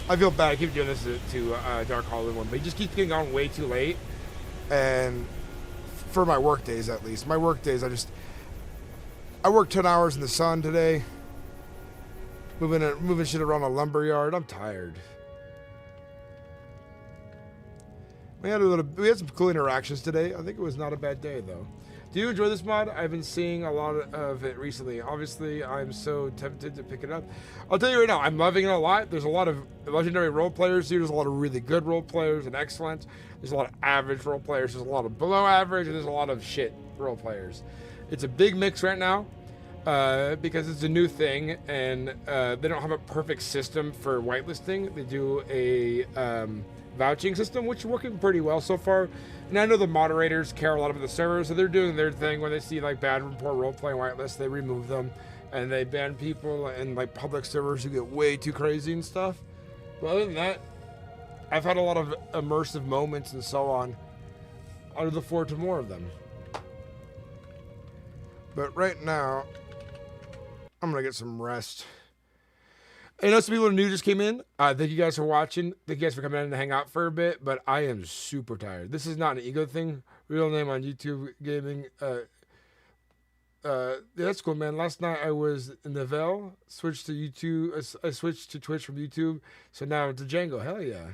I feel bad. I keep doing this to Dark Hollow one, but he just keeps getting on way too late. And for my work days, at least. My work days, I worked 10 hours in the sun today. Moving shit around a lumber yard. I'm tired. We had some cool interactions today. I think it was not a bad day, though. Do you enjoy this mod? I've been seeing a lot of it recently. Obviously, I'm so tempted to pick it up. I'll tell you right now, I'm loving it a lot. There's a lot of legendary role players here. There's a lot of really good role players and excellent. There's a lot of average role players. There's a lot of below average, and there's a lot of shit role players. It's a big mix right now because it's a new thing, and they don't have a perfect system for whitelisting. They do a vouching system, which is working pretty well so far. And I know the moderators care a lot about the servers, so they're doing their thing. When they see like bad report roleplay whitelist, they remove them, and they ban people in like public servers who get way too crazy and stuff. But other than that, I've had a lot of immersive moments and so on. I look forward to more of them. But right now, I'm gonna get some rest. I know some people new just came in. Thank you guys for watching. Thank you guys for coming in to hang out for a bit, but I am super tired. This is not an ego thing. Real name on YouTube Gaming. Yeah, that's cool, man. Last night I was in the Vel, switched to YouTube. I switched to Twitch from YouTube, so now it's Django. Hell yeah.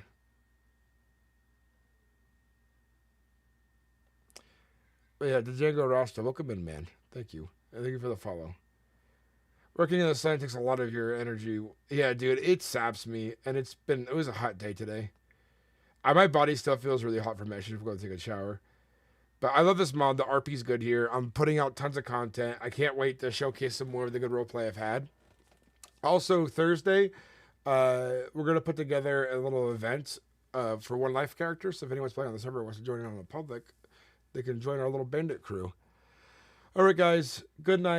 But yeah, Django Rasta, welcome in, man. Thank you. And thank you for the follow. Working in the sun takes a lot of your energy. Yeah, dude, it saps me, and it was a hot day today. My body still feels really hot from me. I should go take a shower. But I love this mod. The RP's good here. I'm putting out tons of content. I can't wait to showcase some more of the good roleplay I've had. Also, Thursday, we're going to put together a little event for One Life characters. So if anyone's playing on the server and wants to join in on the public, they can join our little bandit crew. All right, guys. Good night.